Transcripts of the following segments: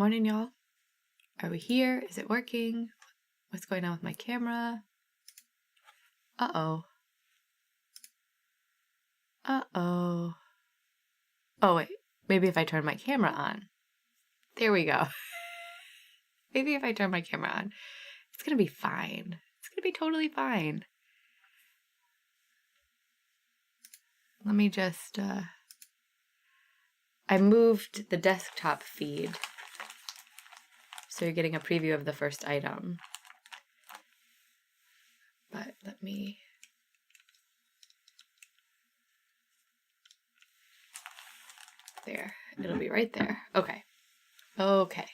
Morning, y'all. Are we here? Is it working? What's going on with my camera? Uh-oh. Uh-oh. Oh, wait. Maybe if I turn my camera on. There we go. Maybe if I turn my camera on. It's gonna be fine. It's gonna be totally fine. Let me just, I moved the desktop feed, so you're getting a preview of the first item. But let me... There. It'll be right there. Okay. Okay.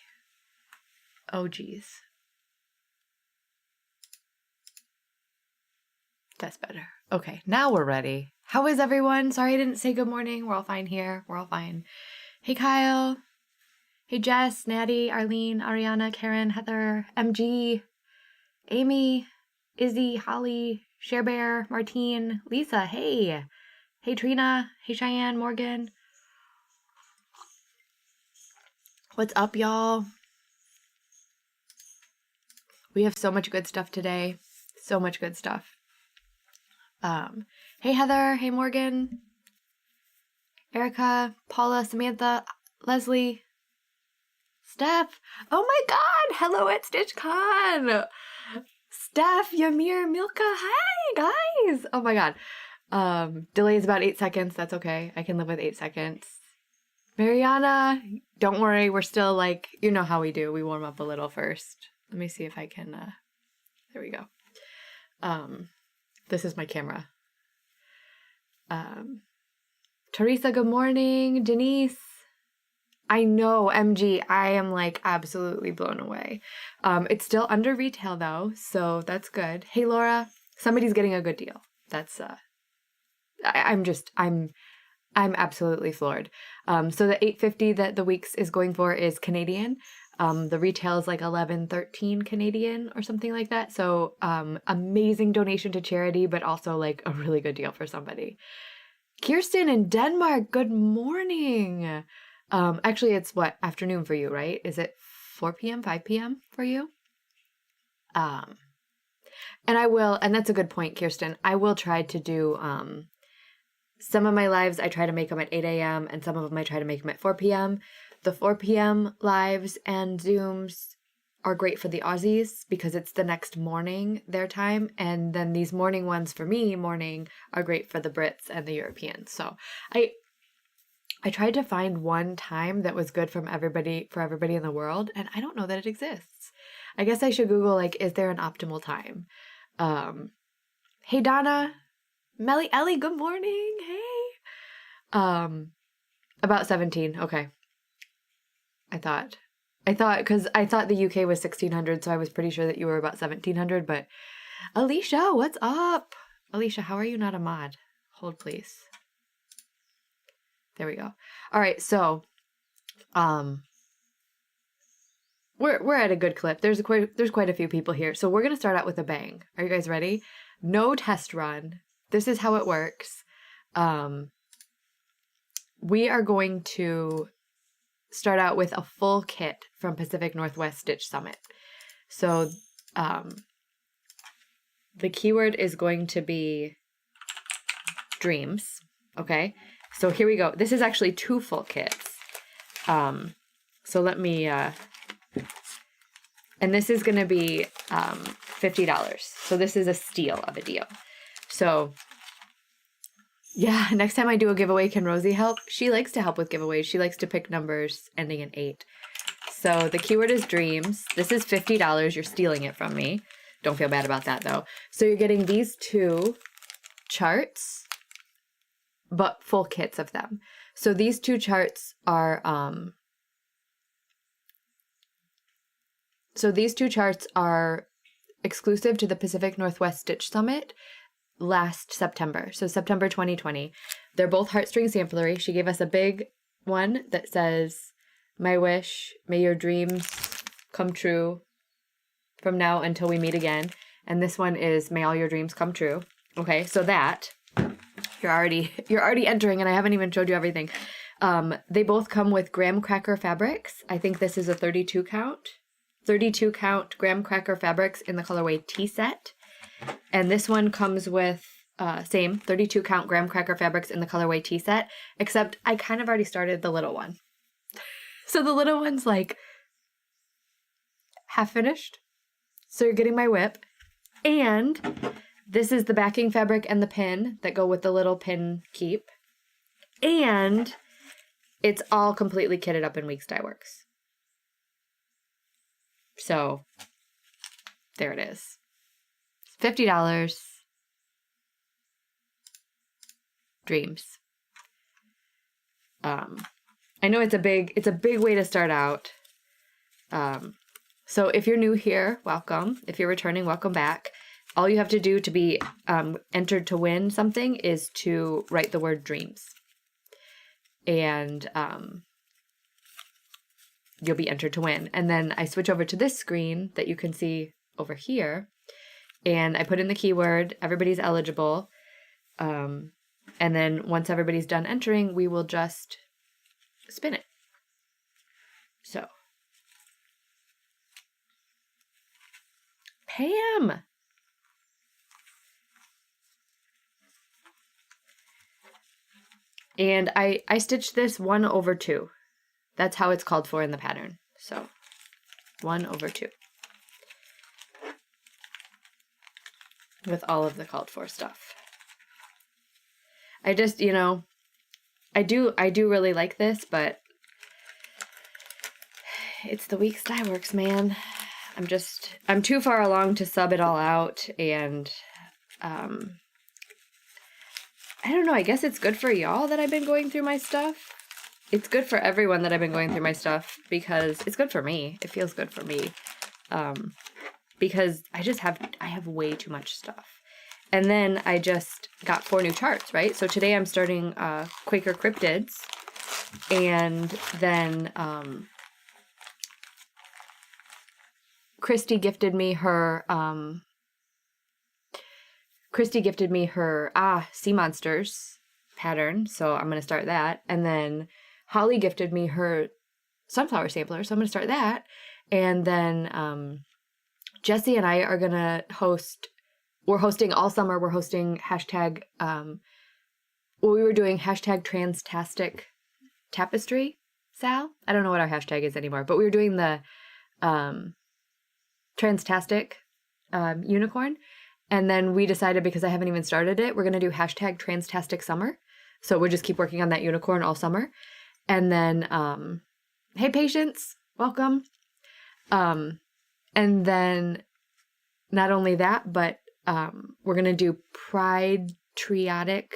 Oh, geez. That's better. Okay, now we're ready. How is everyone? Sorry I didn't say good morning. We're all fine here. We're all fine. Hey, Kyle. Hey, Jess, Natty, Arlene, Ariana, Karen, Heather, MG, Amy, Izzy, Holly, Sharebear, Martine, Lisa. Hey. Hey, Trina. Hey, Cheyenne, Morgan. What's up, y'all? We have so much good stuff today. So much good stuff. Hey, Heather. Hey, Morgan. Erica, Paula, Samantha, Leslie, Steph. Oh my God. Hello at StitchCon. Steph, Yamir, Milka. Hi, guys. Oh my God. Delay is about 8 seconds. That's okay. I can live with 8 seconds. Mariana, don't worry. We're still like, you know how we do. We warm up a little first. Let me see if I can, there we go. This is my camera. Teresa, good morning. Denise. I know, MG, I am like absolutely blown away. It's still under retail though, so that's good. Hey, Laura, somebody's getting a good deal. That's, I'm absolutely floored. So the $8.50 that the Weeks is going for is Canadian. The retail is like $11.13 Canadian or something like that. So, amazing donation to charity, but also like a really good deal for somebody. Kirsten in Denmark, good morning. Actually it's what, afternoon for you, right? Is it 4 p.m., 5 p.m. for you? And that's a good point, Kirsten. I will try to do, some of my lives, I try to make them at 8 a.m. and some of them I try to make them at 4 p.m. The 4 p.m. lives and Zooms are great for the Aussies because it's the next morning their time. And then these morning ones for me, are great for the Brits and the Europeans. So I tried to find one time that was good for everybody in the world. And I don't know that it exists. I guess I should Google, like, is there an optimal time? Hey, Donna. Melly Ellie, good morning. Hey. About 17. Okay. I thought the UK was 1600, so I was pretty sure that you were about 1700, but Alicia, what's up? Alicia, how are you not a mod? Hold, please. There we go. All right, so, we're at a good clip. There's quite a few people here, so we're gonna start out with a bang. Are you guys ready? No test run. This is how it works. We are going to start out with a full kit from Pacific Northwest Stitch Summit. So, the keyword is going to be dreams. Okay. So here we go. This is actually 2 full kits. So let me, and this is going to be, $50. So this is a steal of a deal. So yeah, next time I do a giveaway, can Rosie help? She likes to help with giveaways. She likes to pick numbers ending in 8. So the keyword is dreams. This is $50. You're stealing it from me. Don't feel bad about that though. So you're getting these 2 charts, but full kits of them. So these 2 charts are, exclusive to the Pacific Northwest Stitch Summit last September. So September 2020. They're both heartstring samplery. She gave us a big one that says, "My wish, may your dreams come true from now until we meet again." And this one is, "May all your dreams come true." Okay, so that you're already entering, and I haven't even showed you everything. They both come with graham cracker fabrics. I think this is a 32 count. 32 count graham cracker fabrics in the colorway tea set. And this one comes with same 32 count graham cracker fabrics in the colorway tea set, except I kind of already started the little one. So the little one's like half finished. So you're getting my whip. And this is the backing fabric and the pin that go with the little pin keep. And it's all completely kitted up in Weeks Dye Works. So there it is. $50. Dreams. I know it's a big way to start out. So if you're new here, welcome. If you're returning, welcome back. All you have to do to be entered to win something is to write the word dreams. And you'll be entered to win. And then I switch over to this screen that you can see over here. And I put in the keyword, everybody's eligible. And then once everybody's done entering, we will just spin it. So. Pam! And I stitched this 1/2. That's how it's called for in the pattern. So 1/2. With all of the called for stuff. I just, I do really like this, but it's the Weeks Dye Works, man. I'm too far along to sub it all out, and I don't know, I guess it's good for y'all that I've been going through my stuff. It's good for everyone that I've been going through my stuff, because it's good for me. It feels good for me. Because I have way too much stuff. And then I just got 4 new charts, right? So today I'm starting Quaker Cryptids, and then Christy gifted me her Sea Monsters pattern, so I'm going to start that. And then Holly gifted me her sunflower sampler, so I'm going to start that. And then Jessie and I are going to we're hosting all summer, we're hosting hashtag, we were doing hashtag Transtastic Tapestry, Sal? I don't know what our hashtag is anymore, but we were doing the Transtastic unicorn. And then we decided, because I haven't even started it, we're going to do hashtag Transtastic Summer. So we'll just keep working on that unicorn all summer. And then, hey, Patience, welcome. And then not only that, but we're going to do Pride Triotic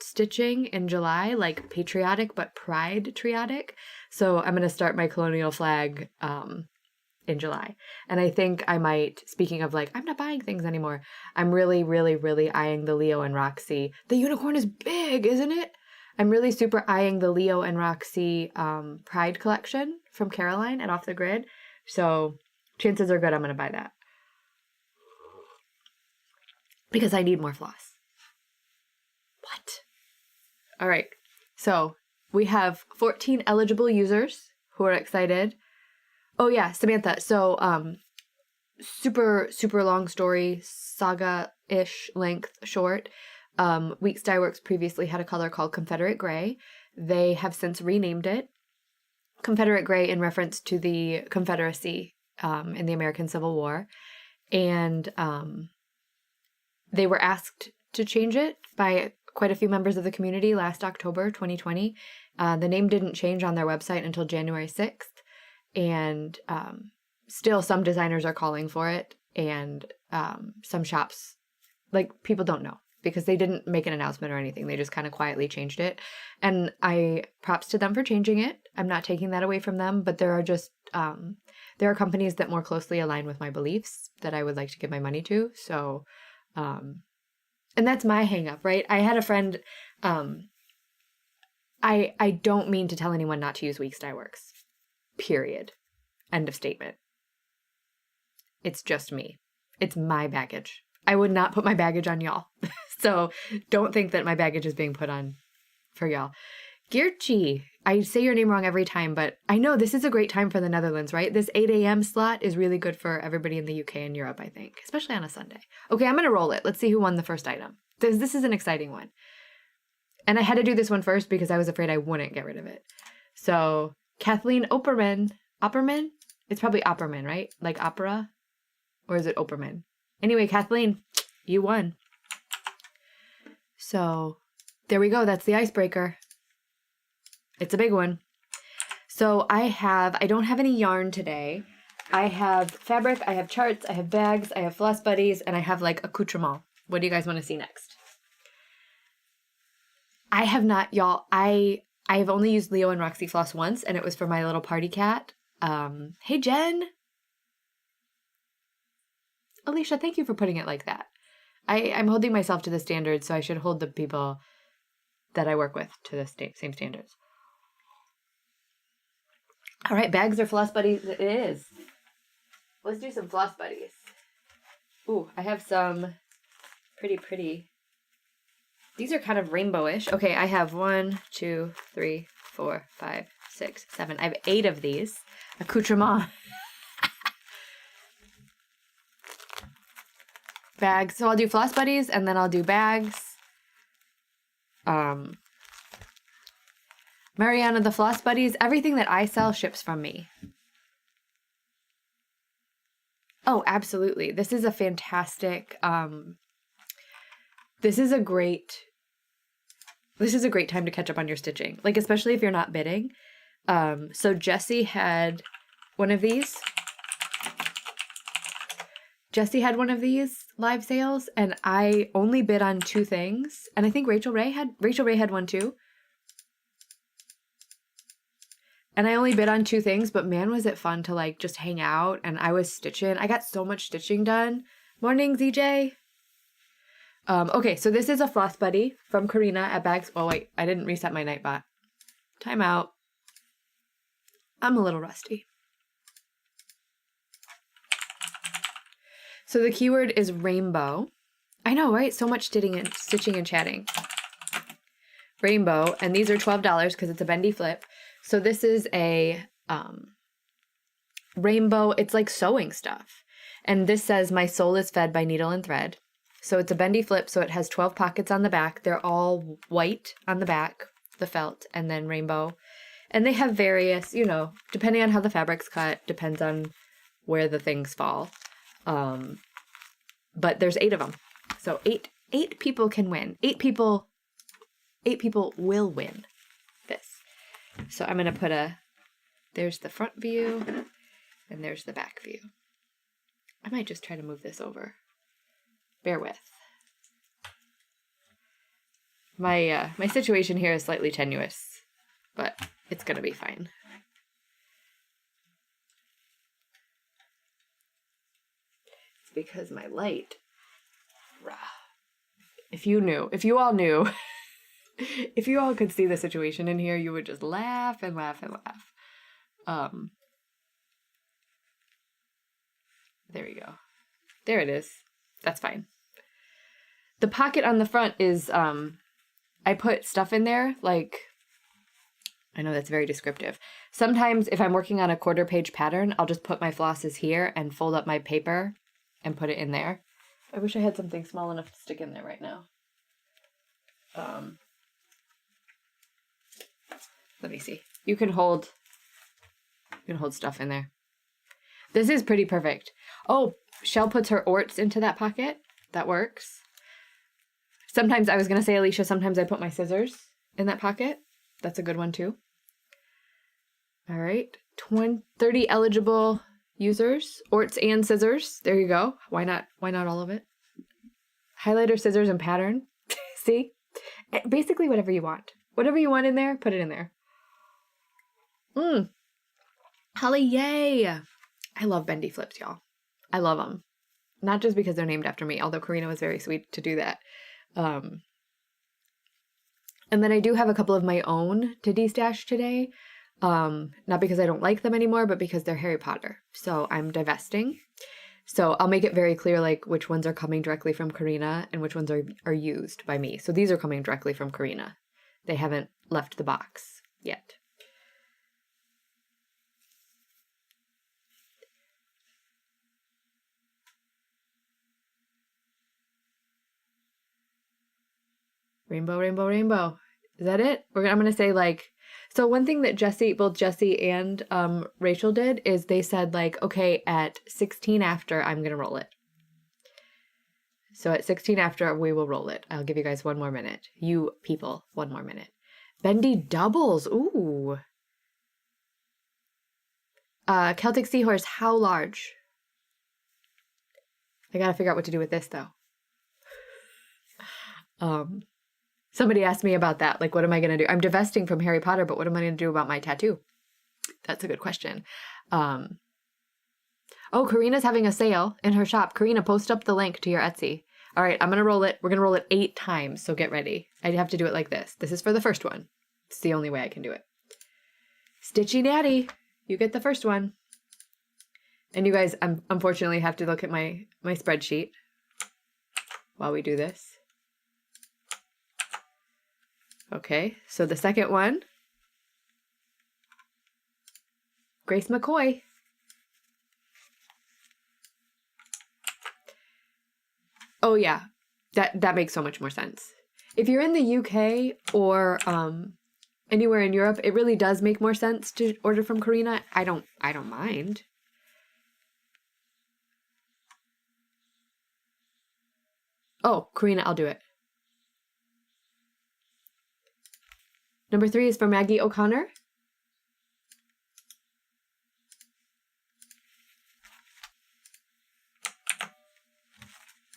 stitching in July, like patriotic, but Pride Triotic. So I'm going to start my colonial flag in July. And I think I might, speaking of I'm not buying things anymore, I'm really, really, really eyeing the Leo and Roxy. The unicorn is big, isn't it? I'm really super eyeing the Leo and Roxy Pride collection from Caroline at Off the Grid. So chances are good I'm going to buy that. Because I need more floss. What? All right. So we have 14 eligible users who are excited. Oh yeah, Samantha. So super, super long story, saga-ish length short. Weeks Dye Works previously had a color called Confederate Gray. They have since renamed it Confederate Gray in reference to the Confederacy in the American Civil War. And they were asked to change it by quite a few members of the community last October 2020. The name didn't change on their website until January 6th. And still some designers are calling for it, and some shops, people don't know because they didn't make an announcement or anything. They just kind of quietly changed it. And props to them for changing it. I'm not taking that away from them, but there are just, there are companies that more closely align with my beliefs that I would like to give my money to. So, and that's my hang up, right? I had a friend, I don't mean to tell anyone not to use Weeks Dye Works. Period. End of statement. It's just me. It's my baggage. I would not put my baggage on y'all. So don't think that my baggage is being put on for y'all. Geertje. I say your name wrong every time, but I know this is a great time for the Netherlands, right? This 8 a.m. slot is really good for everybody in the UK and Europe, I think, especially on a Sunday. Okay, I'm going to roll it. Let's see who won the first item. This is an exciting one. And I had to do this one first because I was afraid I wouldn't get rid of it. So, Kathleen Opperman. Opperman? It's probably Opperman, right? Like opera? Or is it Opperman? Anyway, Kathleen, you won. So, there we go. That's the icebreaker. It's a big one. So I don't have any yarn today. I have fabric, I have charts, I have bags, I have floss buddies, and I have like accoutrement. What do you guys want to see next? I have not, y'all. I have only used Leo and Roxy floss once, and it was for my little party cat. Hey, Jen. Alicia, thank you for putting it like that. I'm holding myself to the standards, so I should hold the people that I work with to the same standards. All right, bags or floss buddies it is. Let's do some floss buddies. Ooh, I have some pretty. These are kind of rainbowish. Okay, I have 1, 2, 3, 4, 5, 6, 7. I have 8 of these. Accoutrement. Bags. So I'll do floss buddies and then I'll do bags. Mariana, the floss buddies, everything that I sell ships from me. Oh, absolutely. This is a fantastic, this is a great time to catch up on your stitching. Like, especially if you're not bidding. So Jessie had one of these. Jessie had one of these live sales, and I only bid on 2 things. And I think Rachel Ray had one too. And I only bid on 2 things, but man, was it fun to like just hang out. And I was stitching. I got so much stitching done. Morning, ZJ. Okay, so this is a floss buddy from Karina at Bags. Oh wait, I didn't reset my Nightbot. Time out. I'm a little rusty. So the keyword is rainbow. I know, right? So much stitching and chatting. Rainbow, and these are $12 because it's a bendy flip. So this is a rainbow. It's like sewing stuff. And this says, my soul is fed by needle and thread. So it's a bendy flip, so it has 12 pockets on the back. They're all white on the back, the felt, and then rainbow. And they have various, depending on how the fabric's cut, depends on where the things fall. But there's 8 of them. So eight people can win. 8 people will win this. So I'm going to put there's the front view and there's the back view. I might just try to move this over. Bear with. My situation here is slightly tenuous, but it's going to be fine. It's because my light. If you all knew, if you all could see the situation in here, you would just laugh and laugh and laugh. There we go. There it is. That's fine. The pocket on the front is, I put stuff in there, like, I know that's very descriptive. Sometimes if I'm working on a 1/4 page pattern, I'll just put my flosses here and fold up my paper and put it in there. I wish I had something small enough to stick in there right now. Let me see. You can hold stuff in there. This is pretty perfect. Oh, Shell puts her orts into that pocket. That works. Sometimes, I was going to say, Alicia, sometimes I put my scissors in that pocket. That's a good one too. All right. 30 eligible users. Orts and scissors. There you go. Why not all of it? Highlighter, scissors, and pattern. See? Basically whatever you want. Whatever you want in there, put it in there. Holly, yay! I love bendy flips, y'all. I love them. Not just because they're named after me, although Karina was very sweet to do that. And then I do have a couple of my own to destash today. Not because I don't like them anymore, but because they're Harry Potter. So I'm divesting. So I'll make it very clear, like, which ones are coming directly from Karina and which ones are used by me. So these are coming directly from Karina. They haven't left the box yet. Rainbow, rainbow, rainbow. Is that it? I'm going to say like, so one thing that both Jesse and Rachel did is they said like, okay, at 16 after, I'm going to roll it. So at 16 after, we will roll it. I'll give you guys 1 more minute. You people, 1 more minute. Bendy doubles. Ooh. Celtic Seahorse, how large? I got to figure out what to do with this though. Somebody asked me about that. Like, what am I going to do? I'm divesting from Harry Potter, but what am I going to do about my tattoo? That's a good question. Oh, Karina's having a sale in her shop. Karina, post up the link to your Etsy. All right, I'm going to roll it. We're going to roll it 8 times, so get ready. I have to do it like this. This is for the first one. It's the only way I can do it. Stitchy Natty, you get the first one. And you guys, unfortunately, have to look at my spreadsheet while we do this. Okay, so the second one, Grace McCoy. Oh yeah, that makes so much more sense. If you're in the UK or anywhere in Europe, it really does make more sense to order from Karina. I don't mind. Oh, Karina, I'll do it. Number 3 is for Maggie O'Connor.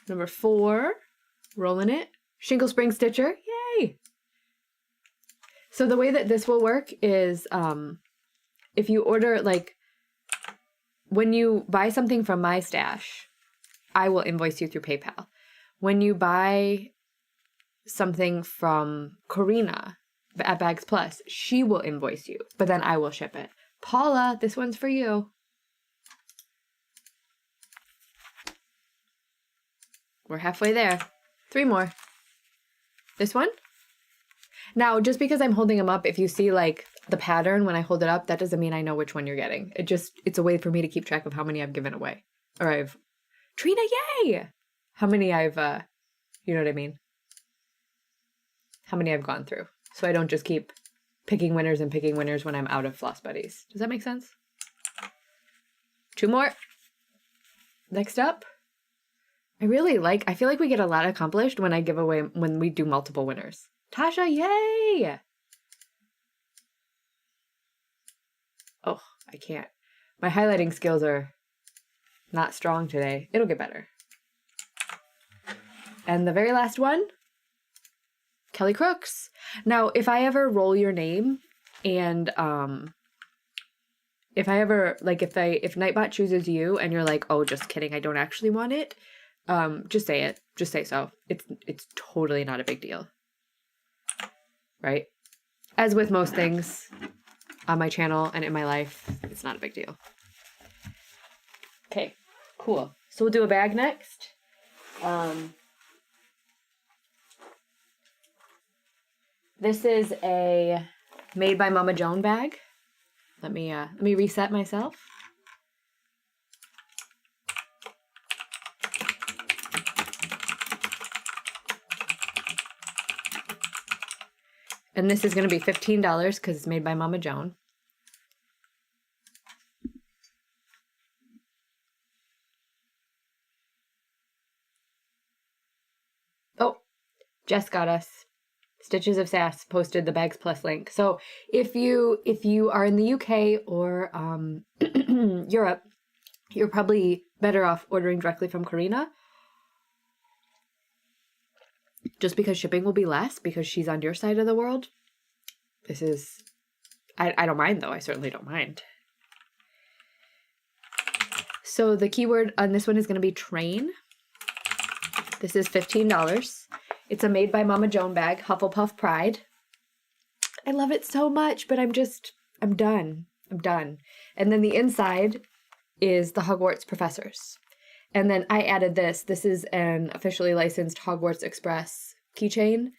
Number 4, rolling it. Shingle Spring Stitcher. Yay! So the way that this will work is if you order, like, when you buy something from my stash, I will invoice you through PayPal. When you buy something from Karina at Bags Plus, she will invoice you, but then I will ship it. Paula, this one's for you. We're halfway there. 3 more. This one? Now, just because I'm holding them up, if you see like the pattern when I hold it up, that doesn't mean I know which one you're getting. It's a way for me to keep track of how many I've given away. Or Trina, yay! How many I've, you know what I mean? How many I've gone through. So I don't just keep picking winners and picking winners when I'm out of Floss Buddies. Does that make sense? 2 more. Next up. I feel like we get a lot accomplished when we do multiple winners. Tasha, yay! Oh, I can't. My highlighting skills are not strong today. It'll get better. And the very last one, Kelly Crooks. Now, if I ever roll your name and if Nightbot chooses you and you're like, oh, just kidding, I don't actually want it, just say it. Just say so. It's totally not a big deal. Right? As with most things on my channel and in my life, it's not a big deal. Okay, cool. So we'll do a bag next. This is a Made by Mama Joan bag. Let me reset myself. And this is going to be $15 because it's made by Mama Joan. Oh, Jess got us. Stitches of Sass posted the Bags Plus link. So if you are in the UK or Europe, you're probably better off ordering directly from Karina. Just because shipping will be less because she's on your side of the world. This is, I don't mind though. I certainly don't mind. So the keyword on this one is going to be train. This is $15. It's a Made by Mama Joan bag, Hufflepuff Pride. I love it so much, but I'm done. I'm done. And then the inside is the Hogwarts Professors. And then I added this. This is an officially licensed Hogwarts Express keychain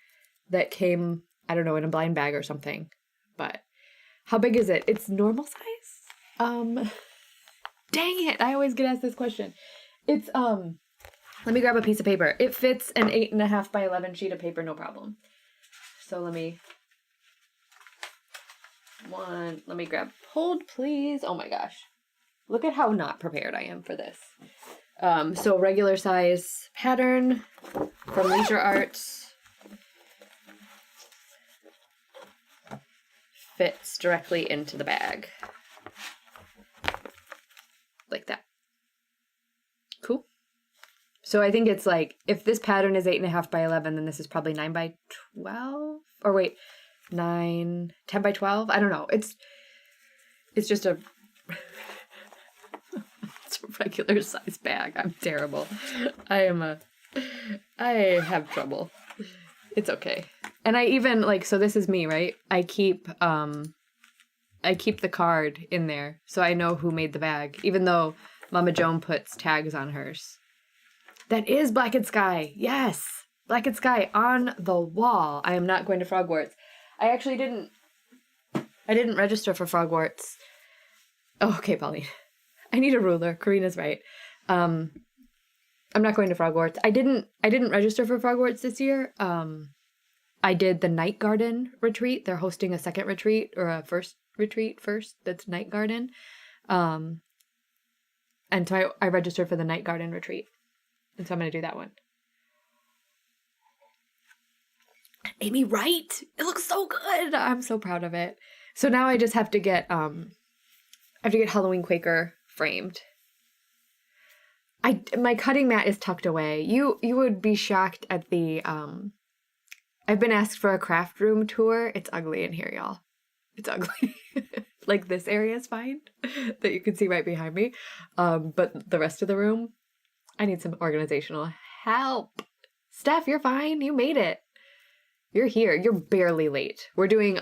that came I don't know, in a blind bag or something. But how big is it? It's normal size? Dang it. I always get asked this question. It's, let me grab a piece of paper. It fits an 8.5 by 11 sheet of paper, no problem. So let me grab, hold please. Oh my gosh. Look at how not prepared I am for this. So regular size pattern from Leisure Arts. Fits directly into the bag. Like that. Cool. So I think it's like, if this pattern is 8.5 by 11, then this is probably 9 by 12? Or wait, 10 by 12? I don't know. It's just a... it's a regular size bag. I'm terrible. I have trouble. It's okay. And I even, like, so this is me, right? I keep the card in there, so I know who made the bag, even though Mama Joan puts tags on hers. That is Black and Sky. Yes. Black and Sky on the wall. I am not going to Frogwarts. I actually didn't register for Frogwarts. Oh, okay, Pauline. I need a ruler. Karina's right. I'm not going to Frogwarts. I didn't register for Frogwarts this year. I did the Night Garden retreat. They're hosting a second retreat, or a first retreat first. That's Night Garden. And so I registered for the Night Garden retreat. And so I'm going to do that one. Amy, right? It looks so good. I'm so proud of it. So now I just have to get, Halloween Quaker framed. My cutting mat is tucked away. You would be shocked at the, I've been asked for a craft room tour. It's ugly in here, y'all. It's ugly. Like this area is fine that you can see right behind me. But the rest of the room, I need some organizational help. Steph, you're fine. You made it. You're here. You're barely late. We're doing,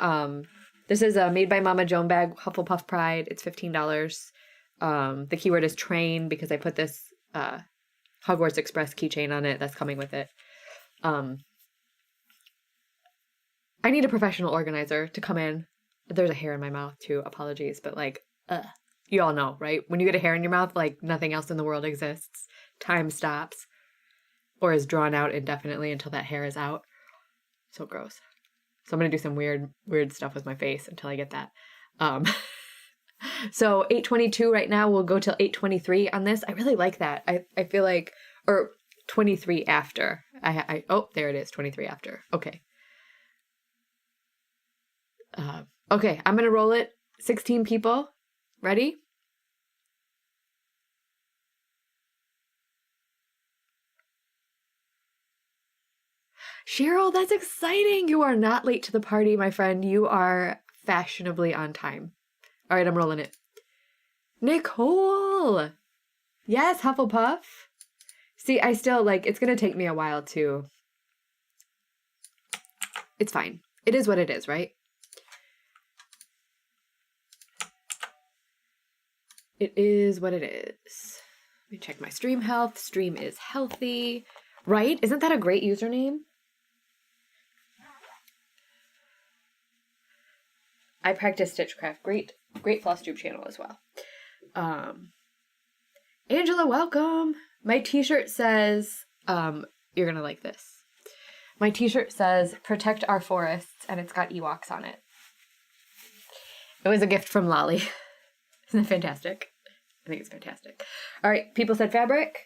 this is a Made by Mama Joan bag, Hufflepuff Pride. It's $15. The keyword is train because I put this Hogwarts Express keychain on it. That's coming with it. I need a professional organizer to come in. There's a hair in my mouth too. Apologies, but like, you all know, right? When you get a hair in your mouth, like nothing else in the world exists. Time stops or is drawn out indefinitely until that hair is out. So gross. So I'm going to do some weird stuff with my face until I get that. So 8:22 right now. We'll go till 8:23 on this. I really like that. I feel like, or 23 after. Oh, there it is. 23 after. Okay. Okay, I'm going to roll it. 16 people. Ready? Cheryl, that's exciting. You are not late to the party, my friend. You are fashionably on time. All right, I'm rolling it. Nicole! Yes, Hufflepuff. See, I still, like, it's going to take me a while to... It's fine. It is what it is, right? It is what it is. Let me check my stream health. Stream is healthy. Right? Isn't that a great username? I practice Stitchcraft. Great Floss Tube channel as well. Angela, welcome. My t-shirt says, you're going to like this. My t-shirt says, protect our forests, and it's got Ewoks on it. It was a gift from Lolly. Isn't that fantastic? I think it's fantastic. All right, people said fabric.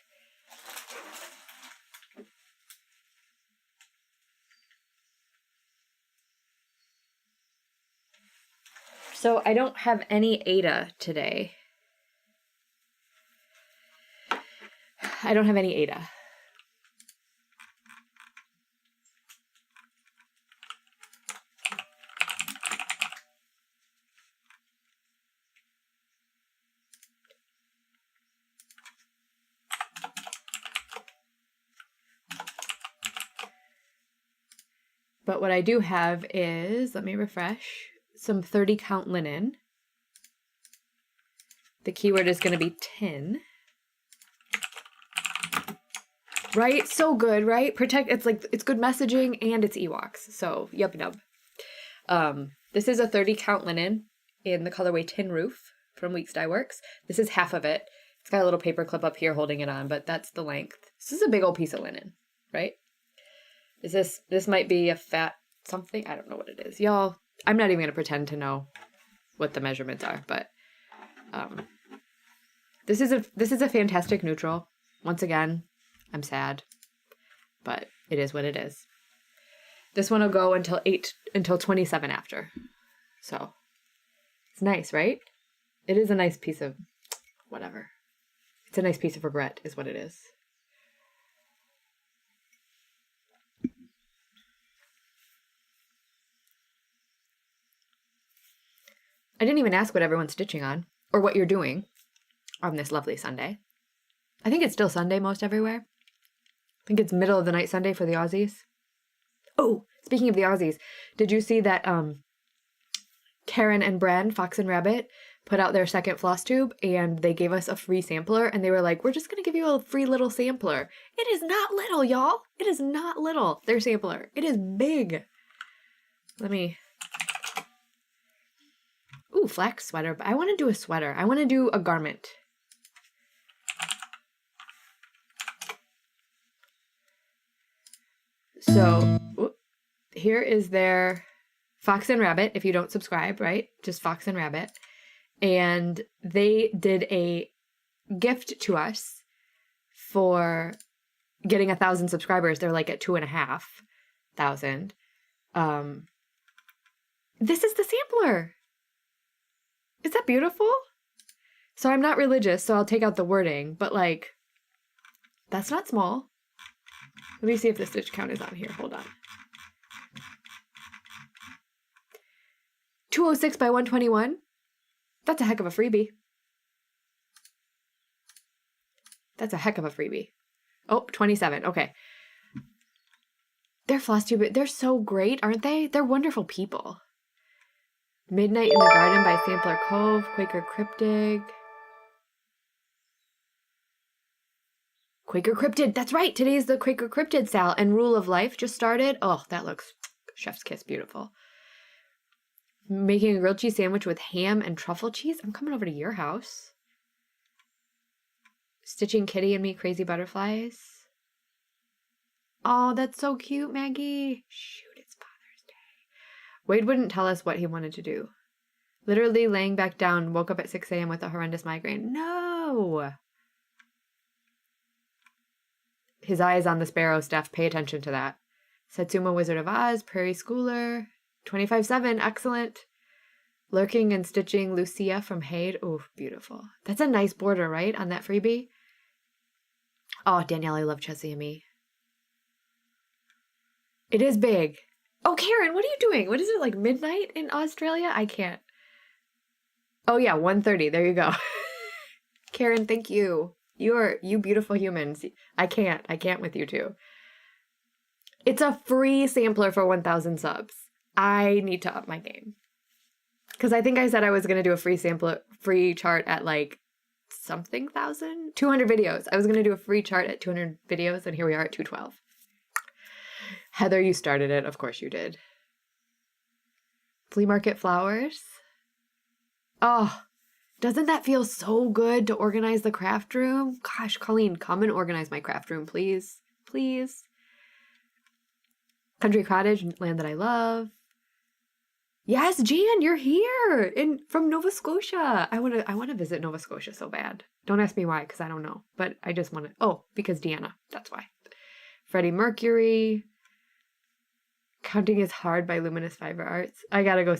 So I don't have any Ada today. I don't have any Ada. But what I do have is, let me refresh, some 30 count linen. The keyword is going to be tin. Right? So good, right? Protect, it's like, it's good messaging and it's Ewoks. So, yup. This is a 30 count linen in the colorway Tin Roof from Weeks Dye Works. This is half of it. It's got a little paper clip up here holding it on, but that's the length. This is a big old piece of linen, right? This might be a fat something. I don't know what it is. Y'all, I'm not even going to pretend to know what the measurements are, but this is a fantastic neutral. Once again, I'm sad, but it is what it is. This one will go until 27 after. So it's nice, right? It is a nice piece of whatever. It's a nice piece of regret is what it is. I didn't even ask what everyone's stitching on or what you're doing on this lovely Sunday. I think it's still Sunday most everywhere. I think it's middle of the night Sunday for the Aussies. Oh, speaking of the Aussies, did you see that Karen and Bren, Fox and Rabbit, put out their second floss tube and they gave us a free sampler and they were like, we're just going to give you a free little sampler. It is not little, y'all. It is not little, their sampler. It is big. Ooh, flax sweater. But I want to do a sweater. I want to do a garment. So here is their Fox and Rabbit, if you don't subscribe, right? Just Fox and Rabbit. And they did a gift to us for getting 1,000 subscribers. They're like at 2,500. This is the sampler. Is that beautiful? So I'm not religious, so I'll take out the wording, but like, that's not small. Let me see if the stitch count is on here. Hold on. 206 by 121. That's a heck of a freebie. That's a heck of a freebie. Oh, 27. Okay. They're floss tube. They're so great, aren't they? They're wonderful people. Midnight in the Garden by Sampler Cove. Quaker Cryptid. Quaker Cryptid. That's right. Today's the Quaker Cryptid sale. And Rule of Life just started. Oh, that looks chef's kiss beautiful. Making a grilled cheese sandwich with ham and truffle cheese. I'm coming over to your house. Stitching Kitty and Me Crazy Butterflies. Oh, that's so cute, Maggie. Shoot, it's Father's Day. Wade wouldn't tell us what he wanted to do. Literally laying back down, woke up at 6 a.m. with a horrendous migraine. No! His eye is on the sparrow stuff. Pay attention to that. Satsuma Wizard of Oz, Prairie Schooler, 25/7, excellent. Lurking and Stitching Lucia from Haid. Oh, beautiful. That's a nice border, right, on that freebie? Oh, Danielle, I love Chessie and Me. It is big. Oh, Karen, what are you doing? What is it, like midnight in Australia? I can't. Oh, yeah, 1:30. There you go. Karen, thank you. You beautiful humans. I can't with you two. It's a free sampler for 1,000 subs. I need to up my game. Because I think I said I was going to do a free chart at like something thousand? 200 videos. I was going to do a free chart at 200 videos, and here we are at 212. Heather, you started it. Of course you did. Flea market flowers. Oh, doesn't that feel so good to organize the craft room? Gosh, Colleen, come and organize my craft room, please. Please. Country Cottage, Land That I Love. Yes, Jan, you're here from Nova Scotia. I want to visit Nova Scotia so bad. Don't ask me why, because I don't know. But I just want to. Oh, because Deanna. That's why. Freddie Mercury. Counting is Hard by Luminous Fiber Arts. I gotta go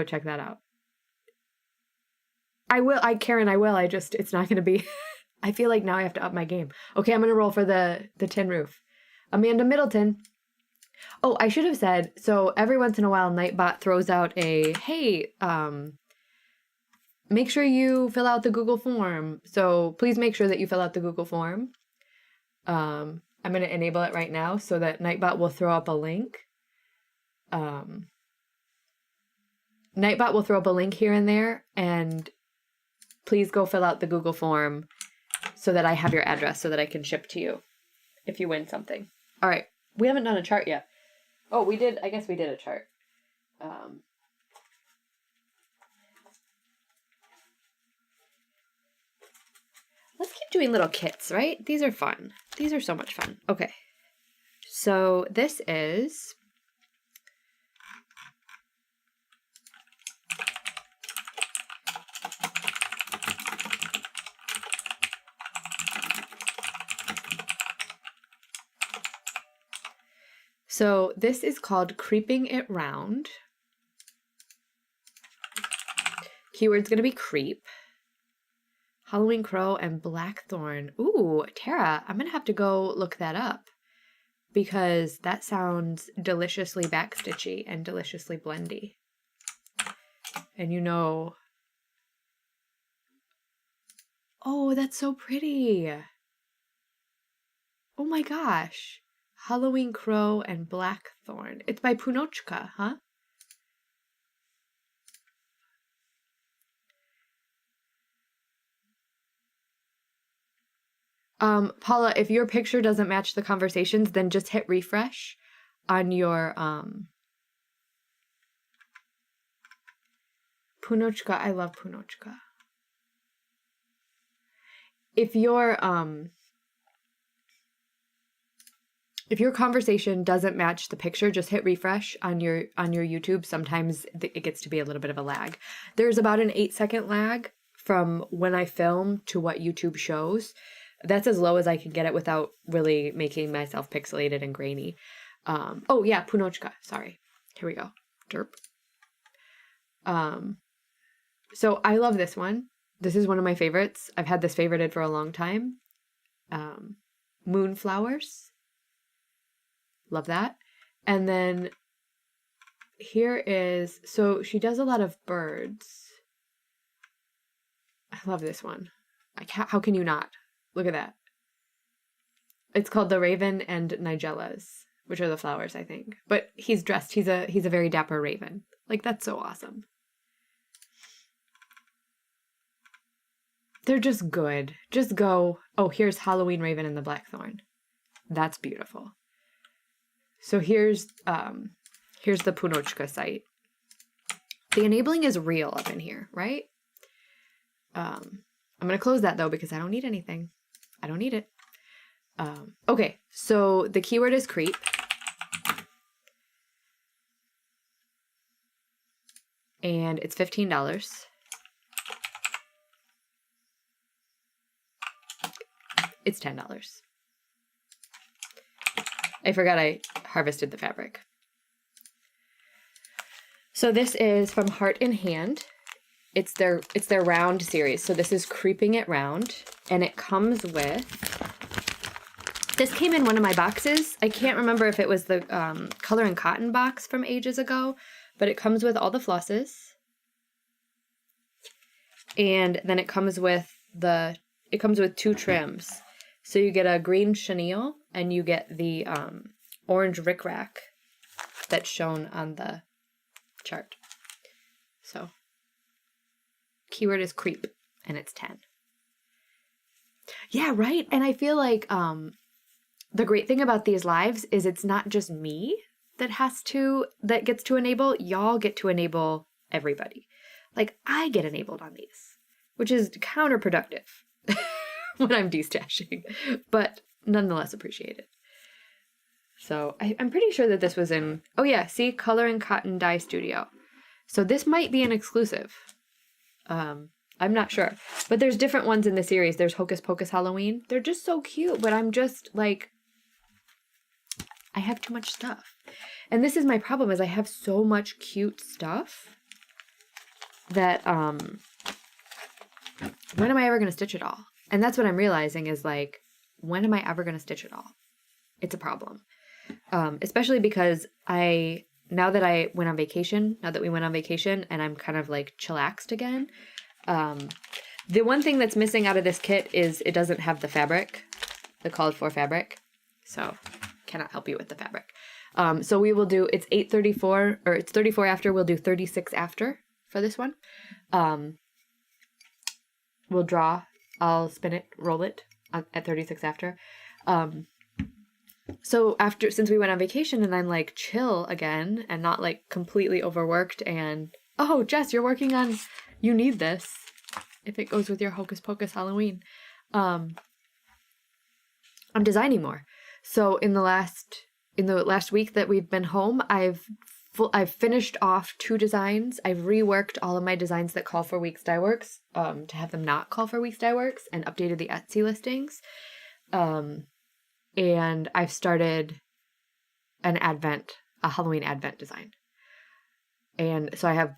check that out. I will. Karen, I will. It's not gonna be. I feel like now I have to up my game. Okay, I'm gonna roll for the Tin Roof. Amanda Middleton. Oh, I should have said, so every once in a while, Nightbot throws out a, hey, make sure you fill out the Google form. So please make sure that you fill out the Google form. I'm going to enable it right now so that Nightbot will throw up a link. Nightbot will throw up a link here and there, and please go fill out the Google form so that I have your address so that I can ship to you if you win something. All right. We haven't done a chart yet. Oh, we did. I guess we did a chart. like doing little kits, right? These are fun. These are so much fun. Okay. So this is called Creeping It Round. Keyword's going to be creep. Halloween Crow and Blackthorn. Ooh, Tara, I'm going to have to go look that up because that sounds deliciously backstitchy and deliciously blendy. And you know... Oh, that's so pretty. Oh my gosh. Halloween Crow and Blackthorn. It's by Punochka, huh? Paula, if your picture doesn't match the conversations, then just hit refresh on your, Punochka. I love Punochka. If your conversation doesn't match the picture, just hit refresh on your YouTube. Sometimes it gets to be a little bit of a lag. There's about an 8-second lag from when I film to what YouTube shows. That's as low as I can get it without really making myself pixelated and grainy. Oh yeah, Punochka. Sorry. Here we go. Derp. So I love this one. This is one of my favorites. I've had this favorited for a long time. Moonflowers. Love that. And then here is, so she does a lot of birds. I love this one. How can you not? Look at that. It's called The Raven and Nigellas, which are the flowers, I think. But he's dressed. He's a very dapper raven. Like, that's so awesome. They're just good. Just go. Oh, here's Halloween Raven and the Blackthorn. That's beautiful. So here's the Punochka site. The enabling is real up in here, right? I'm going to close that though because I don't need anything. I don't need it. Okay, so the keyword is creep. And it's $15. It's $10. I forgot I harvested the fabric. So this is from Heart in Hand. It's their round series. So this is Creeping It Round, and it comes with, this came in one of my boxes. I can't remember if it was the Color and Cotton box from ages ago, but it comes with all the flosses. And then it comes with 2 trims. So you get a green chenille and you get the orange rickrack that's shown on the chart. So keyword is creep and it's 10. Yeah, right. And I feel like the great thing about these lives is it's not just me that gets to enable. Y'all get to enable everybody. Like, I get enabled on these, which is counterproductive when I'm destashing, but nonetheless appreciated. So I'm pretty sure that this was in, oh yeah, see, Color and Cotton Dye Studio. So this might be an exclusive. I'm not sure, but there's different ones in the series. There's Hocus Pocus Halloween. They're just so cute, but I'm just like, I have too much stuff. And this is my problem, is I have so much cute stuff that, when am I ever going to stitch it all? And that's what I'm realizing is like, when am I ever going to stitch it all? It's a problem. Especially because now that we went on vacation and I'm kind of like chillaxed again, the one thing that's missing out of this kit is it doesn't have the fabric, the called for fabric. So cannot help you with the fabric. So we will do, it's 8:34 or it's 34 after, we'll do 36 after for this one. We'll draw, I'll spin it, roll it at 36 after. So since we went on vacation and I'm like chill again and not like completely overworked and, oh, Jess, you're working on, you need this if it goes with your Hocus Pocus Halloween. I'm designing more. So in the last week that we've been home, I've finished off 2 designs. I've reworked all of my designs that call for Weeks Dye Works to have them not call for Weeks Dye Works, and updated the Etsy listings. And I've started a Halloween advent design. And so I have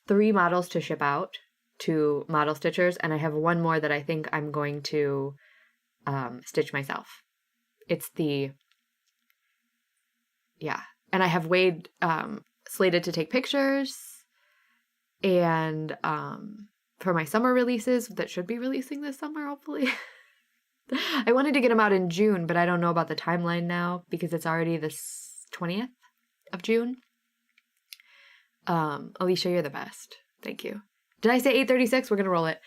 3 models to ship out to model stitchers, and I have 1 more that I think I'm going to stitch myself. And I have Wade slated to take pictures, and for my summer releases that should be releasing this summer, hopefully. I wanted to get them out in June, but I don't know about the timeline now because it's already the 20th of June. Alicia, you're the best. Thank you. Did I say 8:36? We're going to roll it.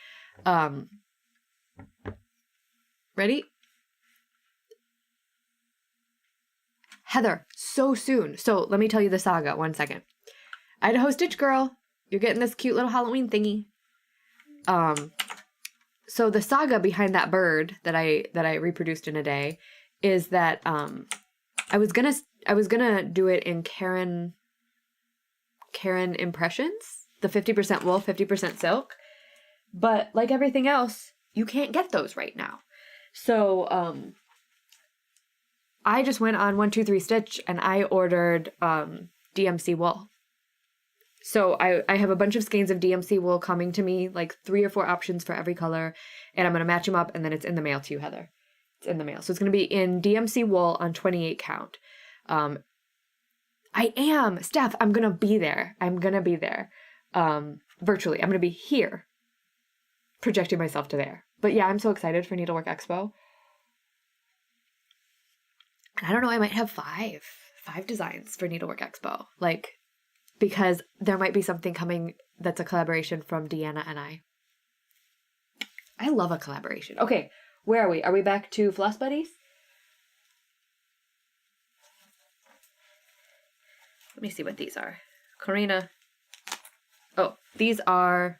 Ready? Heather, so soon. So let me tell you the saga. 1 second. Idaho Stitch Girl, you're getting this cute little Halloween thingy. So the saga behind that bird that I reproduced in a day is that I was gonna do it in Karen impressions, the 50% wool, 50% silk, but like everything else, you can't get those right now. So I just went on 123stitch and I ordered DMC wool. So I have a bunch of skeins of DMC wool coming to me, like 3 or 4 options for every color, and I'm going to match them up, and then it's in the mail to you, Heather. It's in the mail. So it's going to be in DMC wool on 28 count. Steph, I'm going to be there. Virtually. I'm going to be here, projecting myself to there. But yeah, I'm so excited for Needlework Expo. And I don't know, I might have 5 designs for Needlework Expo. Because there might be something coming that's a collaboration from Deanna and I. I love a collaboration. Okay, where are we? Are we back to Floss Buddies? Let me see what these are. Karina. Oh, these are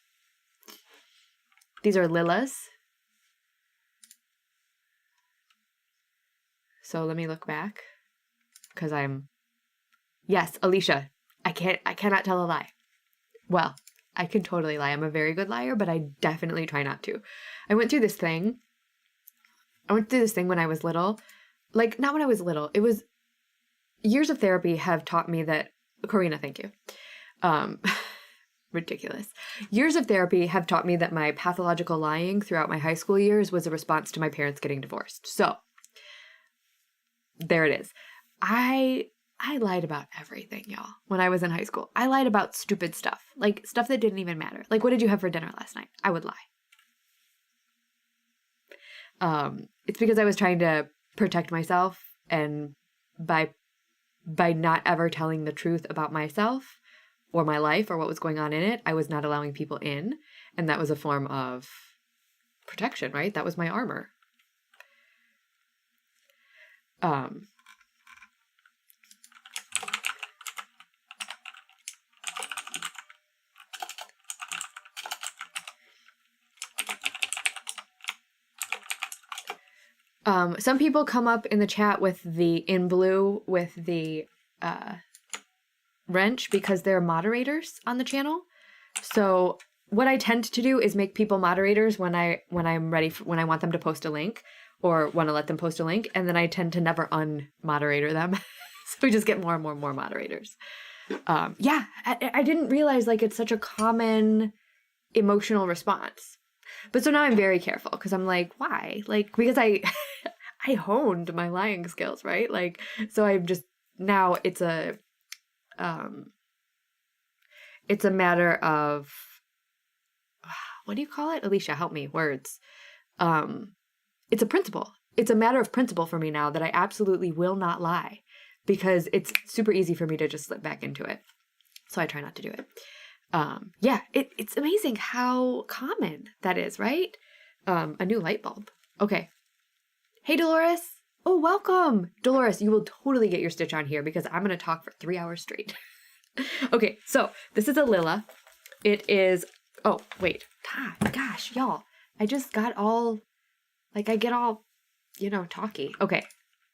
Lilas. So let me look back. Because yes, Alicia. I cannot tell a lie. Well, I can totally lie. I'm a very good liar, but I definitely try not to. I went through this thing when I was little. Not when I was little. It was years of therapy have taught me that, Karina, thank you. Ridiculous. Years of therapy have taught me that my pathological lying throughout my high school years was a response to my parents getting divorced. So, there it is. I lied about everything, y'all, when I was in high school. I lied about stupid stuff, stuff that didn't even matter. What did you have for dinner last night? I would lie. It's because I was trying to protect myself, and by not ever telling the truth about myself or my life or what was going on in it, I was not allowing people in, and that was a form of protection, right? That was my armor. Some people come up in the chat in blue with the wrench because they're moderators on the channel. So what I tend to do is make people moderators when I'm ready when I want them to post a link or want to let them post a link, and then I tend to never unmoderator them. So we just get more and more and more moderators. I didn't realize it's such a common emotional response. But so now I'm very careful because I'm why? Because I honed my lying skills, right? So I'm just, now it's a matter of, what do you call it? Alicia, help me, words. It's a principle. It's a matter of principle for me now that I absolutely will not lie because it's super easy for me to just slip back into it. So I try not to do it. It's amazing how common that is, right? A new light bulb. Okay. Hey, Dolores. Oh, welcome. Dolores, you will totally get your stitch on here because I'm going to talk for 3 hours straight. Okay, so this is a Lila. It is, oh, wait. Gosh, y'all. I just got all Like, I get all, talky. Okay.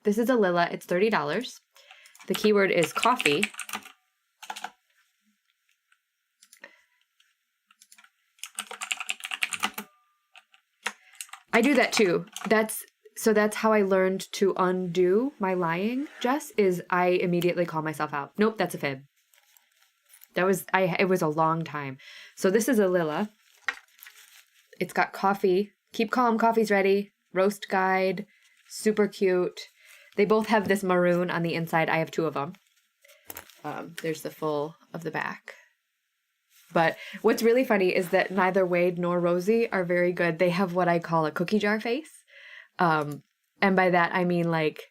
This is a Lila. It's $30. The keyword is coffee. I do that too. That's how I learned to undo my lying, Jess, is I immediately call myself out. Nope, that's a fib. It was a long time. So this is a Lila. It's got coffee. Keep calm, coffee's ready. Roast guide. Super cute. They both have this maroon on the inside. I have two of them. There's the full of the back. But what's really funny is that neither Wade nor Rosie are very good. They have what I call a cookie jar face. And by that, I mean, like,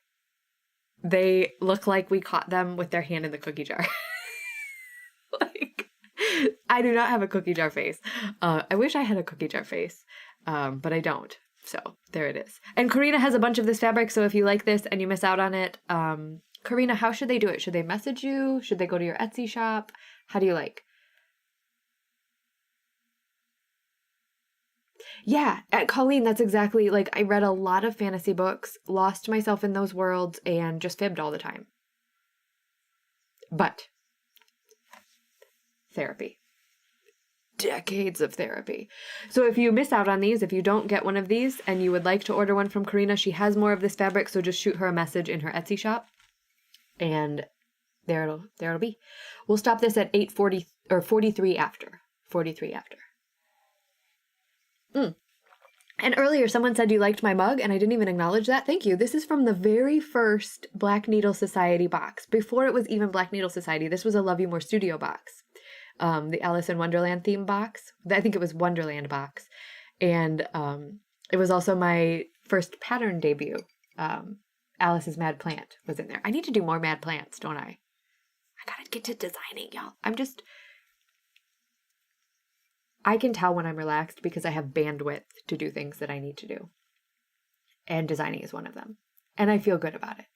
they look like we caught them with their hand in the cookie jar. Like, I do not have a cookie jar face. I wish I had a cookie jar face, but I don't. So there it is. And Karina has a bunch of this fabric, so if you like this and you miss out on it, Karina, how should they do it? Should they message you? Should they go to your Etsy shop? How do you like? Yeah, Colleen, that's exactly, like, I read a lot of fantasy books, lost myself in those worlds, and just fibbed all the time. But therapy. Decades of therapy. So if you miss out on these, if you don't get one of these and you would like to order one from Karina, she has more of this fabric, so just shoot her a message in her Etsy shop. And there it'll be. We'll stop this at 8:40 or 43 after. 43 after. And earlier someone said you liked my mug, and I didn't even acknowledge that. Thank you. This is from the very first Black Needle Society box. Before it was even Black Needle Society, this was a Love You More Studio box. The Alice in Wonderland theme box. I think it was Wonderland box. And it was also my first pattern debut. Alice's Mad Plant was in there. I need to do more Mad Plants, don't I? I gotta get to designing, y'all. I can tell when I'm relaxed because I have bandwidth to do things that I need to do. And designing is one of them. And I feel good about it.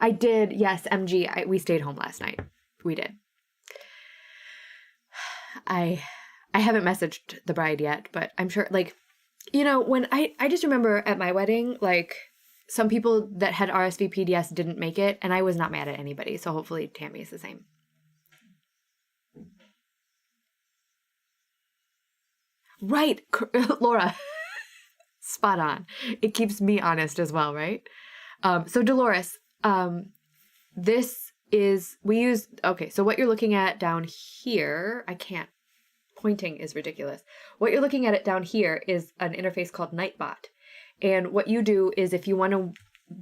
I did, yes, MG, we stayed home last night. We did. I haven't messaged the bride yet, but I'm sure, like, when I just remember at my wedding, like, some people that had RSVP'd didn't make it, and I was not mad at anybody, so hopefully Tammy is the same. Right, Laura. Spot on. It keeps me honest as well, right? So Dolores, this is, so what you're looking at down here, pointing is ridiculous. What you're looking at down here is an interface called Nightbot. And what you do is if you want to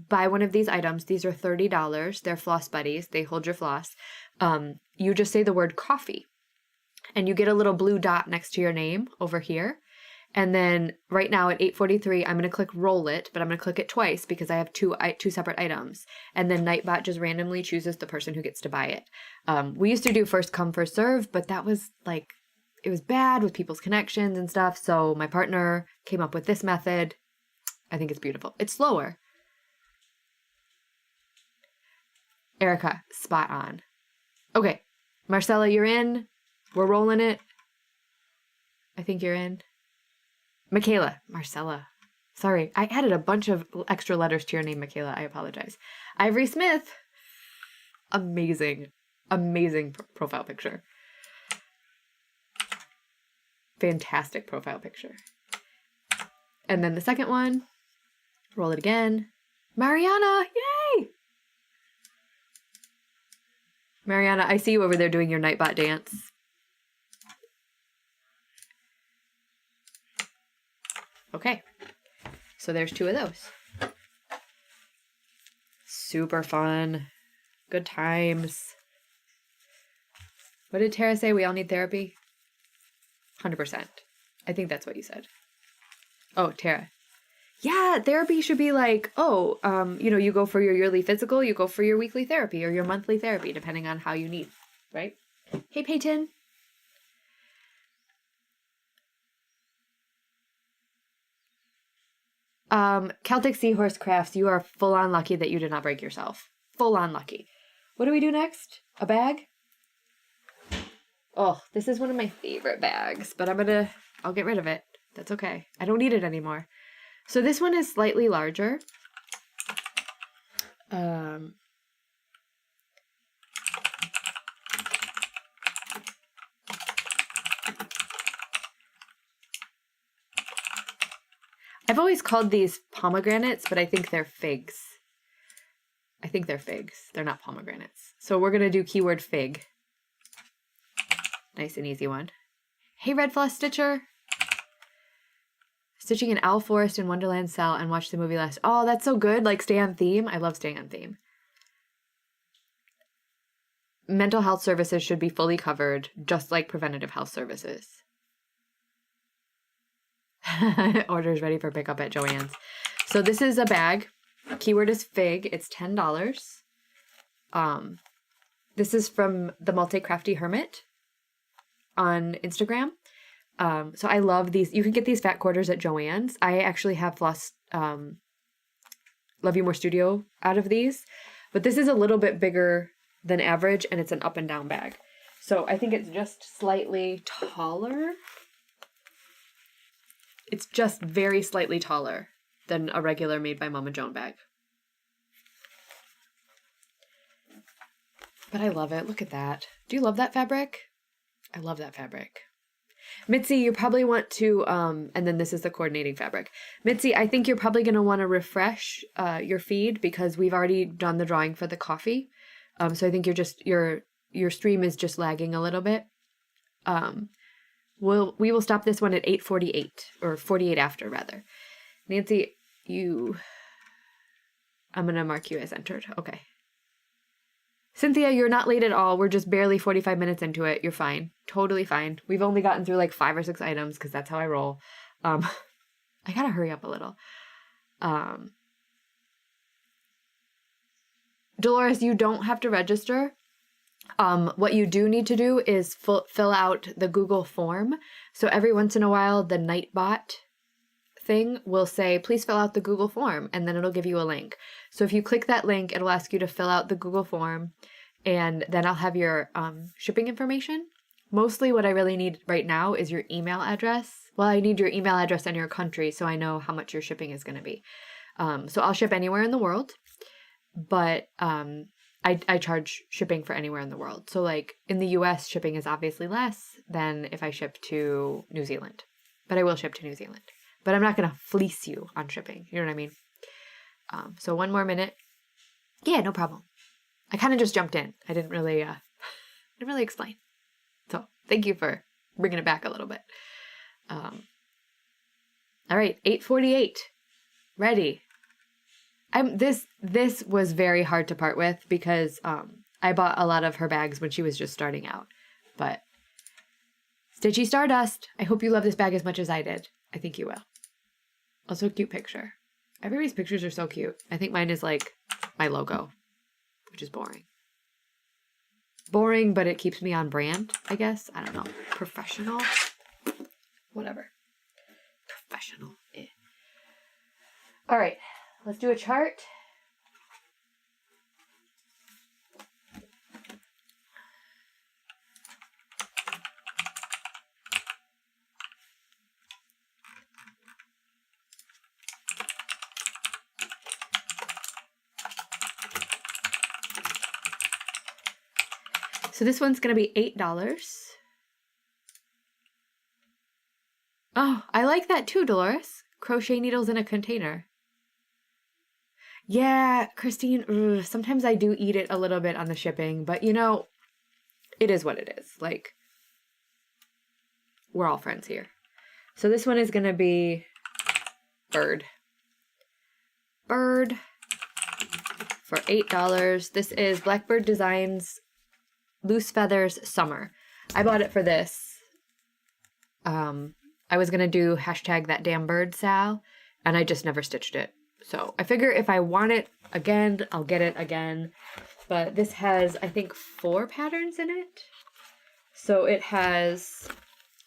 buy one of these items, these are $30. They're floss buddies. They hold your floss. You just say the word coffee. And you get a little blue dot next to your name over here. And then right now at 8:43, I'm going to click roll it, but I'm going to click it twice because I have two separate items. And then Nightbot just randomly chooses the person who gets to buy it. We used to do first come, first serve, but that was like, it was bad with people's connections and stuff. So my partner came up with this method. I think it's beautiful. It's slower. Erica, spot on. Okay, Marcella, you're in. We're rolling it. I think you're in. Michaela. Marcella. Sorry, I added a bunch of extra letters to your name, Michaela. I apologize. Ivory Smith. Amazing. Amazing profile picture. Fantastic profile picture. And then the second one. Roll it again. Mariana. Yay! Mariana, I see you over there doing your Nightbot dance. Okay, so there's two of those. Super fun. Good times. What did Tara say? We all need therapy? 100%. I think that's what you said. Oh, Tara. Yeah, therapy should be like, you go for your yearly physical, you go for your weekly therapy or your monthly therapy, depending on how you need, right? Hey, Peyton. Celtic Seahorse Crafts, you are full on lucky that you did not break yourself. Full on lucky. What do we do next? A bag? Oh, this is one of my favorite bags, but I'll get rid of it. That's okay. I don't need it anymore. So this one is slightly larger. I've always called these pomegranates, but I think they're figs. I think they're figs. They're not pomegranates. So we're going to do keyword fig. Nice and easy one. Hey, Red Floss Stitcher. Stitching an owl forest in Wonderland cell and watch the movie last. Oh, that's so good. Like, stay on theme. I love staying on theme. Mental health services should be fully covered, just like preventative health services. Orders ready for pickup at Joann's. So this is a bag. Keyword is fig. It's $10. This is from the Multi-Crafty Hermit on Instagram. So I love these. You can get these fat quarters at Joann's. I actually have Floss Love You More Studio out of these. But this is a little bit bigger than average, and it's an up and down bag. So I think it's just slightly taller. It's just very slightly taller than a regular Made by Mama Joan bag. But I love it. Look at that. Do you love that fabric? I love that fabric. Mitzi, you probably want to, and then this is the coordinating fabric. Mitzi, I think you're probably going to want to refresh your feed because we've already done the drawing for the coffee. So I think your stream is just lagging a little bit. We will stop this one at 8:48 or 48 after rather. Nancy, I'm going to mark you as entered. Okay. Cynthia, you're not late at all. We're just barely 45 minutes into it. You're fine. Totally fine. We've only gotten through like 5 or 6 items because that's how I roll. I got to hurry up a little. Dolores, you don't have to register. What you do need to do is fill out the Google form. So every once in a while, the Nightbot thing will say, please fill out the Google form, and then it'll give you a link. So if you click that link, it'll ask you to fill out the Google form, and then I'll have your shipping information. Mostly what I really need right now is your email address. Well, I need your email address and your country so I know how much your shipping is going to be. So I'll ship anywhere in the world, but I charge shipping for anywhere in the world. So like in the US, shipping is obviously less than if I ship to New Zealand, but I will ship to New Zealand. But I'm not going to fleece you on shipping. You know what I mean? So 1 more minute. Yeah, no problem. I kind of just jumped in. I didn't really explain. So thank you for bringing it back a little bit. All right, 8:48. Ready. This was very hard to part with because I bought a lot of her bags when she was just starting out. But Stitchy Stardust. I hope you love this bag as much as I did. I think you will. Also, cute picture. Everybody's pictures are so cute. I think mine is like my logo, which is boring. Boring, but it keeps me on brand, I guess. I don't know. Professional? Whatever. Professional. Eh. All right. Let's do a chart. So this one's going to be $8. Oh, I like that too, Dolores. Crochet needles in a container. Yeah, Christine, sometimes I do eat it a little bit on the shipping, but you know, it is what it is. Like, we're all friends here. So this one is going to be bird. Bird for $8. This is Blackbird Designs Loose Feathers Summer. I bought it for this. I was going to do hashtag that damn bird Sal, and I just never stitched it. So I figure if I want it again, I'll get it again. But this has, I think, 4 patterns in it. So it has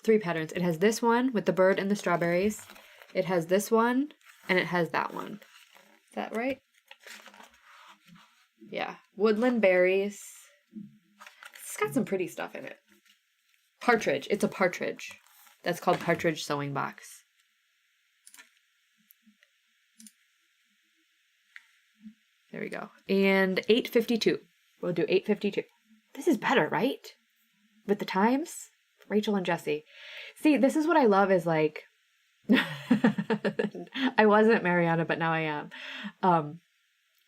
3 patterns. It has this one with the bird and the strawberries. It has this one, and it has that one. Is that right? Yeah. Woodland berries. It's got some pretty stuff in it. Partridge. It's a partridge. That's called Partridge Sewing Box. There we go. And 8:52. We'll do 8:52. This is better, right? With the times? Rachel and Jesse. See, this is what I love is like, I wasn't Mariana, but now I am.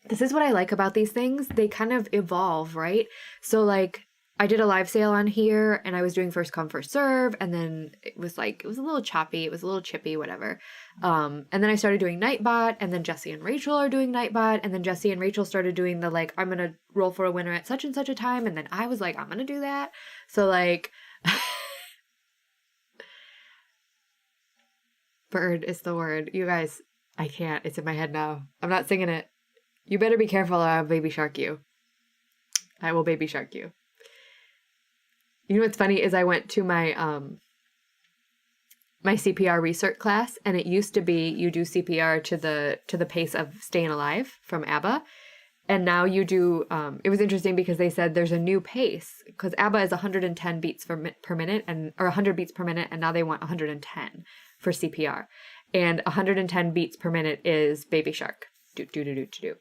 This is what I like about these things. They kind of evolve, right? So like, I did a live sale on here and I was doing first come, first serve. And then it was a little choppy. It was a little chippy, whatever. And then I started doing Nightbot, and then Jesse and Rachel are doing Nightbot. And then Jesse and Rachel started doing the like, I'm going to roll for a winner at such and such a time. And then I was like, I'm going to do that. So like, bird is the word. You guys, I can't. It's in my head now. I'm not singing it. You better be careful or I'll baby shark you. I will baby shark you. You know what's funny is I went to my my CPR research class, and it used to be you do CPR to the pace of Staying Alive from ABBA, and now you do. It was interesting because they said there's a new pace because ABBA is 110 beats per minute or 100 beats per minute, and now they want 110 for CPR, and 110 beats per minute is Baby Shark. Do do do do do.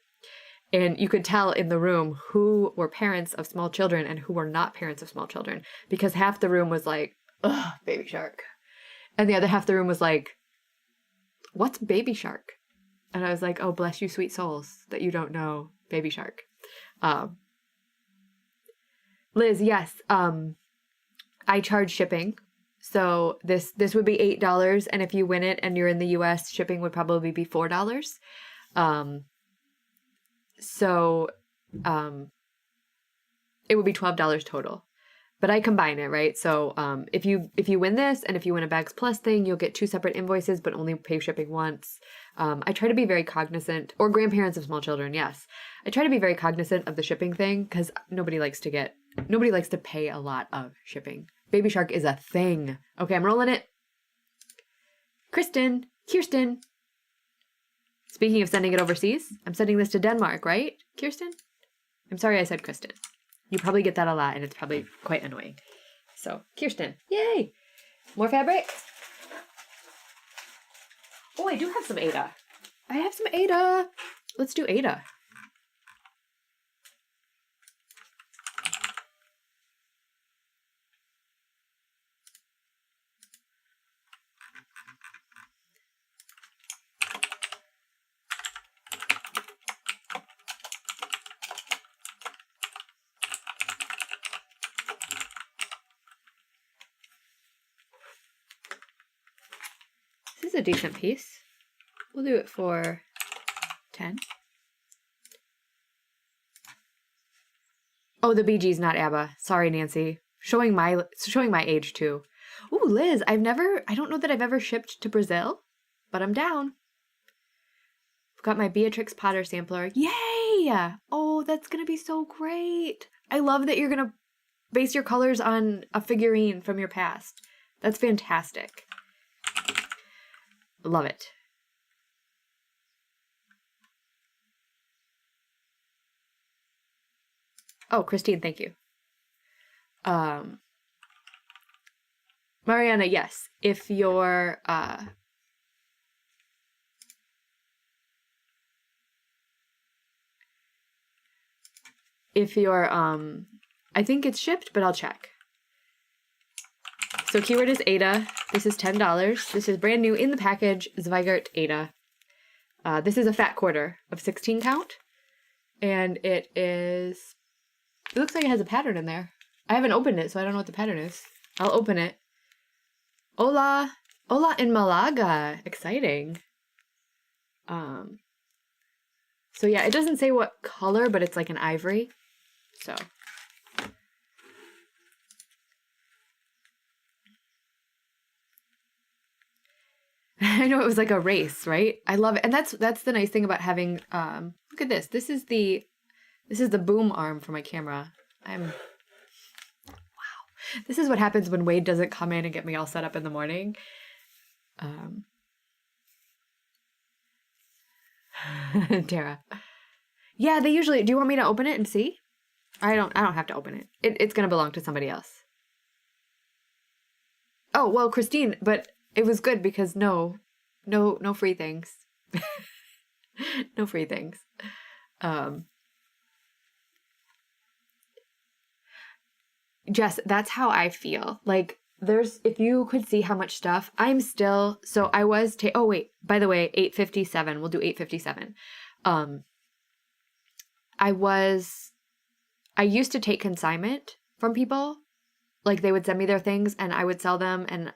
And you could tell in the room who were parents of small children and who were not parents of small children, because half the room was like, ugh, Baby Shark. And the other half of the room was like, what's Baby Shark? And I was like, oh, bless you, sweet souls, that you don't know Baby Shark. Liz, yes, I charge shipping. So this would be $8. And if you win it and you're in the US, shipping would probably be $4. So, it would be $12 total, but I combine it, right? So, if you win this and if you win a Bags Plus thing, you'll get 2 separate invoices, but only pay shipping once. I try to be very cognizant, or grandparents of small children. Yes. I try to be very cognizant of the shipping thing because nobody likes to pay a lot of shipping. Baby Shark is a thing. Okay. I'm rolling it. Kirsten. Speaking of sending it overseas, I'm sending this to Denmark, right, Kirsten? I'm sorry I said Kristen. You probably get that a lot, and it's probably quite annoying. So, Kirsten. Yay! More fabric? Oh, I do have some Ada. I have some Ada. Let's do Ada. This is a decent piece. We'll do it for 10. Oh, the Bee Gees, not ABBA. Sorry, Nancy. Showing my age too. Ooh, Liz, I don't know that I've ever shipped to Brazil, but I'm down. I've got my Beatrix Potter sampler. Yay! Oh, that's gonna be so great. I love that you're gonna base your colors on a figurine from your past. That's fantastic. Love it. Oh, Christine, thank you. Mariana, yes. If you're I think it's shipped, but I'll check. So keyword is Ada. This is $10. This is brand new in the package, Zweigart Ada. This is a fat quarter of 16 count. And it looks like it has a pattern in there. I haven't opened it, so I don't know what the pattern is. I'll open it. Hola in Malaga. Exciting. So yeah, it doesn't say what color, but it's like an ivory. So. I know, it was like a race, right? I love it. And that's the nice thing about having, look at this. This is the boom arm for my camera. Wow. This is what happens when Wade doesn't come in and get me all set up in the morning. Tara. Yeah, they usually, do you want me to open it and see? I don't have to open it. It's going to belong to somebody else. Oh, well, Christine, but it was good because no free things. No free things. Um, Jess, that's how I feel. Like, if you could see how much stuff, I'm still, so I was, oh wait, by the way, 8:57, we'll do 8:57. Um, I used to take consignment from people. Like, they would send me their things and I would sell them, and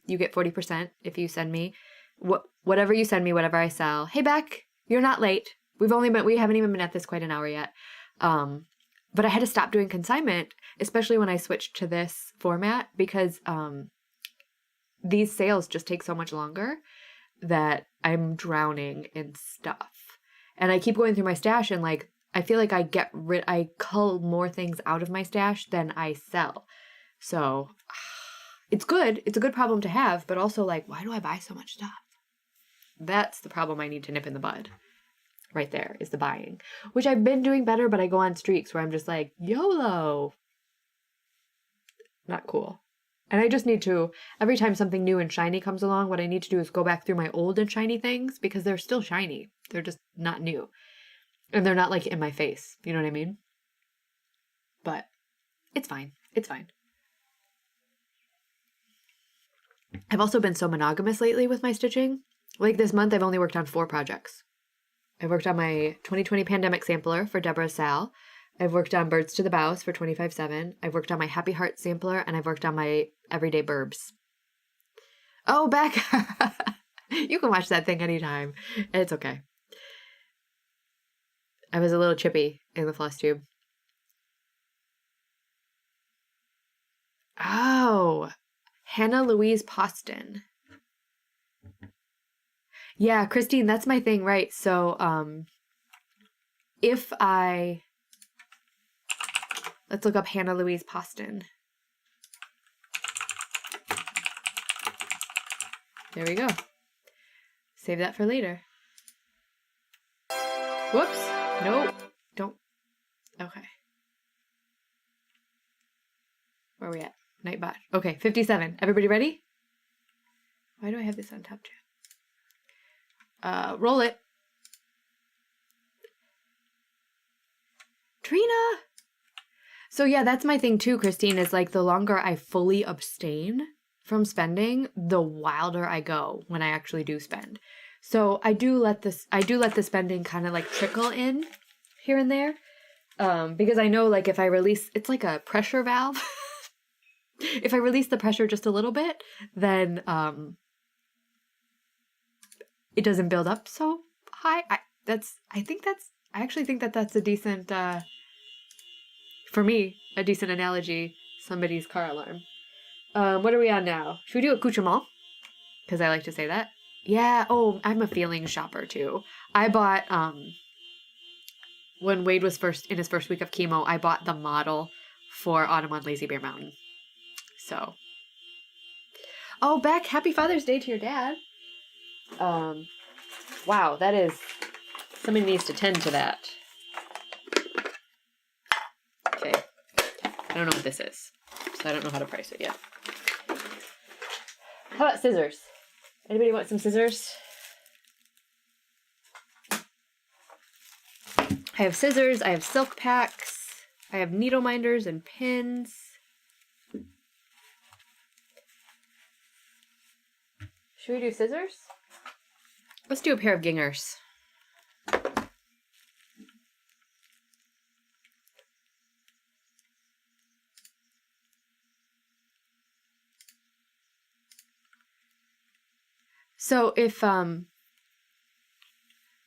you get 40% if you send me whatever you send me, whatever I sell. Hey, Beck, you're not late. We haven't even been at this quite an hour yet. But I had to stop doing consignment, especially when I switched to this format, because these sales just take so much longer that I'm drowning in stuff. And I keep going through my stash, and like, I feel like I cull more things out of my stash than I sell. So it's good. It's a good problem to have, but also like, why do I buy so much stuff? That's the problem I need to nip in the bud. Right there is the buying, which I've been doing better, but I go on streaks where I'm just like, YOLO. Not cool. And I just need to, every time something new and shiny comes along, what I need to do is go back through my old and shiny things, because they're still shiny. They're just not new. And they're not like in my face. You know what I mean? But it's fine. It's fine. I've also been so monogamous lately with my stitching. Like this month, I've only worked on 4 projects. I worked on my 2020 pandemic sampler for Deborah Sal. I've worked on Birds to the Bows for 25/7. I've worked on my Happy Heart sampler, and I've worked on my Everyday Burbs. Oh, Beck! You can watch that thing anytime. It's okay. I was a little chippy in the floss tube. Oh, Hannah Louise Poston. Yeah, Christine, that's my thing, right? So, let's look up Hannah Louise Poston. There we go. Save that for later. Whoops. Nope. Don't. Okay. Where are we at? Nightbot. Okay, 57. Everybody ready? Why do I have this on top chat? Roll it. Trina! So yeah, that's my thing too, Christine, is like the longer I fully abstain from spending, the wilder I go when I actually do spend. So I do let the spending kind of like trickle in here and there. Because I know like if I release, it's like a pressure valve. If I release the pressure just a little bit, then it doesn't build up so high. I actually think that's a decent, for me, a decent analogy. Somebody's car alarm. What are we on now? Should we do accoutrement? Because I like to say that. Yeah. Oh, I'm a feelings shopper too. I bought, when Wade was in his first week of chemo, I bought the model for Autumn on Lazy Bear Mountain. So. Oh, Beck, happy Father's Day to your dad. Wow, that is, somebody needs to tend to that. Okay. I don't know what this is, so I don't know how to price it yet. How about scissors? Anybody want some scissors? I have scissors, I have silk packs, I have needle minders and pins. Should we do scissors? Let's do a pair of gingers. So if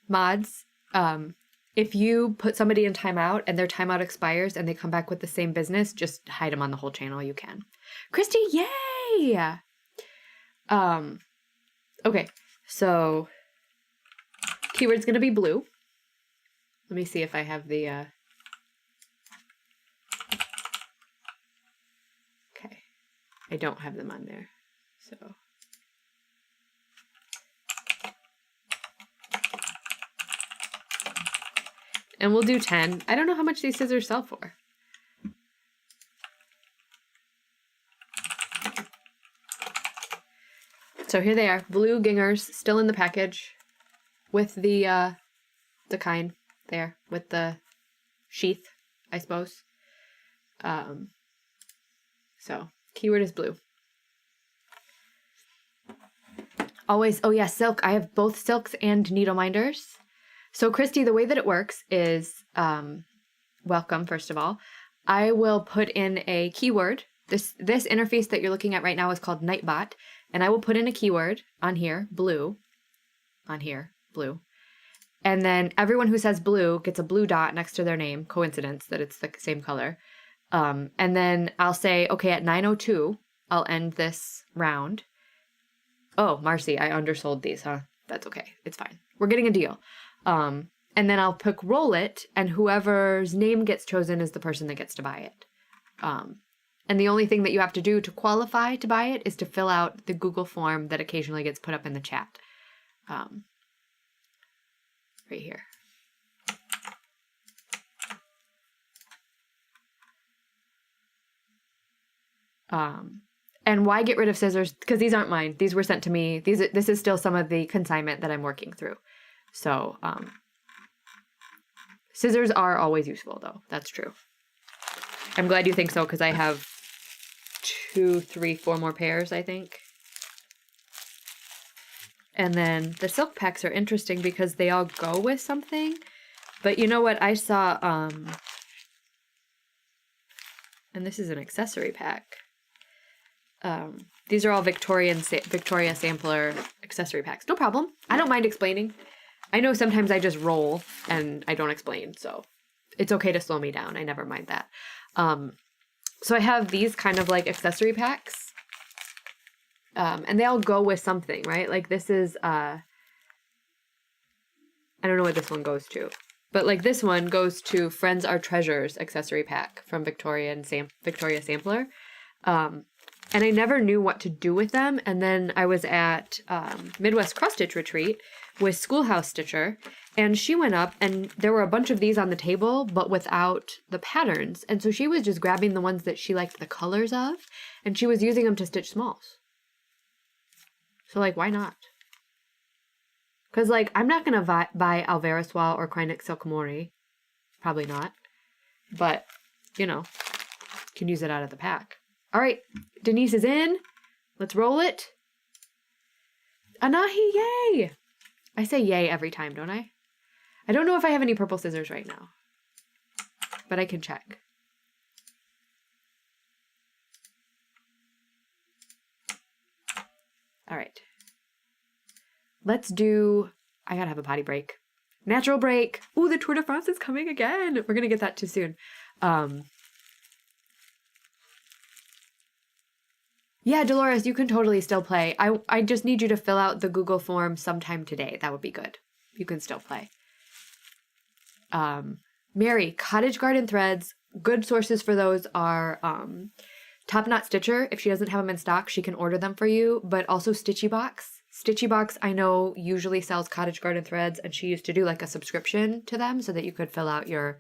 mods, if you put somebody in timeout and their timeout expires and they come back with the same business, just hide them on the whole channel. You can. Christy, yay! Okay, so keyword's gonna be blue. Let me see if I have the, okay, I don't have them on there, so. And we'll do 10. I don't know how much these scissors sell for. So here they are, blue gingers, still in the package with the kind. there with the sheath, I suppose. So keyword is blue. Always, oh yeah, silk. I have both silks and needle minders. So Christy, the way that it works is, welcome, first of all. I will put in a keyword. This interface that you're looking at right now is called Nightbot, and I will put in a keyword on here, blue, blue. And then everyone who says blue gets a blue dot next to their name. Coincidence that it's the same color. And then I'll say, okay, at 9:02, I'll end this round. Oh, Marcy, I undersold these, huh? That's okay. It's fine. We're getting a deal. And then I'll pick roll it, and whoever's name gets chosen is the person that gets to buy it. And the only thing that you have to do to qualify to buy it is to fill out the Google form that occasionally gets put up in the chat. Right here. And why get rid of scissors? Because these aren't mine. These were sent to me. This is still some of the consignment that I'm working through. So, scissors are always useful, though. That's true. I'm glad you think so, because I have 2, 3, 4 more pairs, I think. And then the silk packs are interesting because they all go with something. But you know what? I saw, and this is an accessory pack. These are all Victoria Sampler accessory packs. No problem. I don't mind explaining. I know sometimes I just roll and I don't explain, so it's okay to slow me down. I never mind that. So I have these kind of like accessory packs. And they all go with something, right? Like this is, I don't know what this one goes to, but like this one goes to Friends Are Treasures accessory pack from Victoria Sampler. And I never knew what to do with them. And then I was at Midwest Cross Stitch Retreat with Schoolhouse Stitcher, and she went up and there were a bunch of these on the table, but without the patterns. And so she was just grabbing the ones that she liked the colors of, and she was using them to stitch smalls. So, like, why not? Because, like, I'm not going to buy Alvarezwal or Krynic Silk Mori. Probably not. But, you know, can use it out of the pack. All right, Denise is in. Let's roll it. Anahi, yay! I say yay every time, don't I? I don't know if I have any purple scissors right now, but I can check. All right. Let's do, I gotta have a potty break. Natural break. Ooh, the Tour de France is coming again. We're gonna get that too soon. Yeah, Dolores, you can totally still play. I just need you to fill out the Google form sometime today. That would be good. You can still play. Mary, Cottage Garden threads. Good sources for those are Top Knot Stitcher. If she doesn't have them in stock, she can order them for you. But also Stitchy Box. Stitchy Box, I know, usually sells Cottage Garden threads, and she used to do like a subscription to them so that you could fill out your...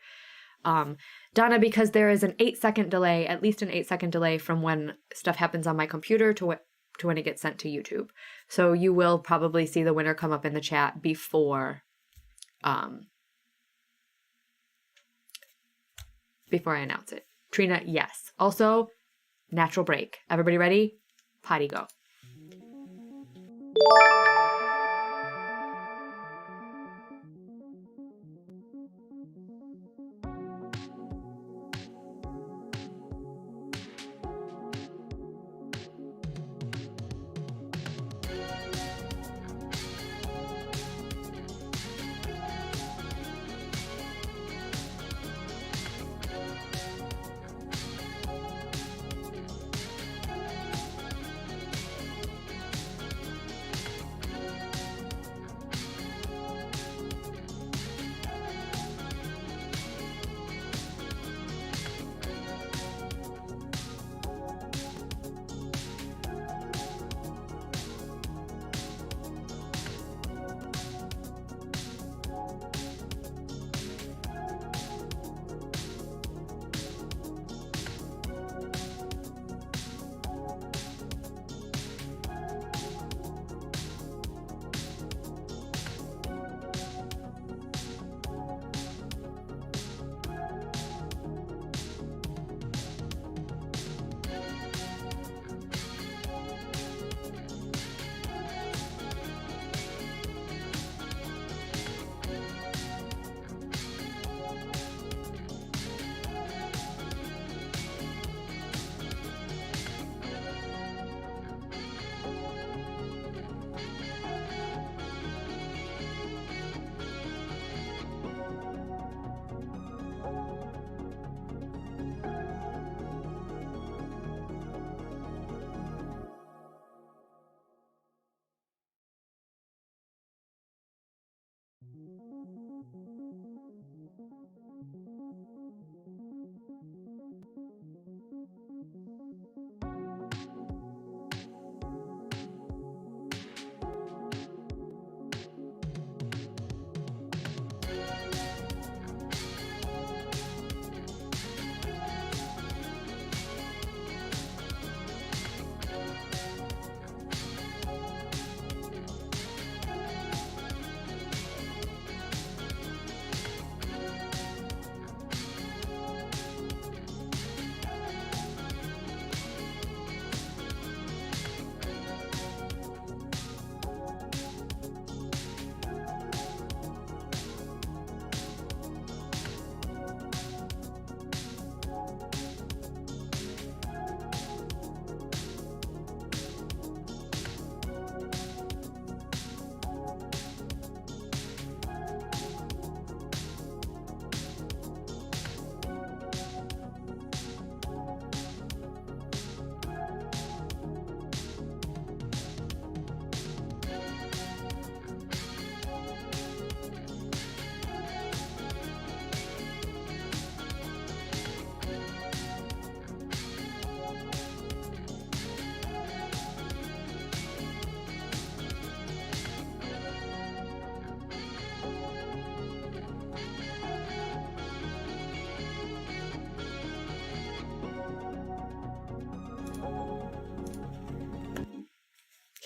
Donna, because there is an 8-second delay, at least an 8-second delay from when stuff happens on my computer to when it gets sent to YouTube. So you will probably see the winner come up in the chat before I announce it. Trina, yes. Also, natural break. Everybody ready? Potty go.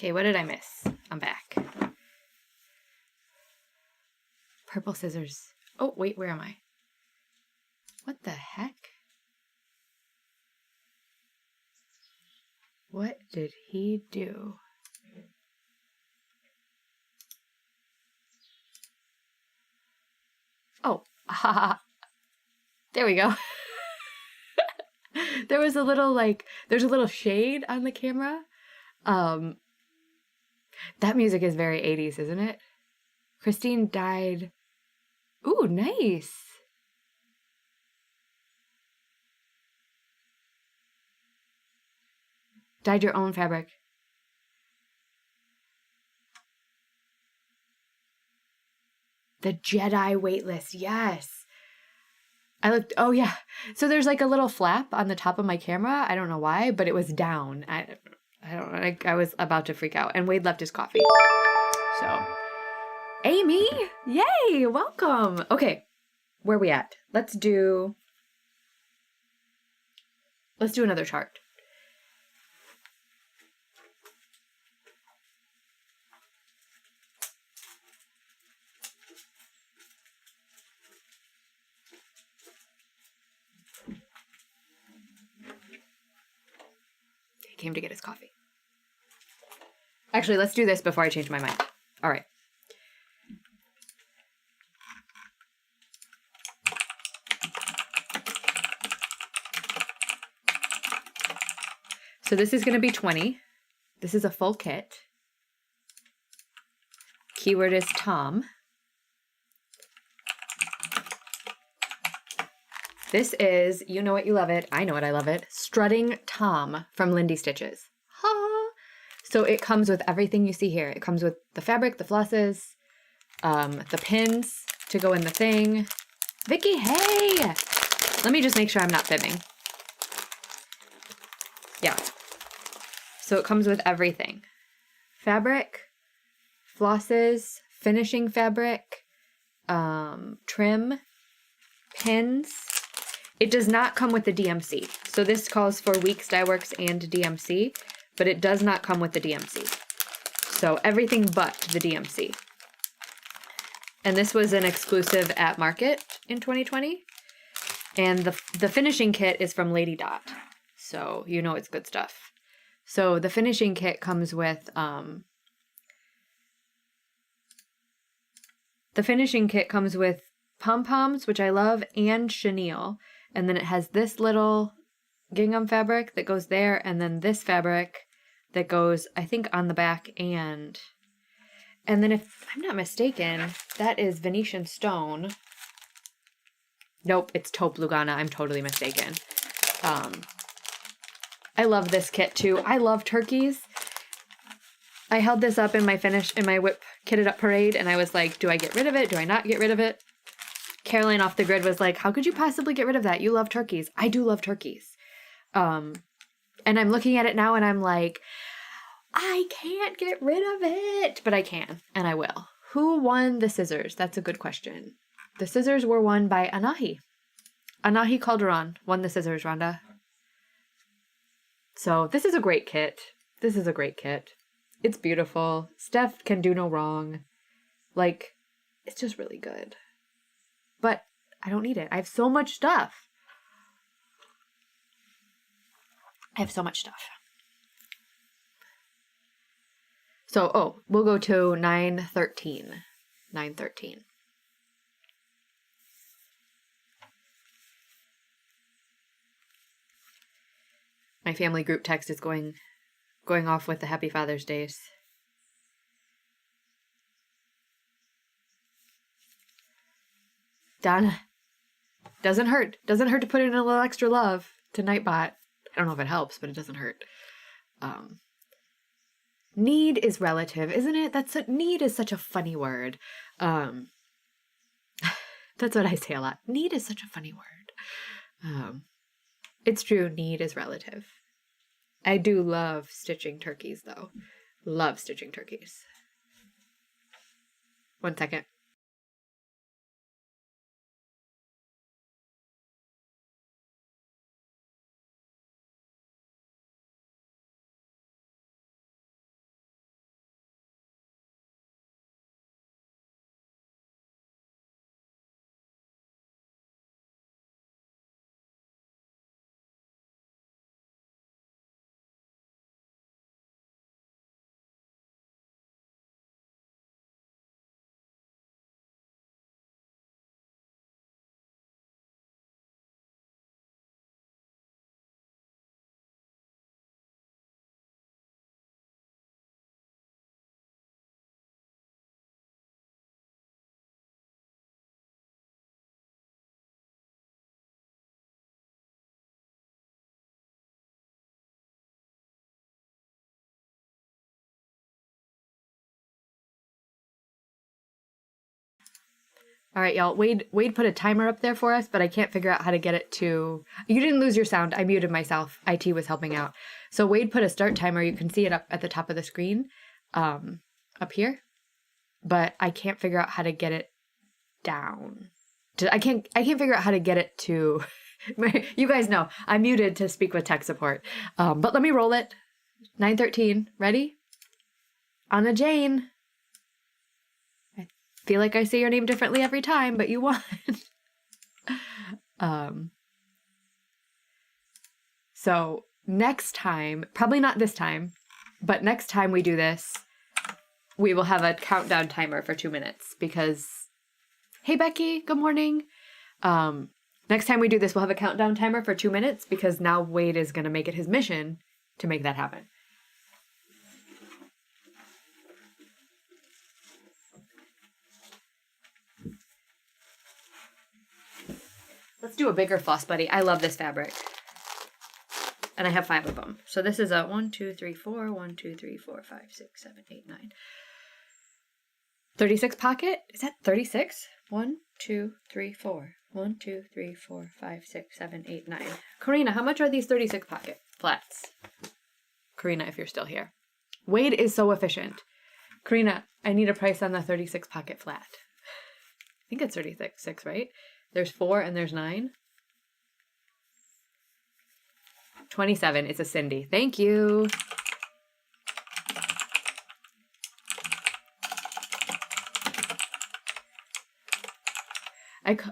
Okay, what did I miss? I'm back. Purple scissors. Oh, wait, where am I? What the heck? What did he do? Oh, there we go. There was a little there's a little shade on the camera. That music is very 80s, isn't it? Christine died. Ooh, nice. Dyed your own fabric. The Jedi waitlist, yes. I looked, oh yeah. So there's like a little flap on the top of my camera. I don't know why, but it was down. I don't know. I was about to freak out. And Wade left his coffee. So, Amy, yay, welcome. Okay, where are we at? Let's do another chart. He came to get his coffee. Actually, let's do this before I change my mind. All right. So this is going to be 20. This is a full kit. Keyword is Tom. This is, you know it, you love it. I know it, I love it. Strutting Tom from Lindy Stitches. Ha! So it comes with everything you see here. It comes with the fabric, the flosses, the pins to go in the thing. Vicky, hey! Let me just make sure I'm not fibbing. Yeah. So it comes with everything. Fabric, flosses, finishing fabric, trim, pins. It does not come with the DMC. So this calls for Weeks Dye Works and DMC, but it does not come with the DMC. So everything but the DMC. And this was an exclusive at Market in 2020. And the finishing kit is from Lady Dot. So you know it's good stuff. So the finishing kit comes with pom-poms, which I love, and chenille. And then it has this little gingham fabric that goes there, and then this fabric that goes, I think, on the back and then if I'm not mistaken, that is Venetian stone. Nope, it's taupe Lugana. I'm totally mistaken. I love this kit too. I love turkeys. I held this up in my whip kitted up parade, and I was like, do I get rid of it? Do I not get rid of it? Caroline off the grid was like, how could you possibly get rid of that? You love turkeys. I do love turkeys. And I'm looking at it now and I'm like, I can't get rid of it, but I can, and I will. Who won the scissors? That's a good question. The scissors were won by Anahi. Anahi Calderon won the scissors, Rhonda. So this is a great kit. This is a great kit. It's beautiful. Steph can do no wrong. Like, it's just really good. But I don't need it. I have so much stuff. I have so much stuff. So, oh, we'll go to 9/13. 9/13. My family group text is going off with the Happy Father's Days. Done. Doesn't hurt. Doesn't hurt to put in a little extra love to Nightbot. I don't know if it helps, but it doesn't hurt. Need is relative, isn't it? Need is such a funny word. That's what I say a lot. Need is such a funny word. It's true. Need is relative. I do love stitching turkeys, though. Love stitching turkeys. 1 second. All right, y'all. Wade put a timer up there for us, but I can't figure out how to get it to... You didn't lose your sound. I muted myself. IT was helping out. So Wade put a start timer. You can see it up at the top of the screen, up here. But I can't figure out how to get it down. I can't figure out how to get it to... You guys know, I'm muted to speak with tech support. But let me roll it. 9:13. Ready? Anna Jane. Feel like I say your name differently every time, but you won. So next time, probably not this time, but next time we do this, we will have a countdown timer for 2 minutes because, hey, Becky, good morning. Next time we do this, we'll have a countdown timer for 2 minutes because now Wade is going to make it his mission to make that happen. Let's do a bigger floss buddy. I love this fabric. And I have 5 of them. So this is a 1, 2, 3, 4, 1, 2, 3, 4, 5, 6, 7, 8, 9. 36 pocket? Is that 36? 1, 2, 3, 4. 1, 2, 3, 4, 5, 6, 7, 8, 9. Karina, how much are these 36 pocket flats? Karina, if you're still here. Wade is so efficient. Karina, I need a price on the 36 pocket flat. I think it's 36, right? There's 4 and there's 9. 27. It's a Cindy. Thank you.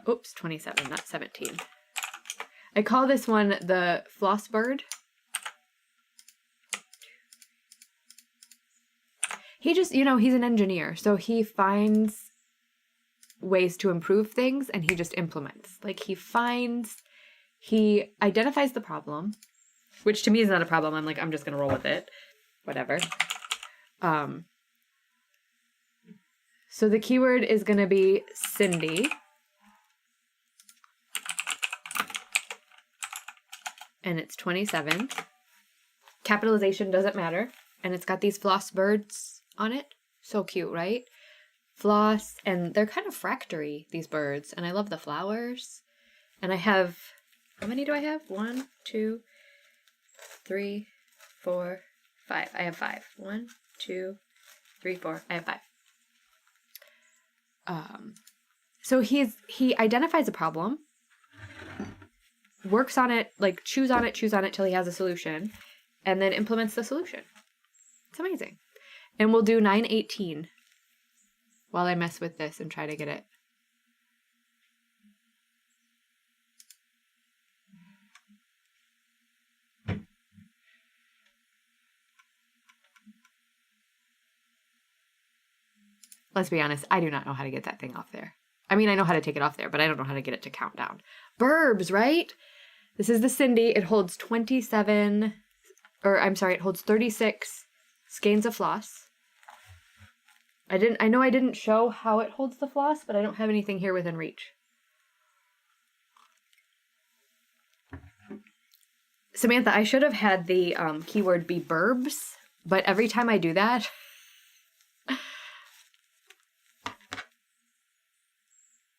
Oops, 27, not 17. I call this one the Floss Bird. He just, he's an engineer, so he finds ways to improve things and he just implements. Like he identifies the problem, which to me is not a problem. I'm like, I'm just going to roll with it. Whatever. So the keyword is going to be Cindy. And it's 27. Capitalization doesn't matter. And it's got these floss birds on it. So cute, right? Floss. And they're kind of fractory, these birds. And I love the flowers. And I have... How many do I have? 1, 2, 3, 4, 5. I have 5. 1, 2, 3, 4. I have 5. So he identifies a problem, works on it, like chews on it till he has a solution, and then implements the solution. It's amazing. And we'll do 9:18 while I mess with this and try to get it. Let's be honest, I do not know how to get that thing off there. I mean, I know how to take it off there, but I don't know how to get it to count down. Burbs, right? This is the Cindy. It holds 27, it holds 36 skeins of floss. I know I didn't show how it holds the floss, but I don't have anything here within reach. Samantha, I should have had the keyword be burbs, but every time I do that...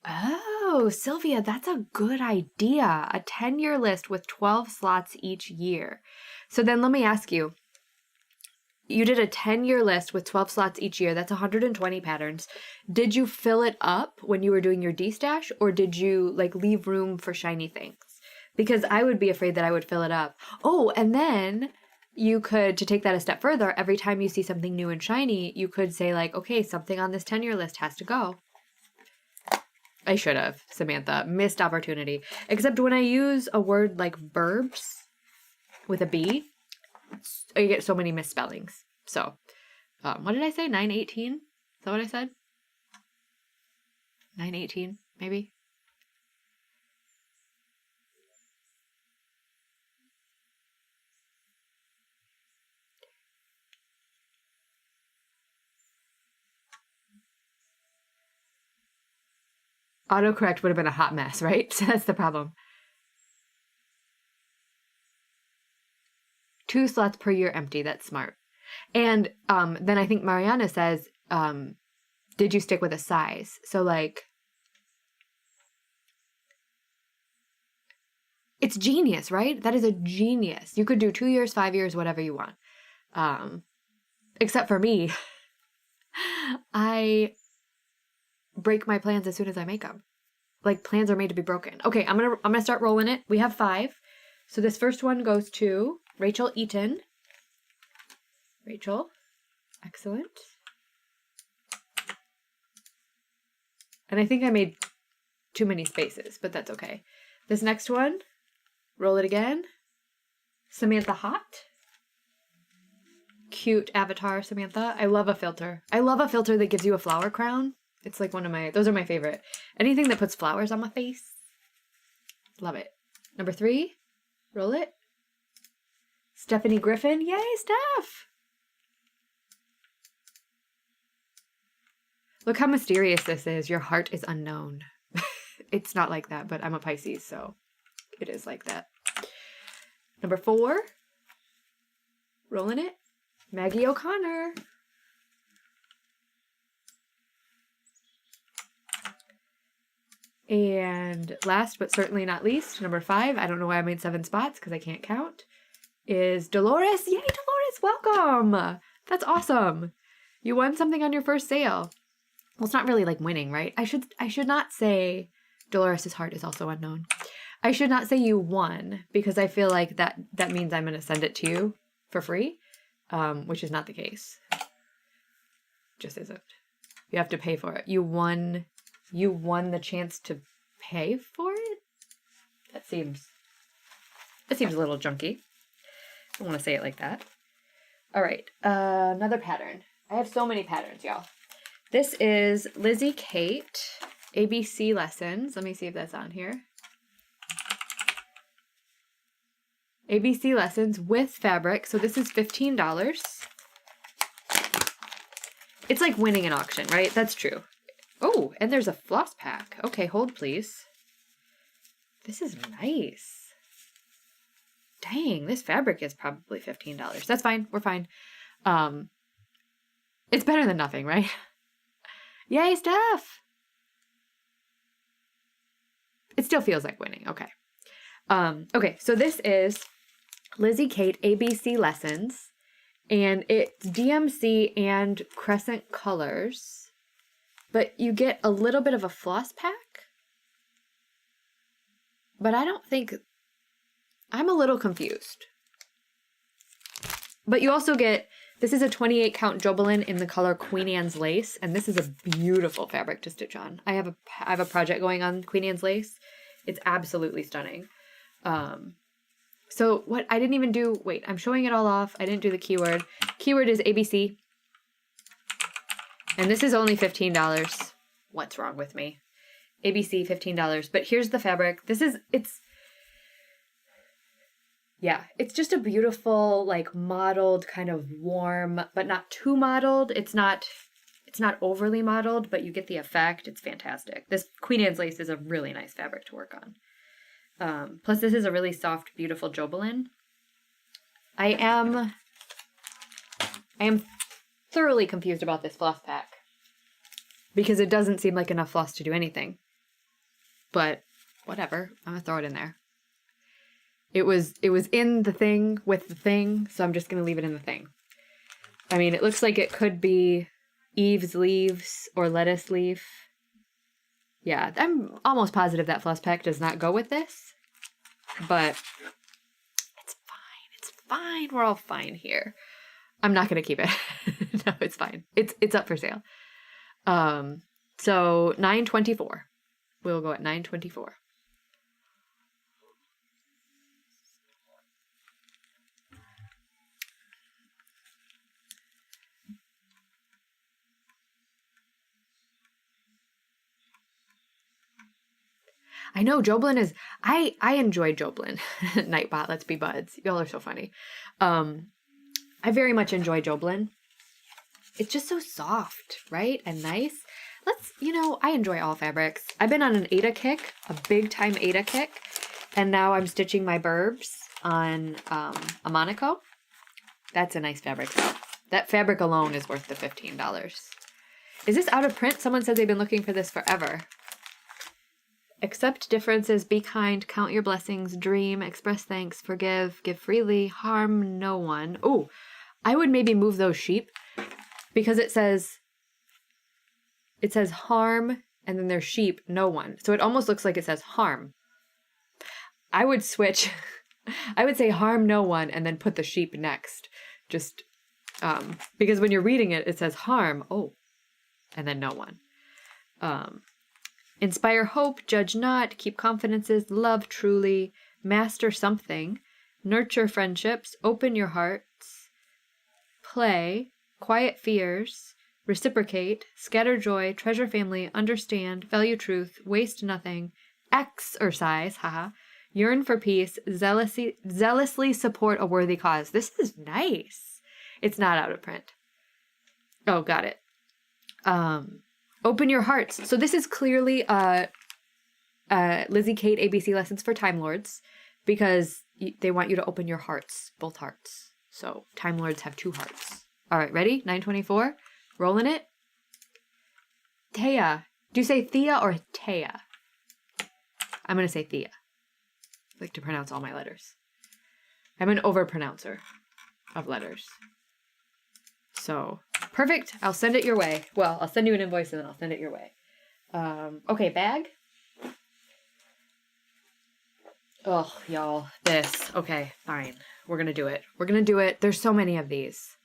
Oh, Sylvia, that's a good idea. A 10-year list with 12 slots each year. So then let me ask you. You did a 10-year list with 12 slots each year. That's 120 patterns. Did you fill it up when you were doing your D-stash, or did you leave room for shiny things? Because I would be afraid that I would fill it up. Oh, and then you could, to take that a step further, every time you see something new and shiny, you could say okay, something on this 10-year list has to go. I should have, Samantha. Missed opportunity. Except when I use a word like burbs with a B, I get so many misspellings. So, what did I say? 9:18? Is that what I said? 9:18, maybe? Autocorrect would have been a hot mess, right? So that's the problem. 2 slots per year empty. That's smart. And then I think Mariana says, did you stick with a size? So It's genius, right? That is a genius. You could do 2 years, 5 years, whatever you want. Except for me, I break my plans as soon as I make them. Like, plans are made to be broken. Okay, I'm gonna start rolling it. We have 5. So this first one goes to Rachel Eaton. Rachel, excellent. And I think I made too many spaces, but that's okay. This next one, roll it again. Samantha Hot. Cute avatar, Samantha. I love a filter. I love a filter that gives you a flower crown. It's like those are my favorite. Anything that puts flowers on my face. Love it. Number 3, roll it. Stephanie Griffin. Yay, Steph! Look how mysterious this is. Your heart is unknown. It's not like that, but I'm a Pisces, so it is like that. Number 4, rolling it. Maggie O'Connor. And last but certainly not least, number 5, I don't know why I made 7 spots because I can't count, is Dolores. Yay, Dolores, welcome. That's awesome. You won something on your first sale. Well, it's not really like winning, right? I should not say Dolores' heart is also unknown. I should not say you won because I feel like that means I'm going to send it to you for free, which is not the case. Just isn't. You have to pay for it. You won the chance to pay for it? That seems a little junky. I don't want to say it like that. All right, another pattern. I have so many patterns, y'all. This is Lizzie Kate, ABC Lessons. Let me see if that's on here. ABC Lessons with fabric. So this is $15. It's like winning an auction, right? That's true. Oh, and there's a floss pack. Okay, hold please. This is nice. Dang, this fabric is probably $15. That's fine. We're fine. It's better than nothing, right? Yay, Steph! It still feels like winning. Okay. Okay, so this is Lizzie Kate ABC Lessons, and it's DMC and Crescent colors, but you get a little bit of a floss pack. But I don't think... I'm a little confused. But you also get... This is a 28 count Jobelin in the color Queen Anne's Lace, and this is a beautiful fabric to stitch on. I have a project going on Queen Anne's Lace. It's absolutely stunning. So what I didn't even do, wait, I'm showing it all off. I didn't do the keyword. Keyword is ABC. And this is only $15. What's wrong with me? ABC, $15. But here's the fabric. It's just a beautiful, like, mottled, kind of warm, but not too mottled. It's not overly mottled, but you get the effect. It's fantastic. This Queen Anne's Lace is a really nice fabric to work on. Plus, this is a really soft, beautiful Jobelin. I am thoroughly confused about this floss pack because it doesn't seem like enough floss to do anything. But whatever, I'm gonna throw it in there. It was in the thing with the thing, so I'm just going to leave it in the thing. I mean, it looks like it could be Eve's leaves or lettuce leaf. Yeah, I'm almost positive that floss pack does not go with this. But it's fine. It's fine. We're all fine here. I'm not going to keep it. No, it's fine. It's up for sale. So $9.24. We'll go at $9.24. I know Jobelin is, I enjoy Jobelin. Nightbot, let's be buds. Y'all are so funny. I very much enjoy Jobelin. It's just so soft, right? And nice. I enjoy all fabrics. I've been on an Aida kick, a big time Aida kick. And now I'm stitching my burbs on a Monaco. That's a nice fabric though. That fabric alone is worth the $15. Is this out of print? Someone said they've been looking for this forever. Accept differences, be kind, count your blessings, dream, express thanks, forgive, give freely, harm no one. Oh, I would maybe move those sheep because it says harm and then there's sheep, no one. So it almost looks like it says harm. I would switch. I would say harm no one and then put the sheep next. Just because when you're reading it, it says harm, and then no one. Inspire hope, judge not, keep confidences, love truly, master something, nurture friendships, open your hearts, play, quiet fears, reciprocate, scatter joy, treasure family, understand, value truth, waste nothing, exercise, yearn for peace, zealously support a worthy cause. This is nice. It's not out of print. Oh, got it. Open your hearts. So this is clearly Lizzie Kate ABC lessons for Time Lords because they want you to open your hearts, both hearts. So Time Lords have 2 hearts. All right, ready? 924. Rolling it. Thea. Do you say Thea or Thea? I'm going to say Thea. I like to pronounce all my letters. I'm an overpronouncer of letters. So, perfect. I'll send it your way. Well, I'll send you an invoice and then I'll send it your way. Okay, bag. Oh, y'all. This. Okay, fine. We're going to do it. We're going to do it. There's so many of these.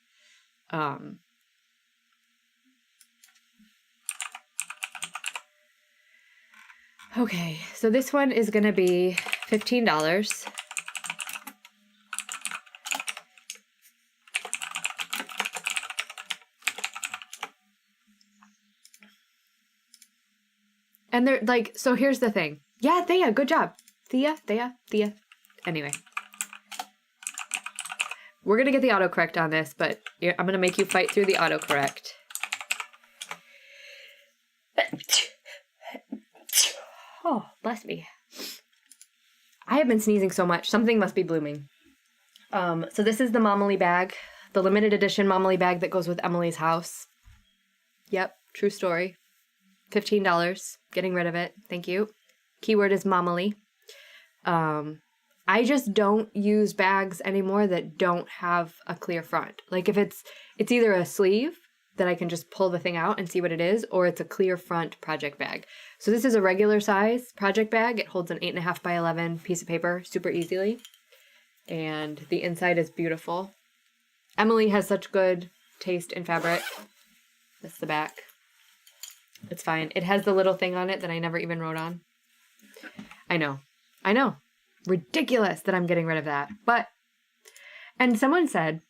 Okay, so this one is going to be $15. And they're like, so here's the thing. Yeah, Thea, good job. Thea. Anyway. We're going to get the autocorrect on this, but I'm going to make you fight through the autocorrect. Oh, bless me. I have been sneezing so much. Something must be blooming. So this is the Momily bag, the limited edition Momily bag that goes with Emily's house. Yep, true story. $15. Getting rid of it. Thank you. Keyword is Momily. I just don't use bags anymore that don't have a clear front. Like if it's either a sleeve that I can just pull the thing out and see what it is, or it's a clear front project bag. So this is a regular size project bag. It holds an 8.5 by 11 piece of paper super easily. And the inside is beautiful. Emily has such good taste in fabric. That's the back. It's fine. It has the little thing on it that I never even wrote on. I know. Ridiculous that I'm getting rid of that. And someone said,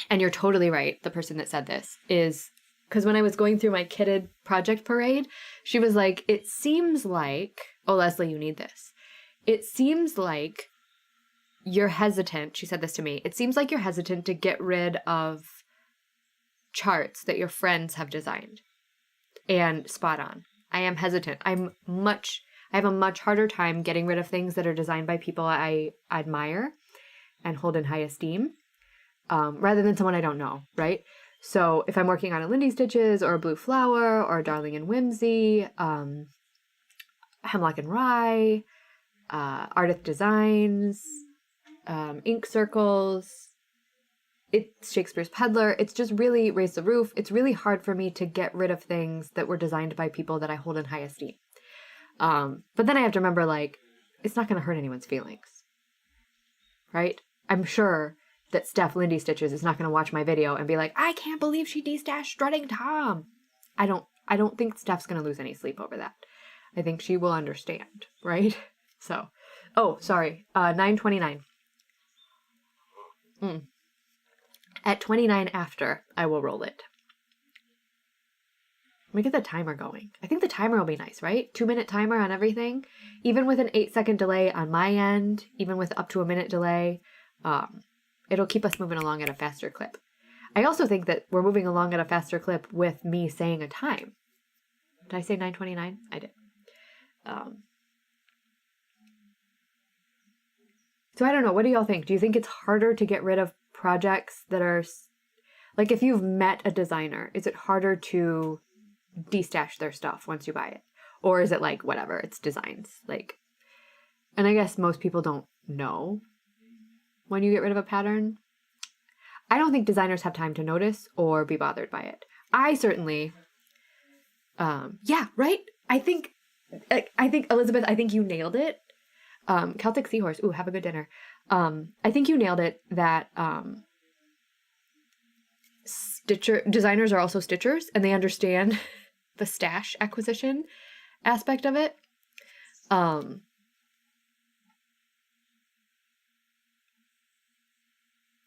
and you're totally right, the person that said this, is because when I was going through my kitted project parade, she was like, it seems like, oh, Leslie, you need this. It seems like you're hesitant. She said this to me. It seems like you're hesitant to get rid of charts that your friends have designed. And spot on. I am hesitant. I have a much harder time getting rid of things that are designed by people I admire and hold in high esteem, rather than someone I don't know, right? So if I'm working on a Lindy Stitches or a Blue Flower or a Darling and Whimsy, Hemlock and Rye, Ardith Designs, Ink Circles, it's Shakespeare's Peddler, it's just really Raise the Roof. It's really hard for me to get rid of things that were designed by people that I hold in high esteem. But then I have to remember, like, it's not going to hurt anyone's feelings, right? I'm sure that Steph Lindy Stitches is not going to watch my video and be like, I can't believe she destashed Strutting Tom. I don't think Steph's going to lose any sleep over that. I think she will understand, right? So, oh, sorry, 9:29. At 29 after, I will roll it. Let me get the timer going. I think the timer will be nice, right? 2-minute timer on everything. Even with an 8-second delay on my end, even with up to a minute delay, it'll keep us moving along at a faster clip. I also think that we're moving along at a faster clip with me saying a time. Did I say 9:29? I did. So I don't know. What do y'all think? Do you think it's harder to get rid of projects that are... Like if you've met a designer, is it harder to destash their stuff once you buy it? Or is it like, whatever, it's designs? Like, and I guess most people don't know when you get rid of a pattern. I don't think designers have time to notice or be bothered by it. I certainly, yeah, right? I think, Elizabeth, I think you nailed it. Celtic Seahorse, ooh, have a good dinner. I think you nailed it that designers are also stitchers, and they understand the stash acquisition aspect of it.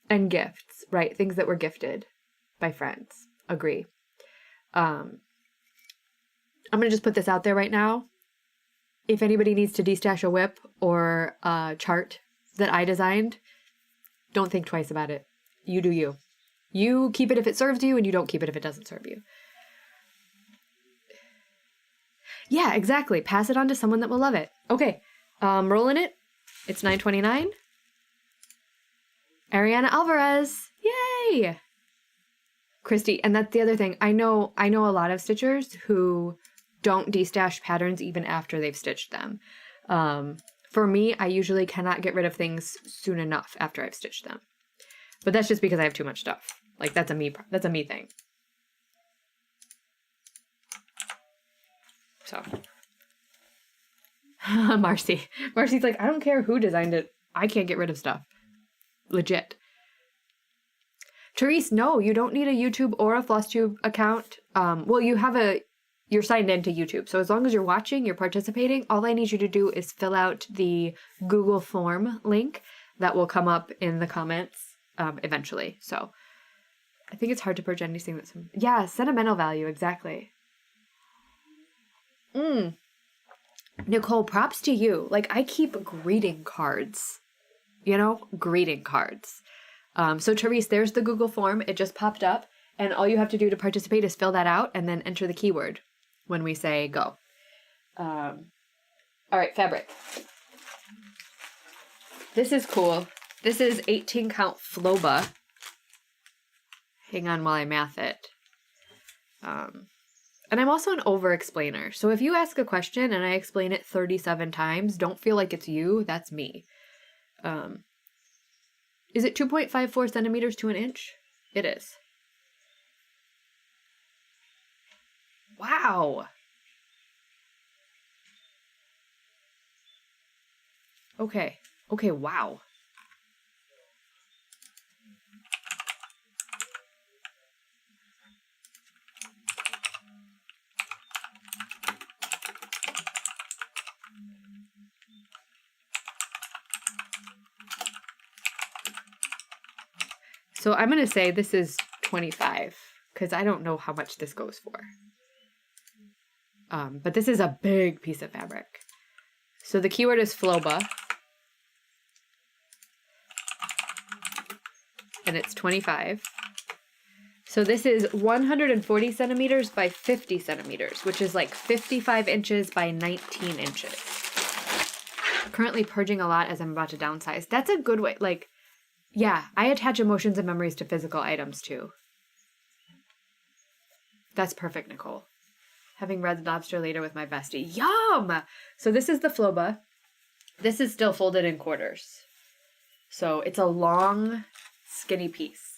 And gifts, right? Things that were gifted by friends. Agree. I'm going to just put this out there right now. If anybody needs to destash a whip or a chart that I designed, don't think twice about it. You do you. You keep it if it serves you, and you don't keep it if it doesn't serve you. Yeah, exactly. Pass it on to someone that will love it. Okay, rolling it. It's 9:29. Ariana Alvarez. Yay! Christy, and that's the other thing. I know a lot of stitchers who don't destash patterns even after they've stitched them. For me, I usually cannot get rid of things soon enough after I've stitched them. But that's just because I have too much stuff. Like, that's a me thing. So. Marcy's like, I don't care who designed it. I can't get rid of stuff. Legit. Therese, no, you don't need a YouTube or a FlossTube account. Well, you're signed into YouTube. So as long as you're watching, you're participating, all I need you to do is fill out the Google form link that will come up in the comments eventually. So I think it's hard to purge anything that's... Yeah, sentimental value, exactly. Nicole, props to you. Like, I keep greeting cards. You know, greeting cards. So Therese, there's the Google form. It just popped up. And all you have to do to participate is fill that out and then enter the keyword when we say go. All right, fabric. This is cool. This is 18 count Floba. Hang on while I math it. And I'm also an over-explainer. So if you ask a question and I explain it 37 times, don't feel like it's you. That's me. Is it 2.54 centimeters to an inch? It is. Wow. Okay. Okay, wow. So I'm going to say this is 25 because I don't know how much this goes for. But this is a big piece of fabric. So the keyword is Floba. And it's 25. So this is 140 centimeters by 50 centimeters, which is like 55 inches by 19 inches. Currently purging a lot as I'm about to downsize. That's a good way. Like, yeah, I attach emotions and memories to physical items too. That's perfect, Nicole. Having Red Lobster later with my bestie. Yum! So this is the Floba. This is still folded in quarters. So it's a long, skinny piece.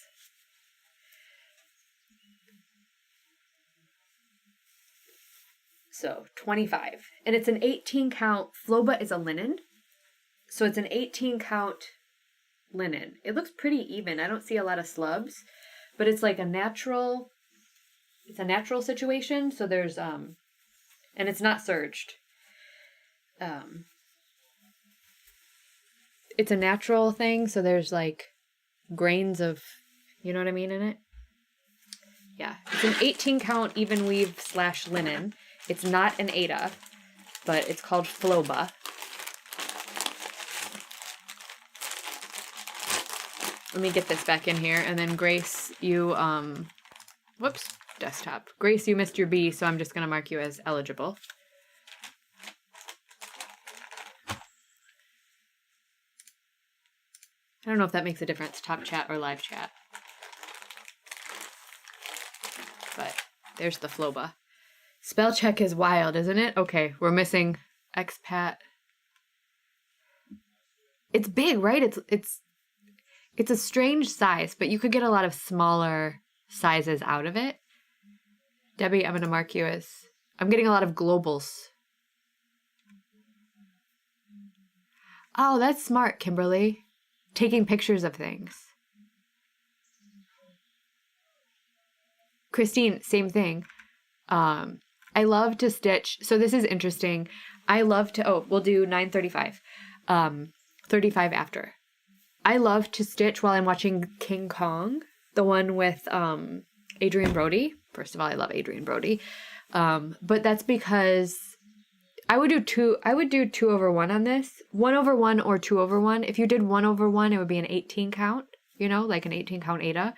So 25. And it's an 18 count. Floba is a linen. So it's an 18 count linen. It looks pretty even. I don't see a lot of slubs, but it's like a natural situation. So there's and it's not serged. It's a natural thing, so there's like grains of, you know what I mean, in it. Yeah, it's an 18 count even weave / linen. It's not an Aida, but it's called Floba. Let me get this back in here, and then Grace, you, whoops, desktop. Grace, you missed your B, so I'm just going to mark you as eligible. I don't know if that makes a difference, top chat or live chat. But there's the Floba. Spell check is wild, isn't it? Okay, we're missing expat. It's big, right? It's a strange size, but you could get a lot of smaller sizes out of it. Debbie, I'm going to mark you as... I'm getting a lot of globals. Oh, that's smart, Kimberly. Taking pictures of things. Christine, same thing. I love to stitch. So this is interesting. I love to... Oh, we'll do 9:35. 35 after. I love to stitch while I'm watching King Kong, the one with Adrian Brody. First of all, I love Adrian Brody. But that's because I would do 2/1 on this. 1/1 or 2/1. If you did 1/1, it would be an 18 count, like an 18 count Ada.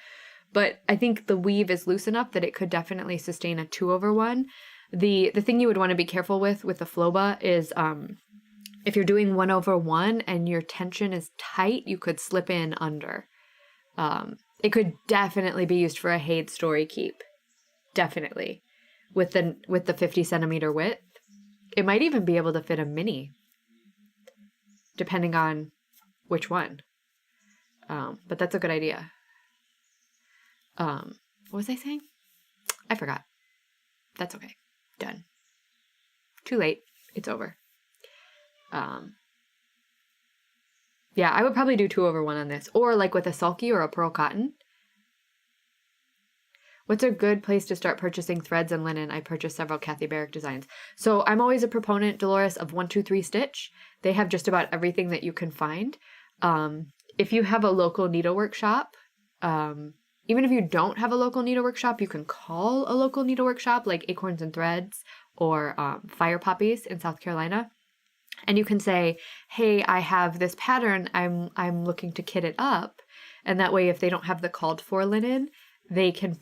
But I think the weave is loose enough that it could definitely sustain a 2/1. The thing you would want to be careful with the Floba is if you're doing 1/1 and your tension is tight, you could slip in under. It could definitely be used for a Haid story keep. Definitely. With the 50 centimeter width. It might even be able to fit a mini. Depending on which one. But that's a good idea. What was I saying? I forgot. That's okay. Done. Too late. It's over. Yeah, I would probably do 2/1 on this. Or like with a sulky or a pearl cotton. What's a good place to start purchasing threads and linen? I purchased several Kathy Barrick designs. So I'm always a proponent, Dolores, of 123 Stitch. They have just about everything that you can find. If you have a local needlework shop, even if you don't have a local needlework shop, you can call a local needlework shop like Acorns and Threads or Fire Poppies in South Carolina. And you can say, hey, I have this pattern. I'm looking to kit it up. And that way, if they don't have the called for linen, they can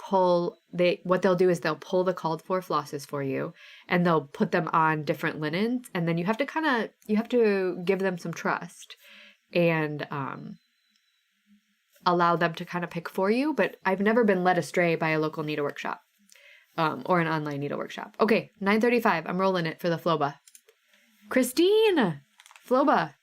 what they'll do is they'll pull the called for flosses for you and they'll put them on different linens. And then you have to give them some trust and allow them to kind of pick for you. But I've never been led astray by a local needlework shop or an online needlework shop. Okay, 9:35. I'm rolling it for the Floba. Christine! Floba.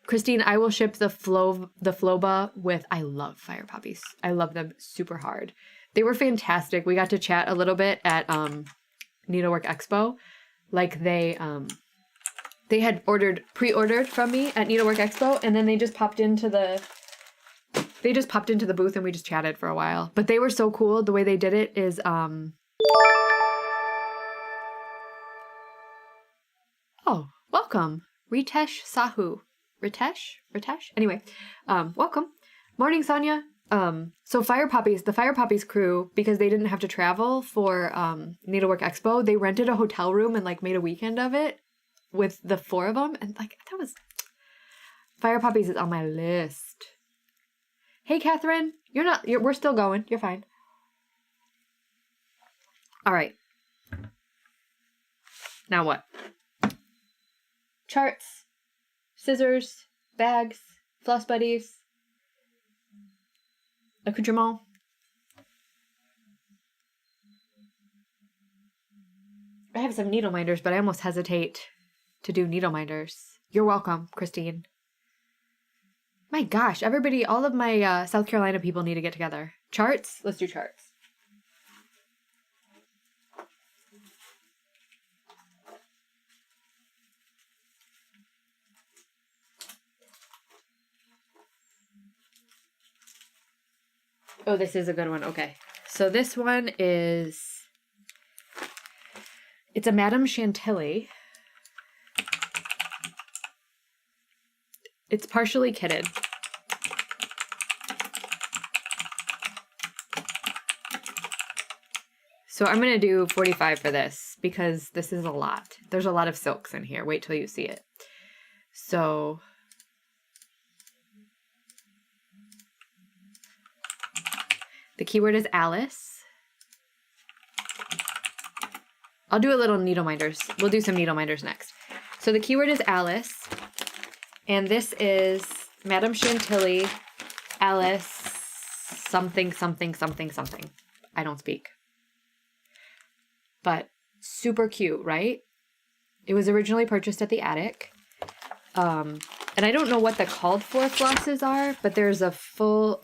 Christine, I will ship the Floba with... I love Fire Poppies. I love them super hard. They were fantastic. We got to chat a little bit at Needlework Expo. Like they had pre-ordered from me at Needlework Expo, and then they just popped into the booth and we just chatted for a while. But they were so cool. The way they did it is Oh, welcome. Ritesh Sahu. Ritesh? Anyway, welcome. Morning, Sonia. So the Fire Poppies crew, because they didn't have to travel for Needlework Expo, they rented a hotel room and like made a weekend of it with the 4 of them. And like, that was... Fire Poppies is on my list. Hey, Catherine. We're still going. You're fine. All right. Now what? Charts, scissors, bags, floss buddies, accoutrement. I have some needle minders, but I almost hesitate to do needle minders. You're welcome, Christine. My gosh, everybody, all of my South Carolina people need to get together. Charts? Let's do charts. Oh, this is a good one. Okay. So this one is... It's a Madame Chantilly. It's partially kitted. So I'm going to do 45 for this because this is a lot. There's a lot of silks in here. Wait till you see it. So... The keyword is Alice. I'll do a little needle minders. We'll do some needle minders next. So the keyword is Alice. And this is Madame Chantilly, Alice, something. I don't speak. but super cute, right? It was originally purchased at the attic. And I don't know what the called for flosses are, but there's a full,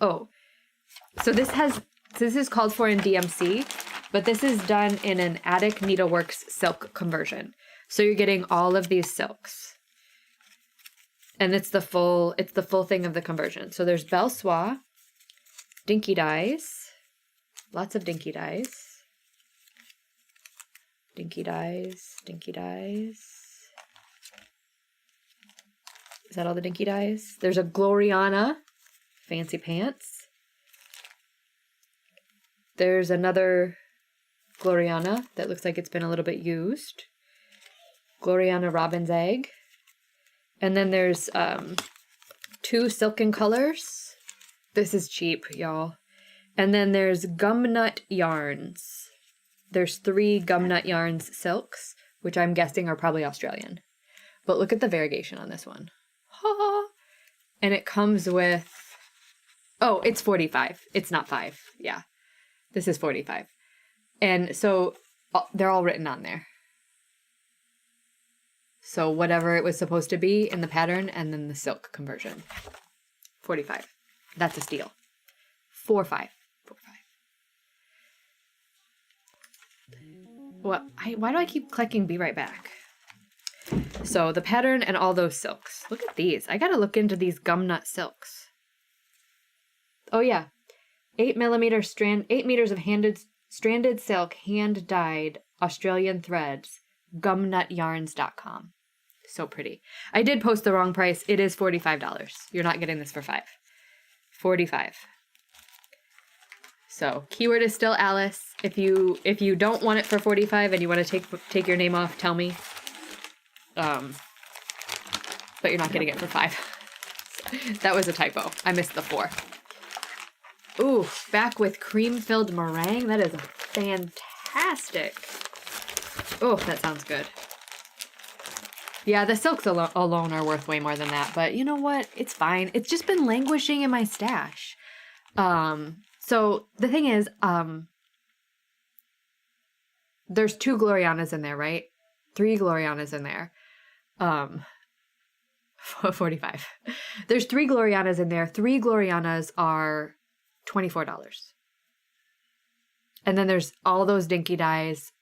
so this is called for in DMC, but this is done in an Attic Needleworks silk conversion. So you're getting all of these silks. And it's the full thing of the conversion. So there's Belle Soie, dinky dyes, lots of dinky dyes. Dinky dyes, dinky dyes. Is that all the dinky dyes? There's a Gloriana, fancy pants. There's another Gloriana that looks like it's been a little bit used. Gloriana Robin's Egg. And then there's 2 silken colors. This is cheap, y'all. And then there's Gumnut Yarns. There's 3 Gumnut Yarns silks, which I'm guessing are probably Australian. But look at the variegation on this one. And it comes with, it's 45. It's not 5. Yeah. This is 45. And so they're all written on there. So whatever it was supposed to be in the pattern and then the silk conversion. 45. That's a steal. 4.5. Well, why do I keep clicking be right back? So the pattern and all those silks. Look at these. I gotta look into these gumnut silks. Oh yeah. 8 meters of stranded silk, hand dyed Australian threads. Gumnutyarns.com. So pretty. I did post the wrong price. It is $45. You're not getting this for $5. $45. So keyword is still Alice. If you don't want it for $45 and you want to take your name off, tell me. But you're not getting it for $5. That was a typo. I missed the 4. Ooh, back with cream-filled meringue. That is fantastic. Oh, that sounds good. Yeah, the silks alone are worth way more than that. But you know what? It's fine. It's just been languishing in my stash. So the thing is, there's 2 Glorianas in there, right? 3 Glorianas in there. 45. There's 3 Glorianas in there. 3 Glorianas are $24. And then there's all those dinky dyes.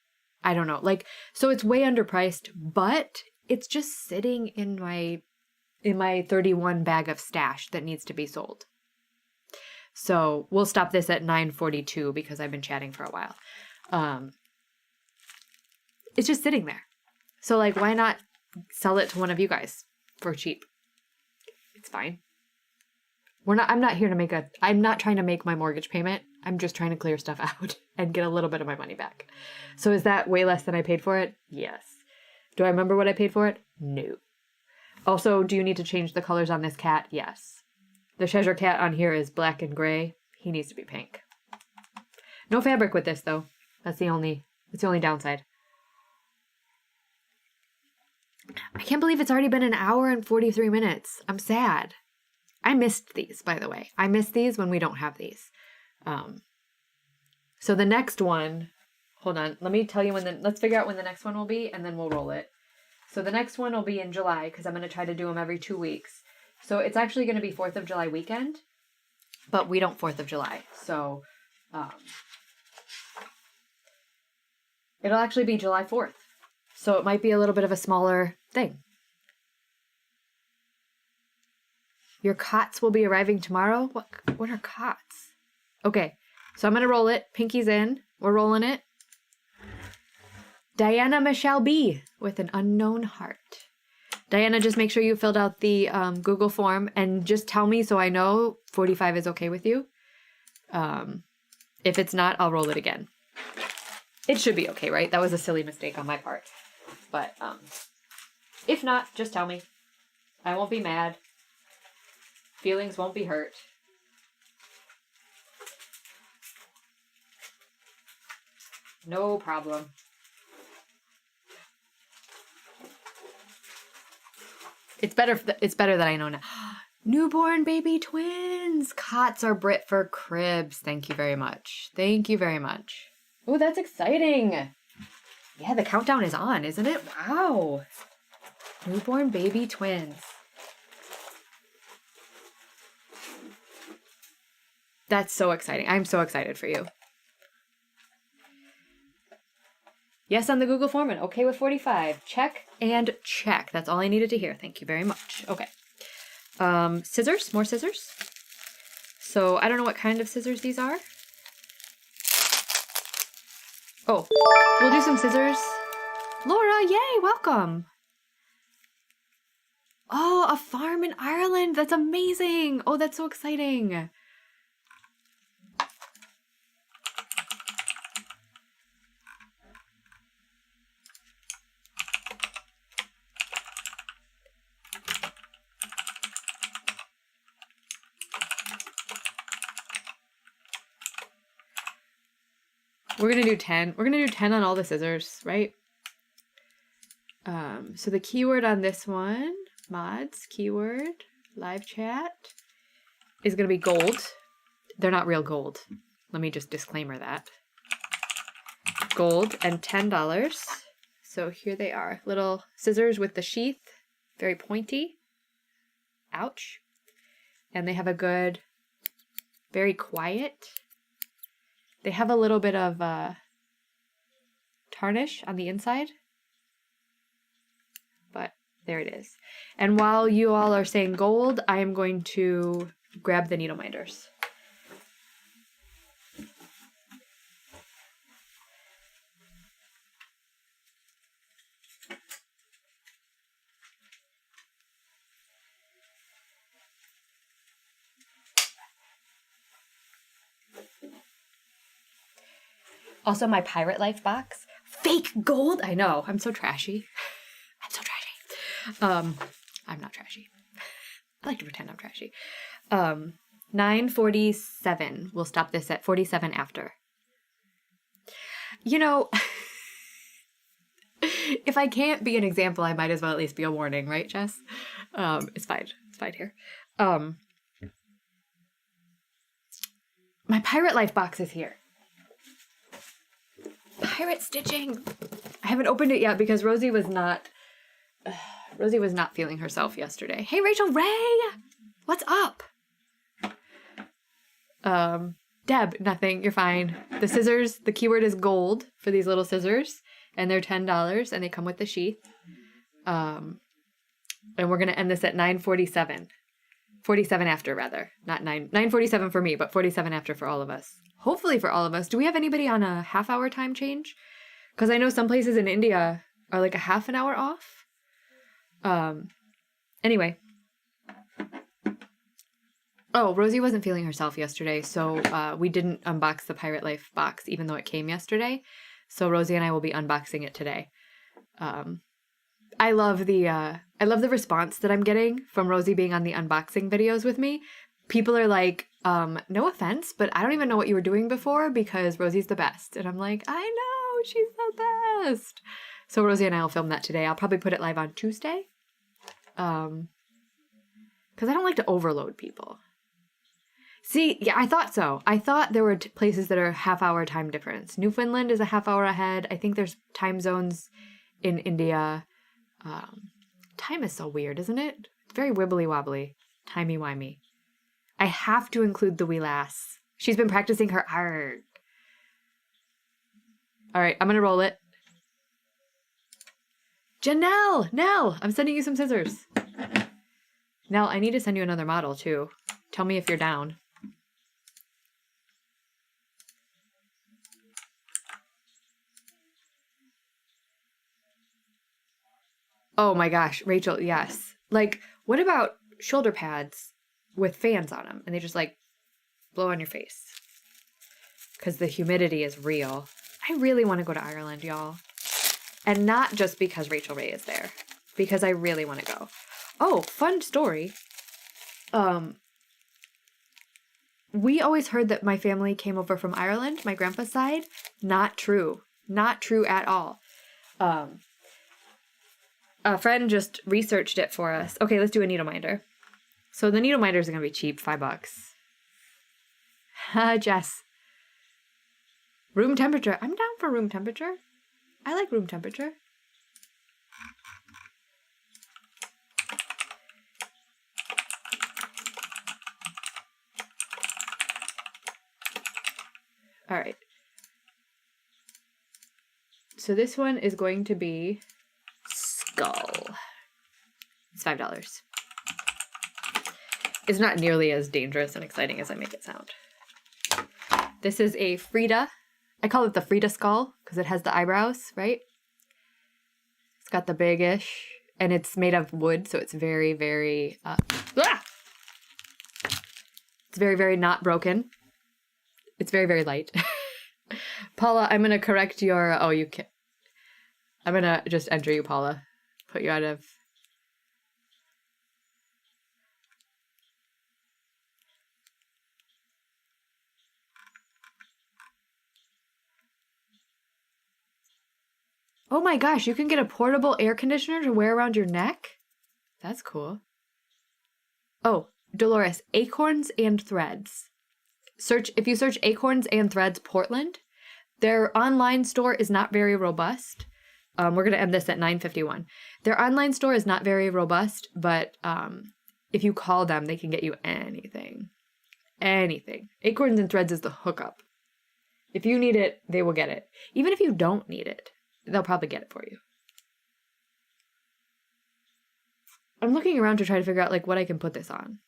I don't know. So it's way underpriced, but it's just sitting in my 31 bag of stash that needs to be sold. So we'll stop this at $9.42 because I've been chatting for a while. It's just sitting there. So why not sell it to one of you guys for cheap? It's fine. I'm not trying to make my mortgage payment. I'm just trying to clear stuff out and get a little bit of my money back. So is that way less than I paid for it? Yes. Do I remember what I paid for it? No. Also, do you need to change the colors on this cat? Yes. The Cheshire cat on here is black and gray. He needs to be pink. No fabric with this though. That's the only downside. I can't believe it's already been an hour and 43 minutes. I'm sad. I missed these, by the way. I miss these when we don't have these. So the next one, hold on. Let me tell you let's figure out when the next one will be and then we'll roll it. So the next one will be in July because I'm going to try to do them every 2 weeks. So it's actually going to be 4th of July weekend, but we don't 4th of July. So it'll actually be July 4th. So it might be a little bit of a smaller thing. Your cots will be arriving tomorrow? What are cots? Okay, so I'm going to roll it. Pinky's in. We're rolling it. Diana Michelle B. with an unknown heart. Diana, just make sure you filled out the Google form and just tell me so I know 45 is okay with you. If it's not, I'll roll it again. It should be okay, right? That was a silly mistake on my part. But if not, just tell me. I won't be mad. Feelings won't be hurt. No problem. It's better that I know now. Newborn baby twins. Cots are Brit for cribs. Thank you very much. Thank you very much. Oh, that's exciting. Yeah, the countdown is on, isn't it? Wow. Newborn baby twins. That's so exciting. I'm so excited for you. Yes on the Google form and okay with 45. Check and check. That's all I needed to hear. Thank you very much. Okay. Scissors. More scissors. So I don't know what kind of scissors these are. Oh, we'll do some scissors. Laura, yay, welcome. Oh, a farm in Ireland. That's amazing. Oh, that's so exciting. We're going to do 10. We're going to do 10 on all the scissors, right? So the keyword on this one, mods, keyword, live chat, is going to be gold. They're not real gold. Let me just disclaimer that. Gold and $10. So here they are. Little scissors with the sheath. Very pointy. Ouch. And they have a good, very quiet. They have a little bit of tarnish on the inside. But there it is. And while you all are saying gold, I am going to grab the needle minders. Also, my Pirate Life box. Fake gold? I know. I'm so trashy. I'm so trashy. I'm not trashy. I like to pretend I'm trashy. 9:47. We'll stop this at 47 after. You know, if I can't be an example, I might as well at least be a warning, right, Jess? It's fine. It's fine here. My Pirate Life box is here. Pirate stitching. I haven't opened it yet because Rosie was not feeling herself yesterday. Hey, Rachel Ray! What's up? Deb, nothing. You're fine. The scissors, the keyword is gold for these little scissors, and they're $10, and they come with the sheath. And we're going to end this at 9:47. 47 after, rather. Not 9:47 for me, but 47 after for all of us. Hopefully for all of us. Do we have anybody on a half-hour time change? Because I know some places in India are like a half an hour off. Anyway. Oh, Rosie wasn't feeling herself yesterday, so we didn't unbox the Pirate Life box, even though it came yesterday. So Rosie and I will be unboxing it today. I love the response that I'm getting from Rosie being on the unboxing videos with me. People are like, no offense, but I don't even know what you were doing before because Rosie's the best. And I'm like, I know, she's the best. So Rosie and I will film that today. I'll probably put it live on Tuesday. Because I don't like to overload people. See, yeah, I thought so. I thought there were places that are half-hour time difference. Newfoundland is a half-hour ahead. I think there's time zones in India. Time is so weird, isn't it? It's very wibbly-wobbly. Timey-wimey. I have to include the wee lass. She's been practicing her art. All right, I'm going to roll it. Janelle! Nell! I'm sending you some scissors. Nell, I need to send you another model, too. Tell me if you're down. Oh my gosh, Rachel, yes. Like, what about shoulder pads with fans on them? And they just, like, blow on your face. Because the humidity is real. I really want to go to Ireland, y'all. And not just because Rachel Ray is there. Because I really want to go. Oh, fun story. We always heard that my family came over from Ireland, my grandpa's side. Not true. Not true at all. A friend just researched it for us. Okay, let's do a needle minder. So the needle minders are going to be cheap, $5. Jess. Room temperature. I'm down for room temperature. I like room temperature. All right. So this one is going to be Skull. It's $5. It's not nearly as dangerous and exciting as I make it sound. This is a Frida. I call it the Frida skull because it has the eyebrows, right? It's got the big-ish, and it's made of wood, so it's very, very... It's very, very not broken. It's very, very light. Paula, I'm going to correct your... Oh, you can't... I'm going to just enter you, Paula. Put you out of... Oh my gosh, you can get a portable air conditioner to wear around your neck? That's cool. Oh, Dolores, Acorns and Threads. If you search Acorns and Threads Portland, their online store is not very robust. We're going to end this at 9:51. Their online store is not very robust, but if you call them, they can get you anything. Anything. Acorns and Threads is the hookup. If you need it, they will get it. Even if you don't need it, they'll probably get it for you. I'm looking around to try to figure out like what I can put this on.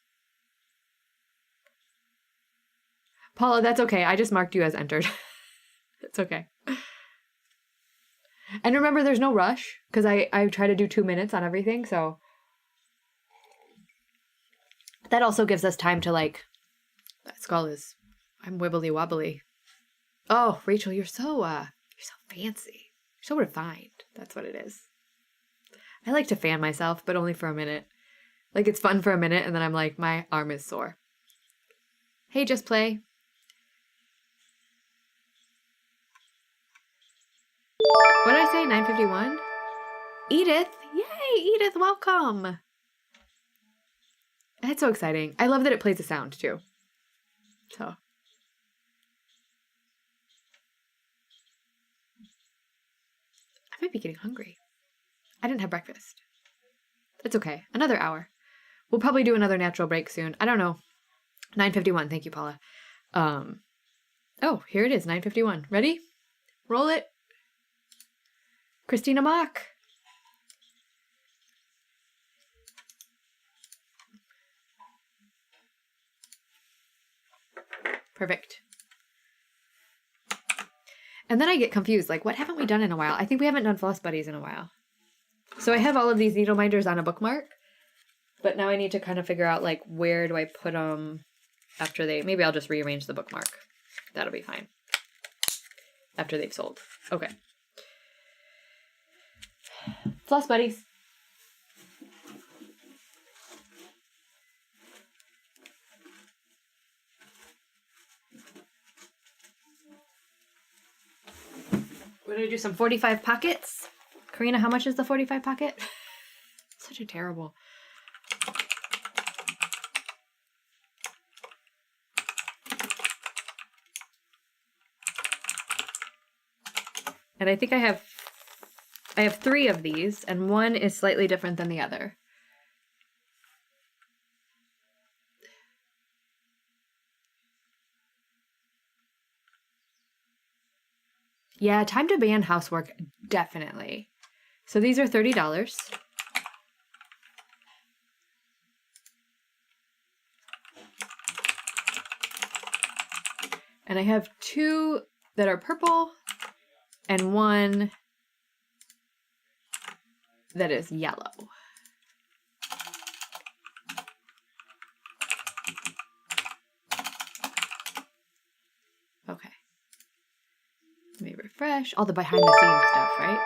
Paula, that's okay. I just marked you as entered. It's okay. And remember, there's no rush because I try to do 2 minutes on everything. So that also gives us time to like, that skull is, I'm wibbly wobbly. Oh, Rachel, you're so fancy. So refined. That's what it is. I like to fan myself, but only for a minute. Like, it's fun for a minute, and then I'm like, my arm is sore. Hey, Just Play. What did I say? 9:51? Edith! Yay, Edith, welcome! That's so exciting. I love that it plays a sound, too. So... I might be getting hungry. I didn't have breakfast. It's okay. Another hour. We'll probably do another natural break soon. I don't know. 9:51. Thank you, Paula. Oh, here it is. 9:51. Ready? Roll it. Christina Mock. Perfect. And then I get confused, like, what haven't we done in a while? I think we haven't done Floss Buddies in a while. So I have all of these needle minders on a bookmark, but now I need to kind of figure out, like, where do I put them after maybe I'll just rearrange the bookmark. That'll be fine. After they've sold. Okay. Floss Buddies. We're going to do some 45 pockets. Karina, how much is the 45 pocket? Such a terrible. And I think I have 3 of these, and one is slightly different than the other. Yeah, time to ban housework, definitely. So these are $30. And I have 2 that are purple and 1 that is yellow. Okay. Let me refresh. All the behind the scenes stuff, right?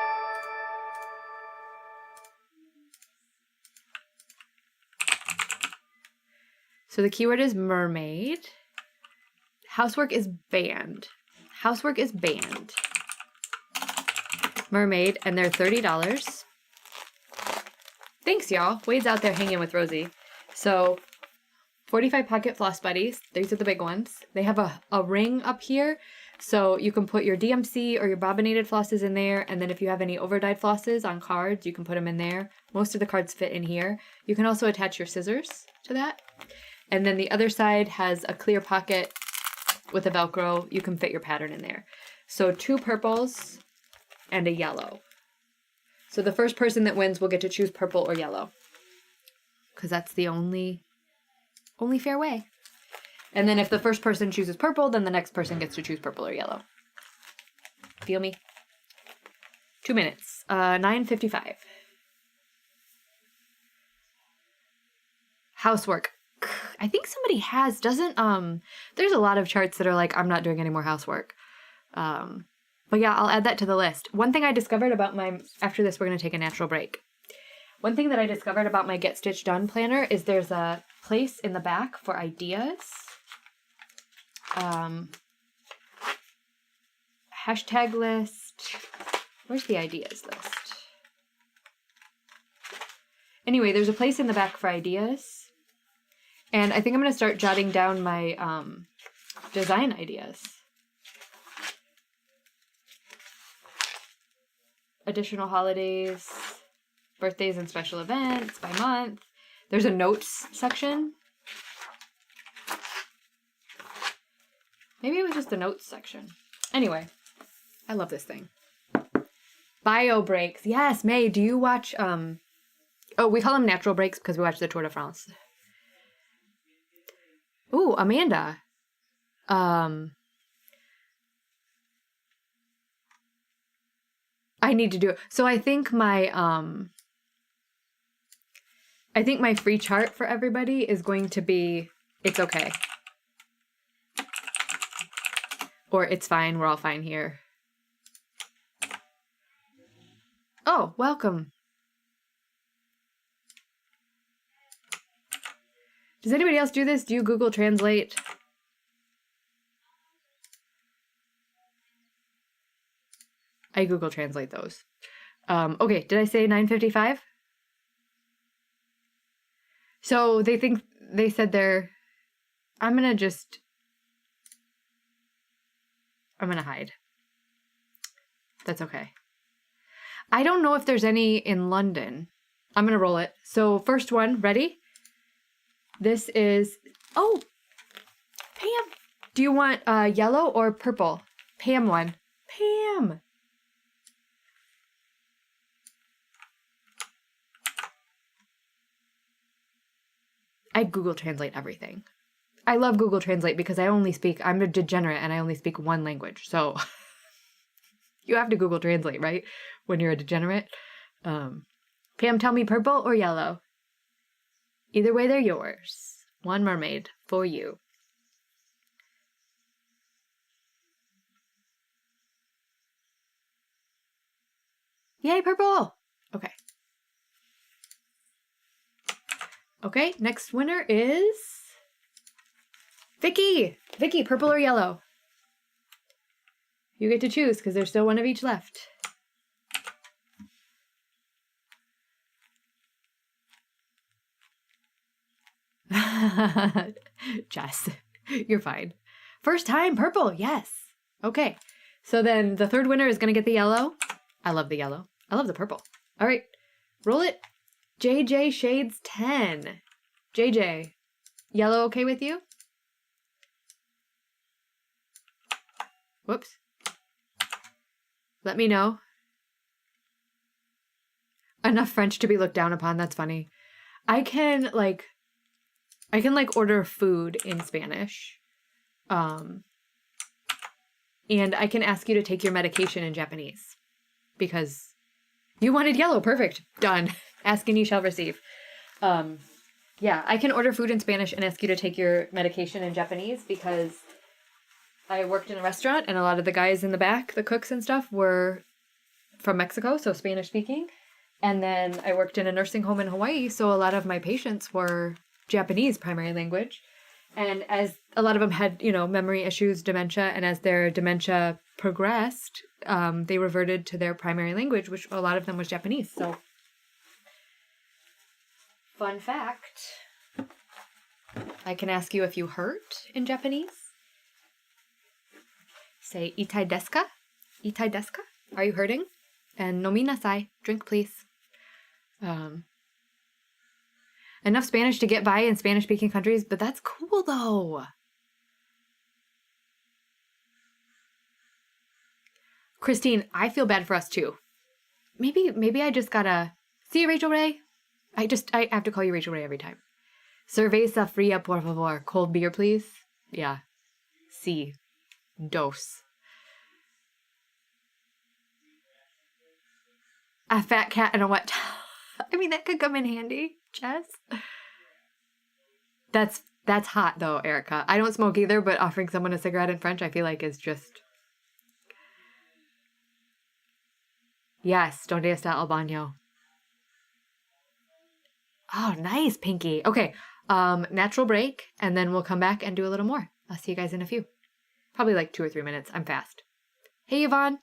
So the keyword is mermaid. Housework is banned. Housework is banned. Mermaid, and they're $30. Thanks, y'all. Wade's out there hanging with Rosie. So 45 pocket Floss Buddies. These are the big ones. They have a ring up here So you can put your DMC or your bobbinated flosses in there, and then if you have any overdyed flosses on cards, you can put them in there. Most of the cards fit in here. You can also attach your scissors to that. And then the other side has a clear pocket with a Velcro. You can fit your pattern in there. So 2 purples and a yellow. So the first person that wins will get to choose purple or yellow, because that's the only fair way. And then if the first person chooses purple, then the next person gets to choose purple or yellow. Feel me? 2 minutes. 9:55. Housework. I think somebody there's a lot of charts that are like, I'm not doing any more housework. But yeah, I'll add that to the list. One thing I discovered about after this, we're going to take a natural break. One thing that I discovered about my Get Stitch Done planner is there's a place in the back for ideas. Hashtag list. Where's the ideas list? Anyway, there's a place in the back for ideas. And I think I'm going to start jotting down my design ideas. Additional holidays, birthdays and special events by month. There's a notes section. Maybe it was just the notes section. Anyway, I love this thing. Bio breaks. Yes, May, do you watch, we call them natural breaks because we watch the Tour de France. Ooh, Amanda. I need to do it. So I think my free chart for everybody is going to be, it's okay. Or it's fine, we're all fine here. Oh, welcome. Does anybody else do this? Do you Google Translate? I Google Translate those. Okay, did I say 9:55? So they said I'm gonna hide. That's okay. I don't know if there's any in London. I'm gonna roll it. So first one, ready? This is, oh, Pam. Do you want yellow or purple? Pam one. Pam. I Google Translate everything. I love Google Translate because I'm a degenerate and I only speak one language. So you have to Google Translate, right? When you're a degenerate. Pam, tell me purple or yellow? Either way, they're yours. One mermaid for you. Yay, purple! Okay. Okay, next winner is Vicky. Vicky, purple or yellow? You get to choose because there's still one of each left. Jess, you're fine. First time, purple, yes. Okay, so then the third winner is going to get the yellow. I love the yellow. I love the purple. All right, roll it. JJ Shades 10. JJ, yellow okay with you? Whoops. Let me know. Enough French to be looked down upon. That's funny. I can order food in Spanish. And I can ask you to take your medication in Japanese. Because you wanted yellow. Perfect. Done. Ask and you shall receive. Yeah, I can order food in Spanish and ask you to take your medication in Japanese because I worked in a restaurant and a lot of the guys in the back, the cooks and stuff, were from Mexico, so Spanish speaking. And then I worked in a nursing home in Hawaii, so a lot of my patients were Japanese primary language. And as a lot of them had, memory issues, dementia, and as their dementia progressed, they reverted to their primary language, which a lot of them was Japanese. So, fun fact, I can ask you if you hurt in Japanese. say itai desu ka? Itai desu ka? Are you hurting? And nominasai, drink please. Enough Spanish to get by in Spanish-speaking countries, but that's cool though. Christine, I feel bad for us too. Maybe I just gotta... See you, Rachel Ray? I have to call you Rachel Ray every time. Cerveza fría, por favor. Cold beer, please. Yeah. Sí. Dos. A fat cat and a wet towel. I mean, that could come in handy, Jess. That's hot though, Erica. I don't smoke either, but offering someone a cigarette in French, I feel like is just... Yes, donde está el baño? Oh, nice, Pinky. Okay, natural break, and then we'll come back and do a little more. I'll see you guys in a few. Probably like 2 or 3 minutes. I'm fast. Hey, Yvonne.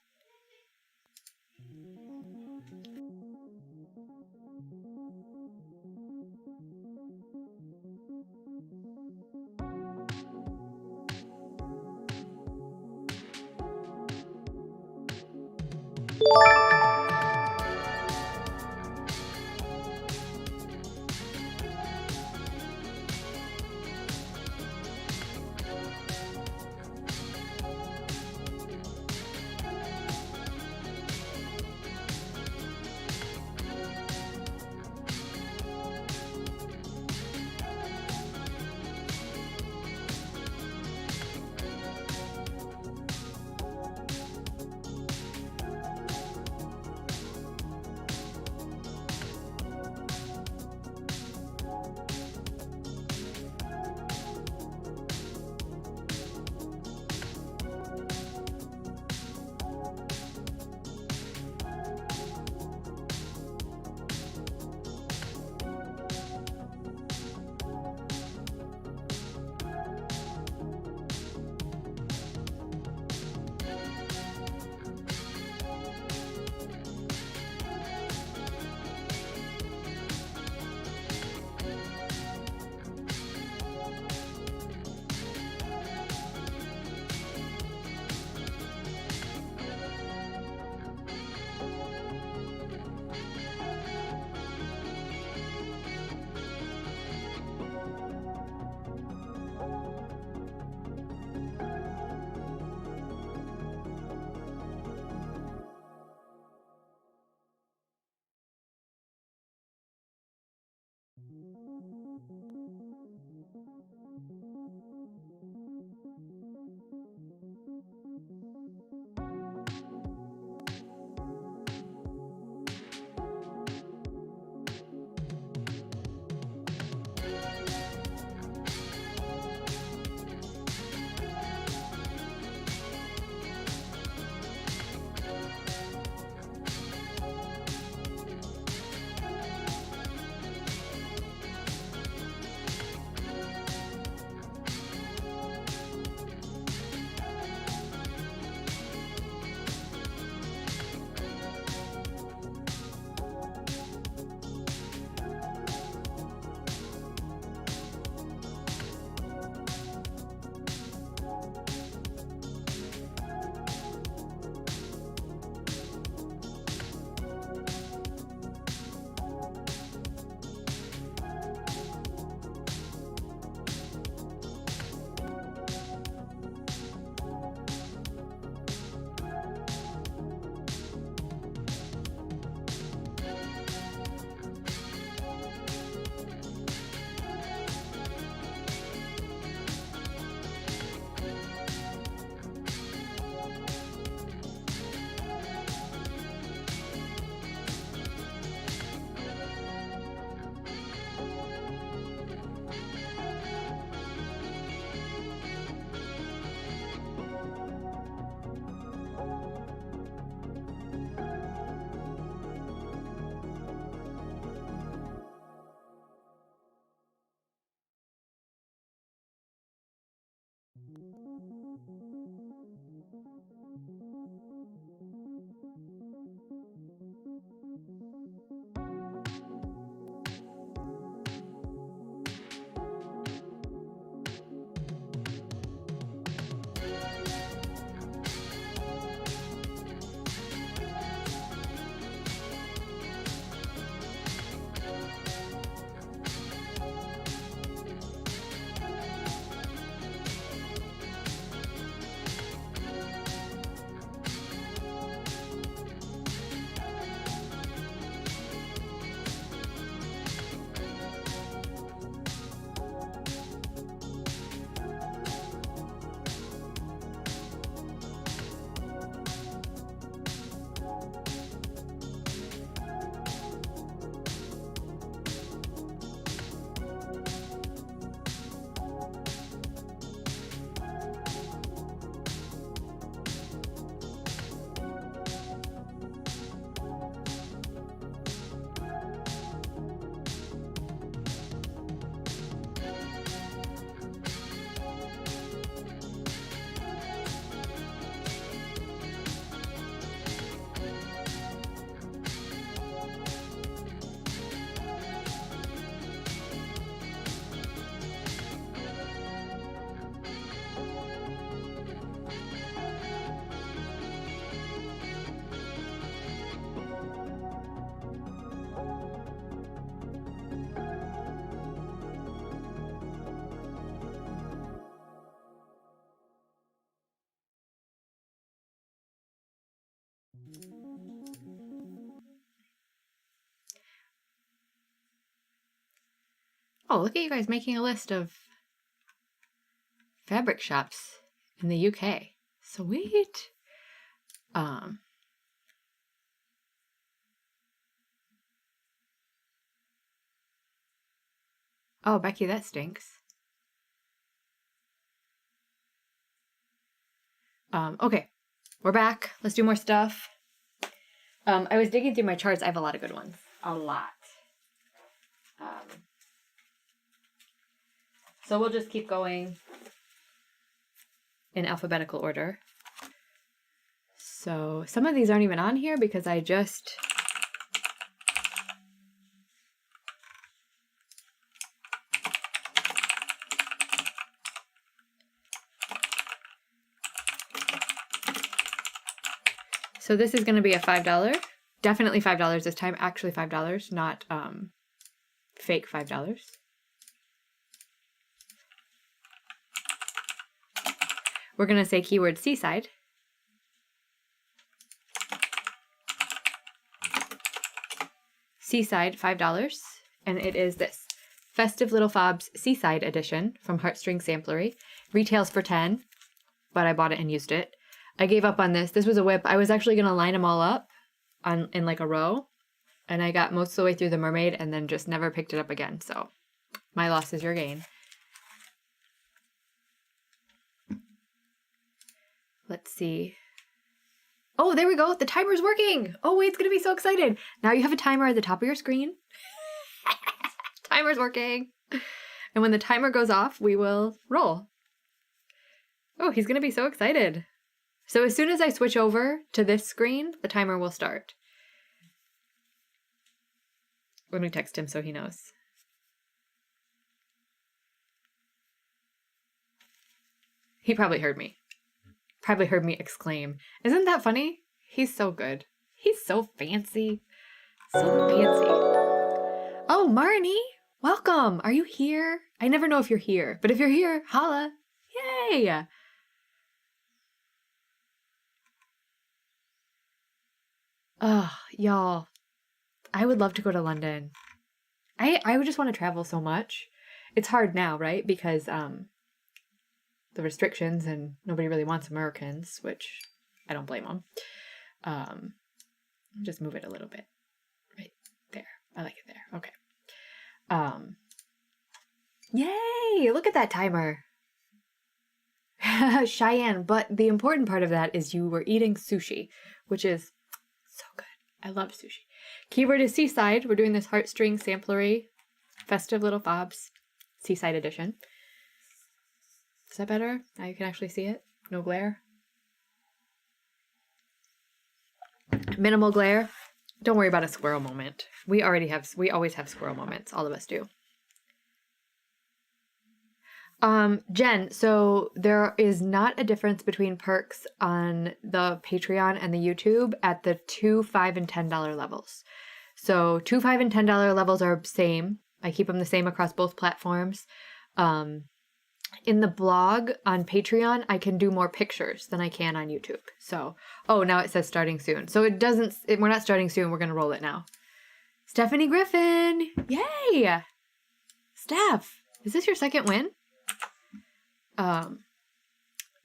Oh, look at you guys making a list of fabric shops in the UK. Sweet. Oh, Becky, that stinks. Okay, we're back. Let's do more stuff. I was digging through my charts. I have a lot of good ones. A lot. So we'll just keep going in alphabetical order. So some of these aren't even on here because I just... So this is going to be a $5. Definitely $5 this time. Actually $5, not fake $5. We're going to say keyword seaside. Seaside, $5. And it is this. Festive Little Fobs Seaside Edition from Heartstring Samplery. Retails for $10, but I bought it and used it. I gave up on this. This was a whip. I was actually going to line them all up in like a row. And I got most of the way through the mermaid and then just never picked it up again. So my loss is your gain. Let's see. Oh, there we go. The timer's working. Oh, Wade's going to be so excited. Now you have a timer at the top of your screen. Timer's working. And when the timer goes off, we will roll. Oh, he's going to be so excited. So as soon as I switch over to this screen, the timer will start. Let me text him so he knows. He probably heard me. Probably heard me exclaim, "Isn't that funny?" He's so good. He's so fancy. So fancy. Oh, Marnie, welcome. Are you here? I never know if you're here, but if you're here, holla. Yay. Oh, y'all. I would love to go to London. I would just want to travel so much. It's hard now, right? Because the restrictions and nobody really wants Americans, which I don't blame them. Just move it a little bit. Right there. I like it there. Okay. Yay! Look at that timer. Cheyenne, but the important part of that is you were eating sushi, which is so good. I love sushi. Keyword is seaside. We're doing this Heartstring Samplery Festive Little Fobs Seaside Edition. Is that better? Now you can actually see it. No glare. Minimal glare. Don't worry about a squirrel moment. We always have squirrel moments. All of us do. Jen, so there is not a difference between perks on the Patreon and the YouTube at the $2, $5, and $10 levels. So $2, $5, and $10 levels are same. I keep them the same across both platforms. In the blog on Patreon, I can do more pictures than I can on YouTube. So, oh, now it says starting soon. So we're not starting soon. We're going to roll it now. Stephanie Griffin. Yay. Steph, is this your second win?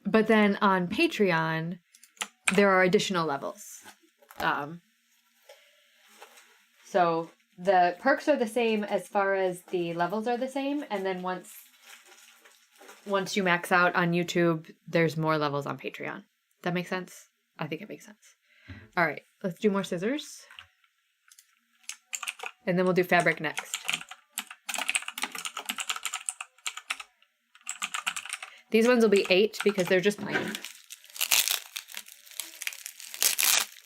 But then on Patreon, there are additional levels. So the perks are the same as far as the levels are the same. And then once you max out on YouTube, there's more levels on Patreon. That makes sense? I think it makes sense. All right, let's do more scissors. And then we'll do fabric next. These ones will be 8 because they're just plain.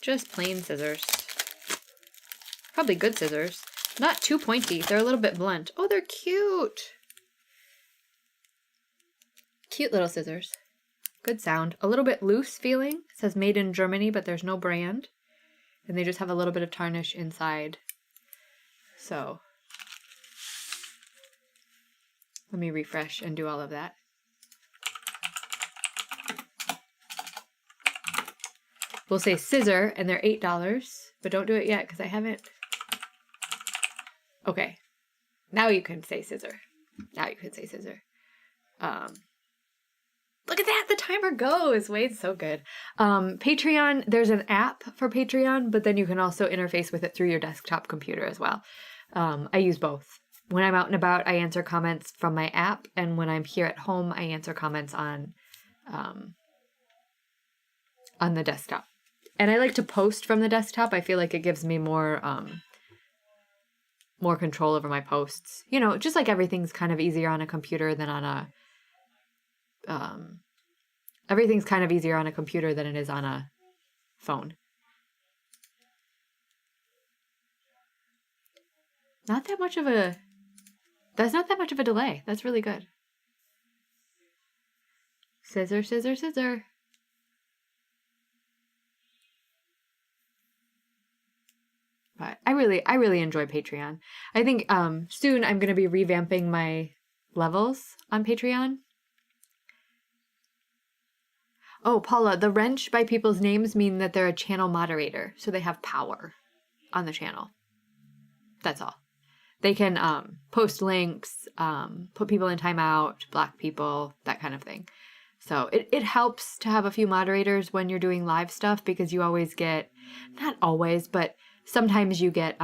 Just plain scissors. Probably good scissors. Not too pointy. They're a little bit blunt. Oh, they're cute. Cute little scissors. Good sound. A little bit loose feeling. It says made in Germany, but there's no brand. And they just have a little bit of tarnish inside. So let me refresh and do all of that. We'll say scissor, and they're $8, but don't do it yet because I haven't. Okay, now you can say scissor. Now you could say scissor. Look at that, the timer goes. Wade's so good. Patreon, there's an app for Patreon, but then you can also interface with it through your desktop computer as well. I use both. When I'm out and about, I answer comments from my app, and when I'm here at home, I answer comments on the desktop. And I like to post from the desktop. I feel like it gives me more control over my posts. You know, just like everything's kind of easier on a computer than on a everything's kind of easier on a computer than it is on a phone. That's not that much of a delay. That's really good. Scissor, scissor, scissor. But I really enjoy Patreon. I think soon I'm going to be revamping my levels on Patreon. Oh, Paula, the wrench by people's names mean that they're a channel moderator, so they have power on the channel. That's all. They can post links, put people in timeout, block people, that kind of thing. So it helps to have a few moderators when you're doing live stuff, because you always get, not always, but sometimes you get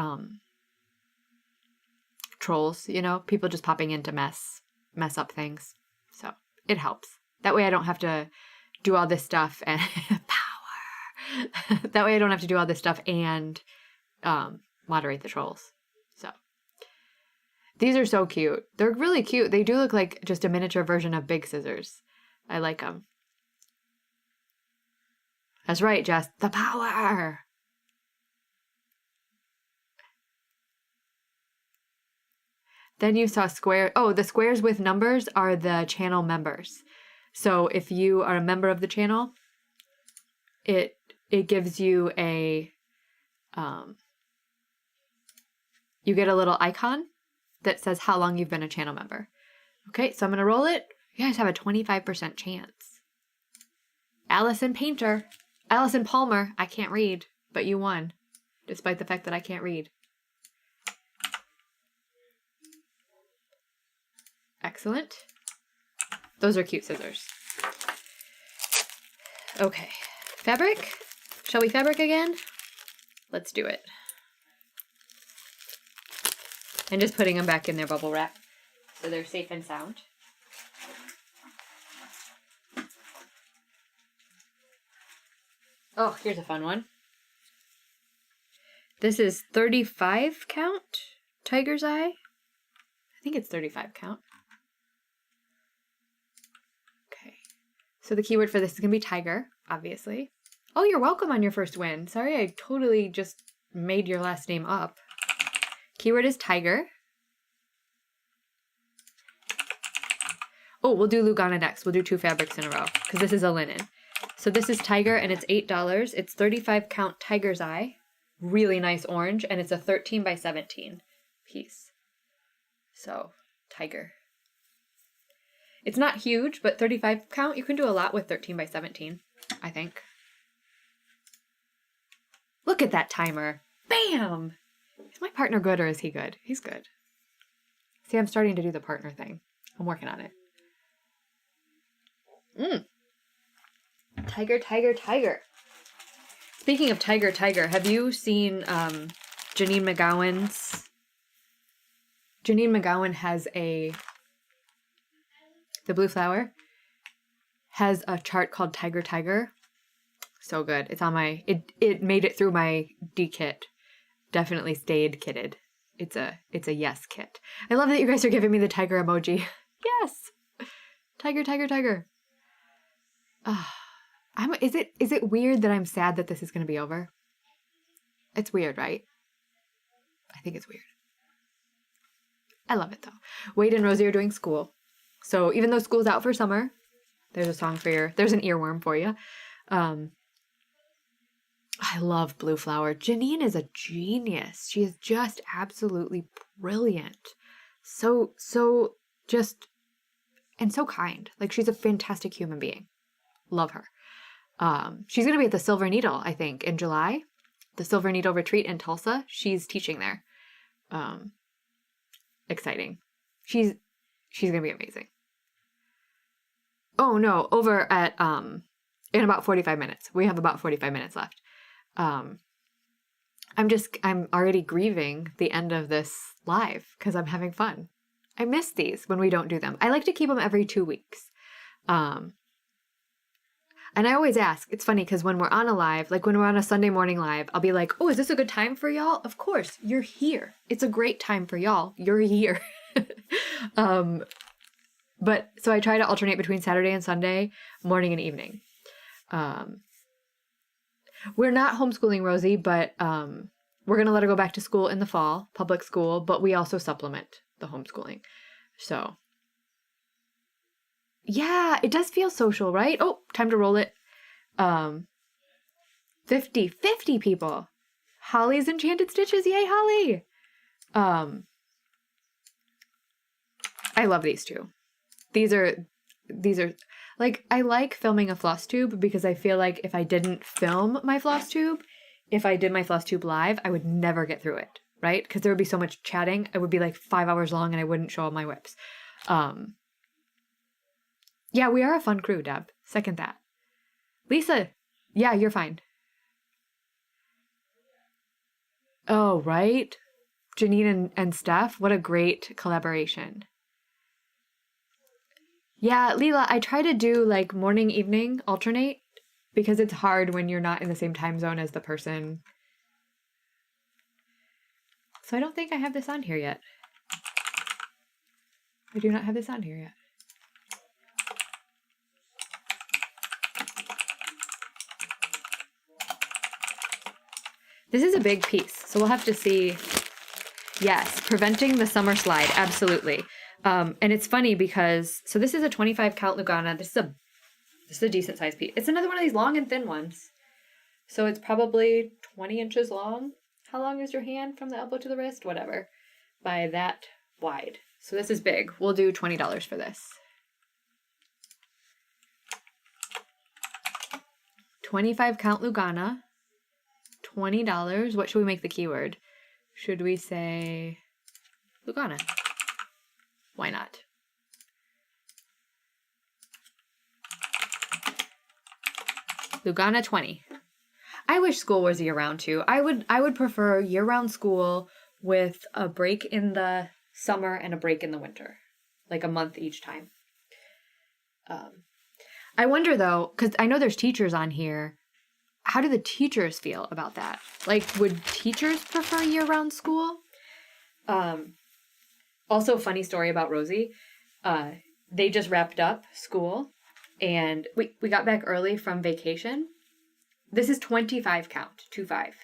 trolls, you know, people just popping in to mess up things. So it helps. That way I don't have to do all this stuff and power. That way I don't have to do all this stuff and moderate the trolls. So these are so cute. They're really cute. They do look like just a miniature version of big scissors. I like them. That's right, Jess. The power. Then you saw square. Oh, the squares with numbers are the channel members. So if you are a member of the channel, it gives you a, you get a little icon that says how long you've been a channel member. Okay, so I'm going to roll it. You guys have a 25% chance. Allison Painter. Allison Palmer. I can't read, but you won, despite the fact that I can't read. Excellent. Those are cute scissors. Okay. Fabric? Shall we fabric again? Let's do it. And just putting them back in their bubble wrap so they're safe and sound. Oh, here's a fun one. This is 35 count Tiger's Eye. I think it's 35 count. So the keyword for this is going to be tiger, obviously. Oh, you're welcome on your first win. Sorry, I totally just made your last name up. Keyword is tiger. Oh, we'll do Lugana next. We'll do 2 fabrics in a row because this is a linen. So this is tiger and it's $8. It's 35 count Tiger's Eye. Really nice orange, and it's a 13 by 17 piece. So, tiger. It's not huge, but 35 count, you can do a lot with 13 by 17, I think. Look at that timer. Bam! Is my partner good or is he good? He's good. See, I'm starting to do the partner thing. I'm working on it. Tiger, tiger, tiger. Speaking of tiger, tiger, have you seen Janine McGowan's? Janine McGowan has the Blue Flower has a chart called Tiger Tiger. So good. It's on my, it made it through my D kit. Definitely stayed kitted. It's a yes kit. I love that you guys are giving me the tiger emoji. Yes. Tiger, tiger, tiger. Is it weird that I'm sad that this is going to be over? It's weird, right? I think it's weird. I love it though. Wade and Rosie are doing school. So even though school's out for summer, there's a song for there's an earworm for you. I love Blue Flower. Janine is a genius. She is just absolutely brilliant. So just, and so kind. Like, she's a fantastic human being. Love her. She's going to be at the Silver Needle, I think, in July. The Silver Needle retreat in Tulsa. She's teaching there. Exciting. She's She's going to be amazing. Oh no, over at, in about 45 minutes. We have about 45 minutes left. I'm already grieving the end of this live because I'm having fun. I miss these when we don't do them. I like to keep them every 2 weeks. And I always ask, it's funny because when we're on a live, like when we're on a Sunday morning live, I'll be like, oh, is this a good time for y'all? Of course, you're here. It's a great time for y'all. You're here. But so I try to alternate between Saturday and Sunday, morning and evening. We're not homeschooling Rosie, but we're going to let her go back to school in the fall, public school, but we also supplement the homeschooling. So, yeah, it does feel social, right? Oh, time to roll it. 50 people. Holly's Enchanted Stitches. Yay, Holly. I love these two. These are like, I like filming a floss tube because I feel like if I didn't film my floss tube, if I did my floss tube live, I would never get through it, right? Because there would be so much chatting. It would be like 5 hours long and I wouldn't show all my whips. Yeah, we are a fun crew, Deb. Second that. Lisa, yeah, you're fine. Oh, right? Janine and Steph, what a great collaboration. Yeah, Leela, I try to do like morning, evening, alternate, because it's hard when you're not in the same time zone as the person. So I don't think I have this on here yet. I do not have this on here yet. This is a big piece, so we'll have to see. Yes, preventing the summer slide, absolutely. And it's funny because, so this is a 25 count Lugana. This is a decent sized piece. It's another one of these long and thin ones. So it's probably 20 inches long. How long is your hand from the elbow to the wrist? Whatever. By that wide. So this is big. We'll do $20 for this. 25 count Lugana. $20. What should we make the keyword? Should we say Lugana? Why not? Lugana 20. I wish school was year-round too. I would prefer year-round school with a break in the summer and a break in the winter. Like a month each time. I wonder though, because I know there's teachers on here. How do the teachers feel about that? Like, would teachers prefer year-round school? Also, funny story about Rosie. They just wrapped up school, and we got back early from vacation. This is 25 count, 25.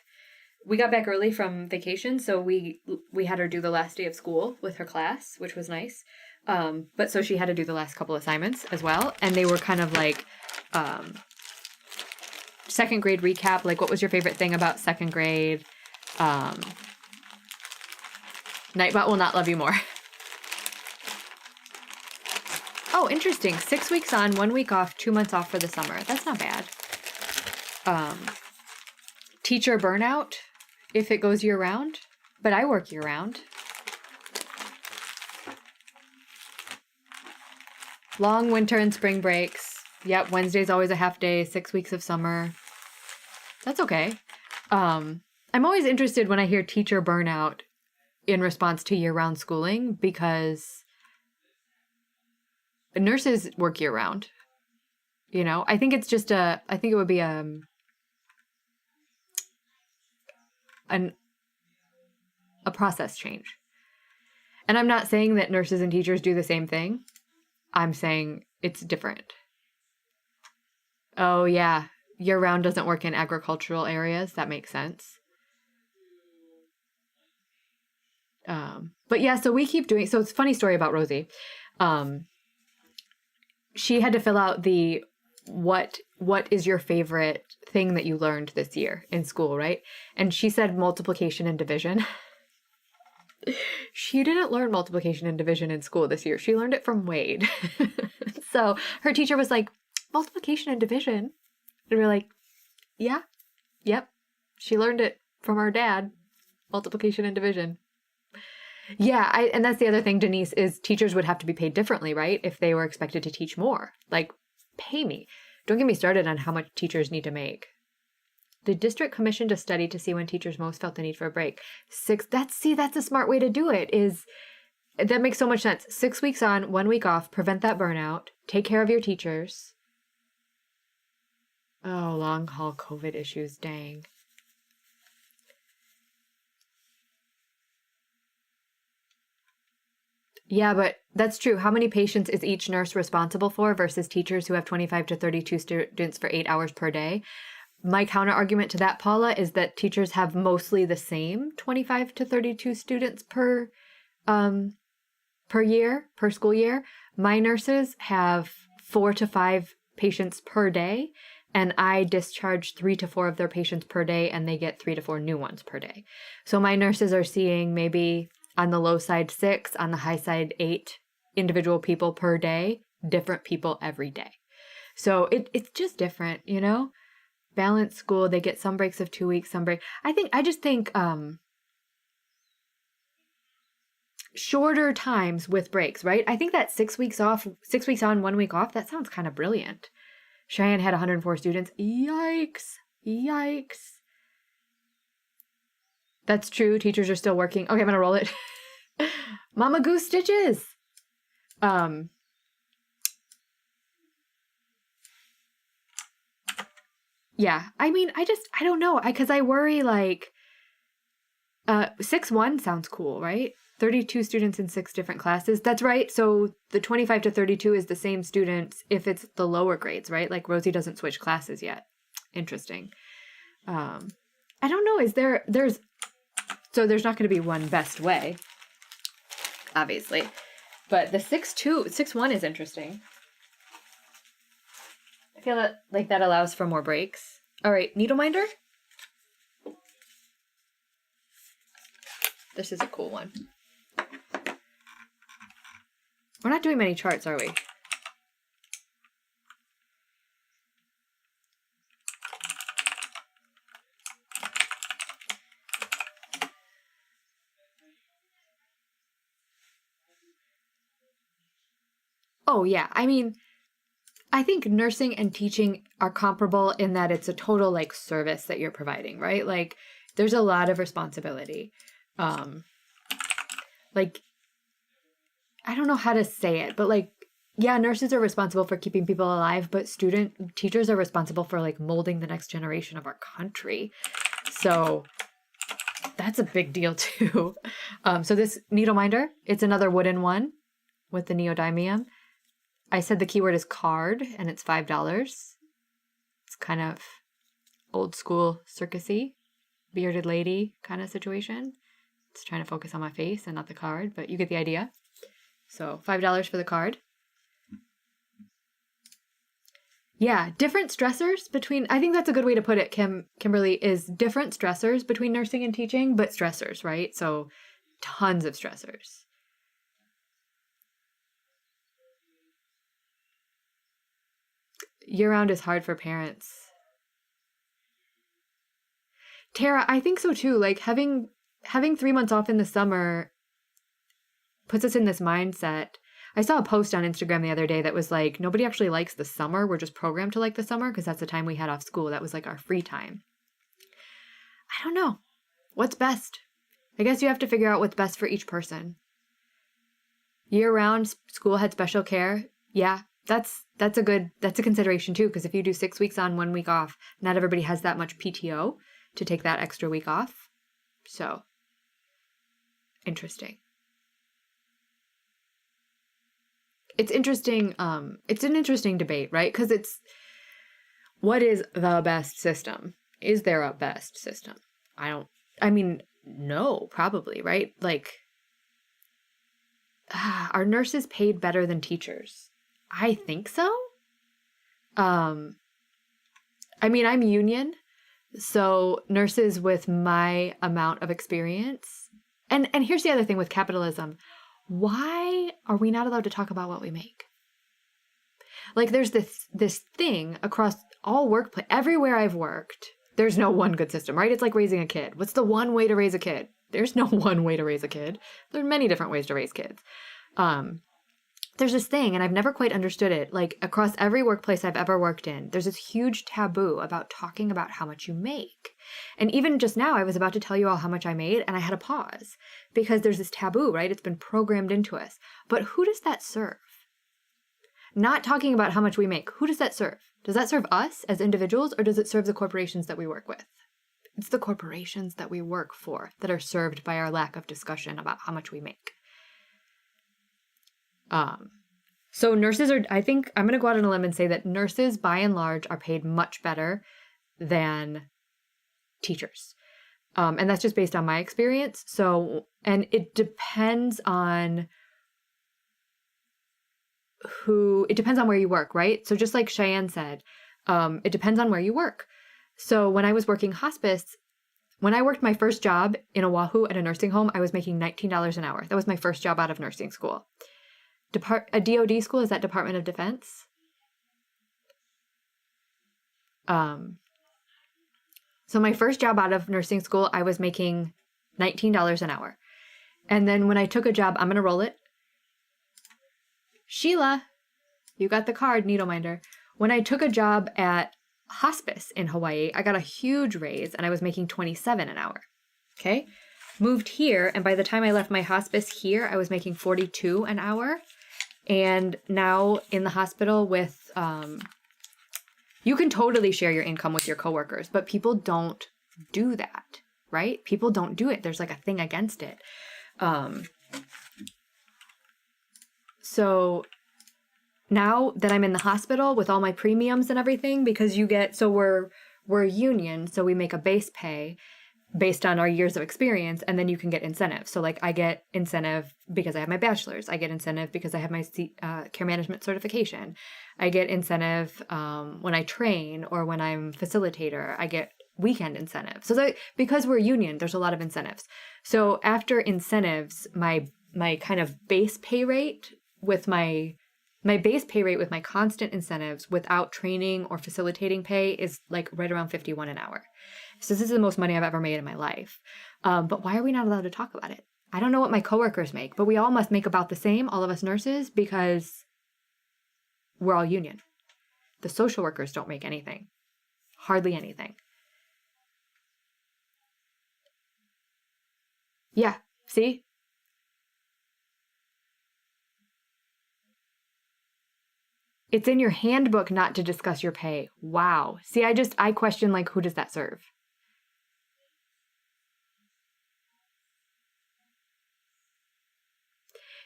We got back early from vacation, so we had her do the last day of school with her class, which was nice. But so she had to do the last couple assignments as well, and they were kind of like second grade recap. Like, what was your favorite thing about second grade? Nightbot will not love you more. Oh, interesting. 6 weeks on, 1 week off, 2 months off for the summer. That's not bad. Teacher burnout, if it goes year round, but I work year round. Long winter and spring breaks. Yep, Wednesday's always a half day, 6 weeks of summer. That's okay. I'm always interested when I hear teacher burnout in response to year-round schooling because nurses work year-round. You know, I think it's just I think it would be a process change. And I'm not saying that nurses and teachers do the same thing. I'm saying it's different. Oh, yeah. Year-round doesn't work in agricultural areas. That makes sense. But yeah, so we keep doing... So it's a funny story about Rosie. She had to fill out the what is your favorite thing that you learned this year in school, right? And she said multiplication and division. She didn't learn multiplication and division in school this year. She learned it from Wade. So her teacher was like, multiplication and division? And we're like, yeah, yep. She learned it from her dad, multiplication and division. Yeah, and that's the other thing, Denise, is teachers would have to be paid differently, right? If they were expected to teach more. Like, pay me. Don't get me started on how much teachers need to make. The district commissioned a study to see when teachers most felt the need for a break. That's a smart way to do it. That makes so much sense. 6 weeks on, 1 week off, prevent that burnout, take care of your teachers. Oh, long haul COVID issues, dang. Yeah, but that's true. How many patients is each nurse responsible for versus teachers who have 25 to 32 students for 8 hours per day? My counter argument to that, Paula, is that teachers have mostly the same 25 to 32 students per school year. My nurses have 4 to 5 patients per day, and I discharge 3 to 4 of their patients per day, and they get 3 to 4 new ones per day. So my nurses are seeing maybe on the low side 6, on the high side 8 individual people per day, different people every day. So it's just different, you know? Balanced school, they get some breaks of 2 weeks, some break. I just think shorter times with breaks, right? I think that 6 weeks off, 6 weeks on, 1 week off, that sounds kind of brilliant. Cheyenne had 104 students. Yikes. That's true. Teachers are still working. Okay, I'm going to roll it. Mama Goose Stitches. Yeah, I mean, I don't know. Because I worry, like, 6-1 sounds cool, right? 32 students in 6 different classes. That's right. So the 25 to 32 is the same students if it's the lower grades, right? Like Rosie doesn't switch classes yet. Interesting. I don't know. There's not going to be one best way, obviously. But the 6-1 is interesting. I feel like that allows for more breaks. All right, Needleminder. This is a cool one. We're not doing many charts, are we? Oh, yeah. I mean, I think nursing and teaching are comparable in that it's a total, like, service that you're providing, right? Like, there's a lot of responsibility. Like, I don't know how to say it, but, like, yeah, nurses are responsible for keeping people alive, but teachers are responsible for, like, molding the next generation of our country. So that's a big deal, too. So this Needleminder, it's another wooden one with the neodymium. I said the keyword is card, and it's $5. It's kind of old school circusy, bearded lady kind of situation. It's trying to focus on my face and not the card, but you get the idea. So $5 for the card. Yeah, different stressors between, I think that's a good way to put it, Kimberly, is different stressors between nursing and teaching, but stressors, right? So tons of stressors. Year-round is hard for parents. Tara, I think so too. Like having 3 months off in the summer puts us in this mindset. I saw a post on Instagram the other day that was like, nobody actually likes the summer. We're just programmed to like the summer because that's the time we had off school. That was like our free time. I don't know. What's best? I guess you have to figure out what's best for each person. Year-round, school had special care. Yeah, that's a consideration too, because if you do 6 weeks on, 1 week off, not everybody has that much PTO to take that extra week off. So, interesting. It's interesting. It's an interesting debate, right? Because what is the best system? Is there a best system? No, probably, right? Like, are nurses paid better than teachers? I think so. I'm union, so nurses with my amount of experience. And here's the other thing with capitalism. Why are we not allowed to talk about what we make? Like there's this thing across all workplace, everywhere I've worked, there's no one good system, right? It's like raising a kid. What's the one way to raise a kid? There's no one way to raise a kid. There are many different ways to raise kids. There's this thing, and I've never quite understood it. Like, across every workplace I've ever worked in, there's this huge taboo about talking about how much you make. And even just now, I was about to tell you all how much I made, and I had a pause because there's this taboo, right? It's been programmed into us. But who does that serve? Not talking about how much we make. Who does that serve? Does that serve us as individuals, or does it serve the corporations that we work with? It's the corporations that we work for that are served by our lack of discussion about how much we make. So nurses are, I think I'm going to go out on a limb and say that nurses by and large are paid much better than teachers. And that's just based on my experience. So, and it depends on it depends on where you work, right? So just like Cheyenne said, it depends on where you work. So when I was working hospice, when I worked my first job in Oahu at a nursing home, I was making $19 an hour. That was my first job out of nursing school. A DoD school, is that Department of Defense? So my first job out of nursing school, I was making $19 an hour. And then when I took a job, I'm going to roll it. Sheila, you got the card, Needleminder. When I took a job at hospice in Hawaii, I got a huge raise and I was making $27 an hour. Okay. Moved here. And by the time I left my hospice here, I was making $42 an hour. And now in the hospital with, you can totally share your income with your coworkers, but people don't do that, right? People don't do it. There's like a thing against it. So now that I'm in the hospital with all my premiums and everything, because we're a union, so we make a base pay based on our years of experience, and then you can get incentives. So like I get incentive because I have my bachelor's. I get incentive because I have my care management certification. I get incentive when I train or when I'm facilitator. I get weekend incentives. So because we're a union, there's a lot of incentives. So after incentives, my kind of base pay rate with my base pay rate with my constant incentives without training or facilitating pay is like right around $51 an hour. So this is the most money I've ever made in my life. But why are we not allowed to talk about it? I don't know what my coworkers make, but we all must make about the same, all of us nurses, because we're all union. The social workers don't make anything. Hardly anything. Yeah, see? It's in your handbook not to discuss your pay. Wow. See, I question, like, who does that serve?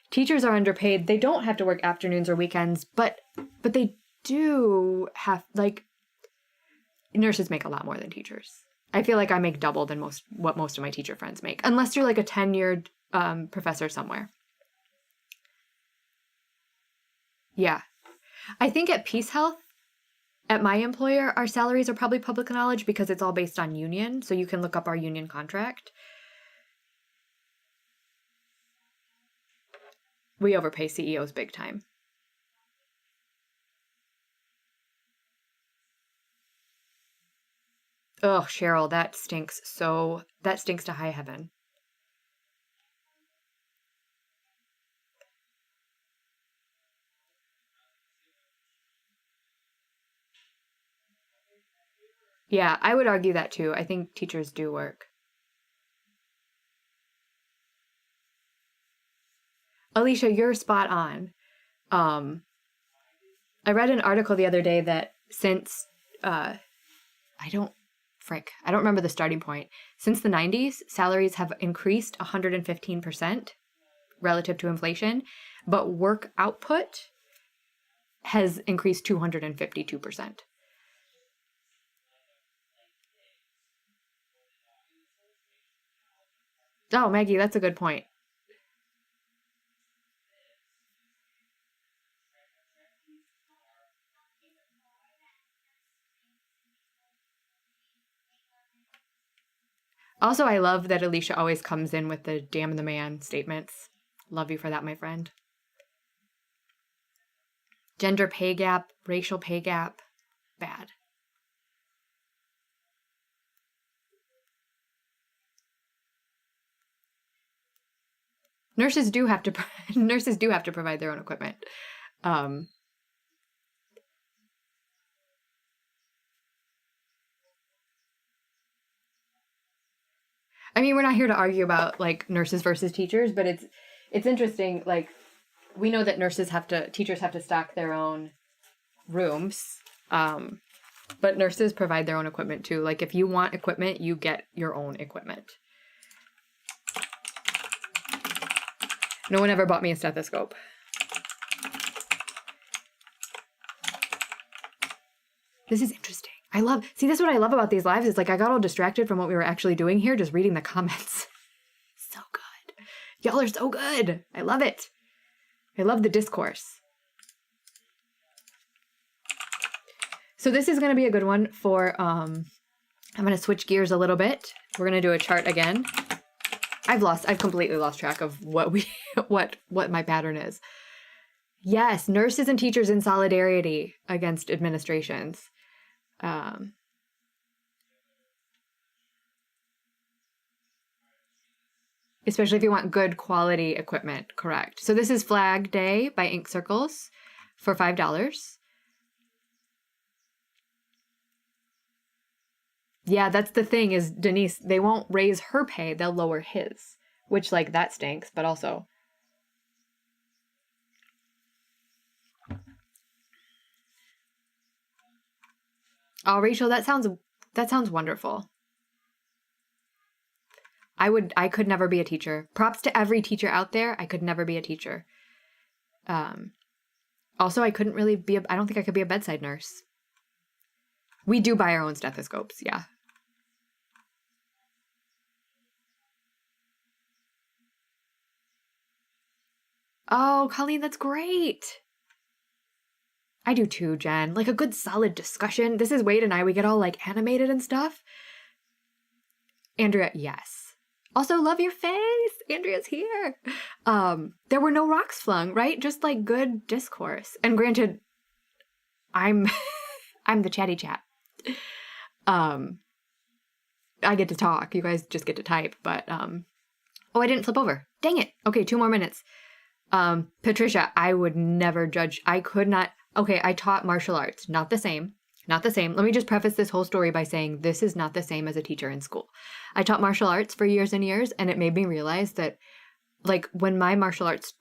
Teachers are underpaid. They don't have to work afternoons or weekends, but they do have, like, nurses make a lot more than teachers. I feel like I make double than what most of my teacher friends make, unless you're like a tenured professor somewhere. Yeah. I think at Peace Health, at my employer, our salaries are probably public knowledge because it's all based on union, so you can look up our union contract. We overpay CEOs big time. Oh, Cheryl, that stinks to high heaven. Yeah, I would argue that too. I think teachers do work. Alicia, you're spot on. I read an article the other day that since, I don't remember the starting point. Since the 90s, salaries have increased 115% relative to inflation, but work output has increased 252%. Oh, Maggie, that's a good point. Also, I love that Alicia always comes in with the damn the man statements. Love you for that, my friend. Gender pay gap, racial pay gap, bad. Nurses do have to nurses do have to provide their own equipment. I mean, we're not here to argue about like nurses versus teachers, but it's interesting. Like, we know that teachers have to stock their own rooms, but nurses provide their own equipment too. Like, if you want equipment, you get your own equipment. No one ever bought me a stethoscope. This is interesting. See, this is what I love about these lives. Is like I got all distracted from what we were actually doing here, just reading the comments. So good. Y'all are so good. I love it. I love the discourse. So this is going to be a good one for, I'm going to switch gears a little bit. We're going to do a chart again. I've completely lost track of what my pattern is. Yes, nurses and teachers in solidarity against administrations. Especially if you want good quality equipment, correct. So this is Flag Day by Ink Circles for $5. Yeah, that's the thing is, Denise, they won't raise her pay, they'll lower his, which, like, that stinks, but also... Oh, Rachel, that sounds wonderful. I could never be a teacher. Props to every teacher out there. I could never be a teacher. Also, I couldn't really I don't think I could be a bedside nurse. We do buy our own stethoscopes, yeah. Oh, Colleen, that's great. I do too, Jen. Like a good solid discussion. This is Wade and I, we get all like animated and stuff. Andrea, yes. Also, love your face. Andrea's here. There were no rocks flung, right? Just like good discourse. And granted, I'm the chatty chat. I get to talk. You guys just get to type. But oh, I didn't flip over. Dang it. Okay, 2 more minutes. Patricia, I would never judge. I could not. Okay, I taught martial arts. Not the same. Not the same. Let me just preface this whole story by saying this is not the same as a teacher in school. I taught martial arts for years and years, and it made me realize that, like, when my martial arts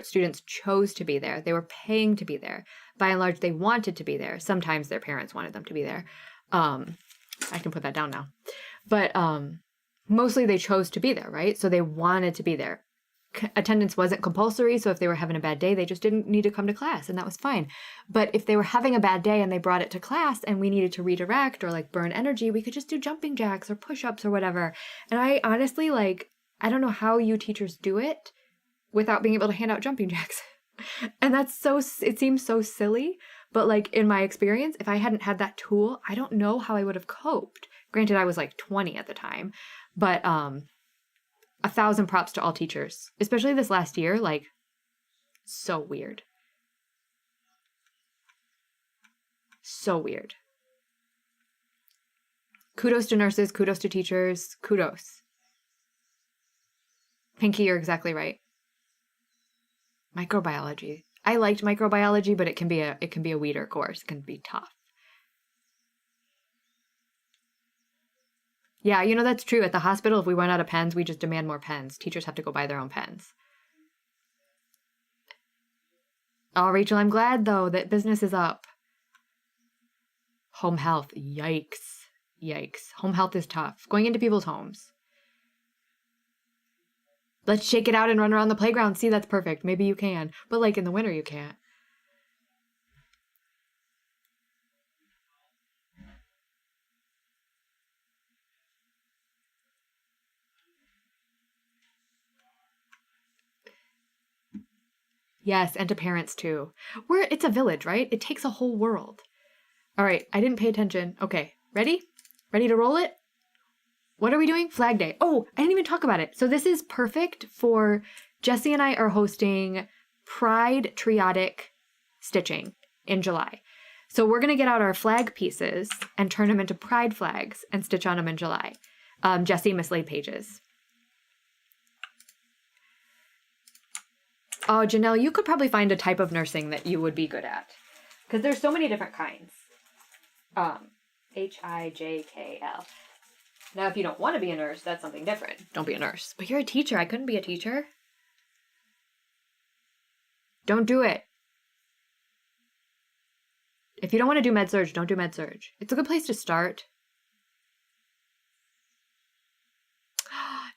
students chose to be there, they were paying to be there. By and large, they wanted to be there. Sometimes their parents wanted them to be there. I can put that down now. But mostly they chose to be there, right? So they wanted to be there. Attendance wasn't compulsory, so if they were having a bad day, they just didn't need to come to class, and that was fine. But if they were having a bad day and they brought it to class and we needed to redirect or like burn energy, we could just do jumping jacks or push-ups or whatever. And I honestly, like, I don't know how you teachers do it without being able to hand out jumping jacks. And it seems so silly, but like in my experience, if I hadn't had that tool, I don't know how I would have coped. Granted, I was like 20 at the time, but 1,000 props to all teachers, especially this last year. Like, so weird. So weird. Kudos to nurses, kudos to teachers, kudos. Pinky, you're exactly right. Microbiology. I liked microbiology, but it can be a weeder course. It can be tough. Yeah, you know, that's true. At the hospital, if we run out of pens, we just demand more pens. Teachers have to go buy their own pens. Oh, Rachel, I'm glad, though, that business is up. Home health. Yikes. Yikes. Home health is tough. Going into people's homes. Let's shake it out and run around the playground. See, that's perfect. Maybe you can. But, like, in the winter, you can't. Yes, and to parents, too. It's a village, right? It takes a whole world. All right, I didn't pay attention. Okay, ready? Ready to roll it? What are we doing? Flag Day. Oh, I didn't even talk about it. So this is perfect for... Jesse and I are hosting Pride Triotic Stitching in July. So we're going to get out our flag pieces and turn them into pride flags and stitch on them in July. Jesse mislaid pages. Oh, Janelle, you could probably find a type of nursing that you would be good at. Because there's so many different kinds. HIJKL. Now, if you don't want to be a nurse, that's something different. Don't be a nurse. But you're a teacher. I couldn't be a teacher. Don't do it. If you don't want to do med-surg, don't do med-surg. It's a good place to start.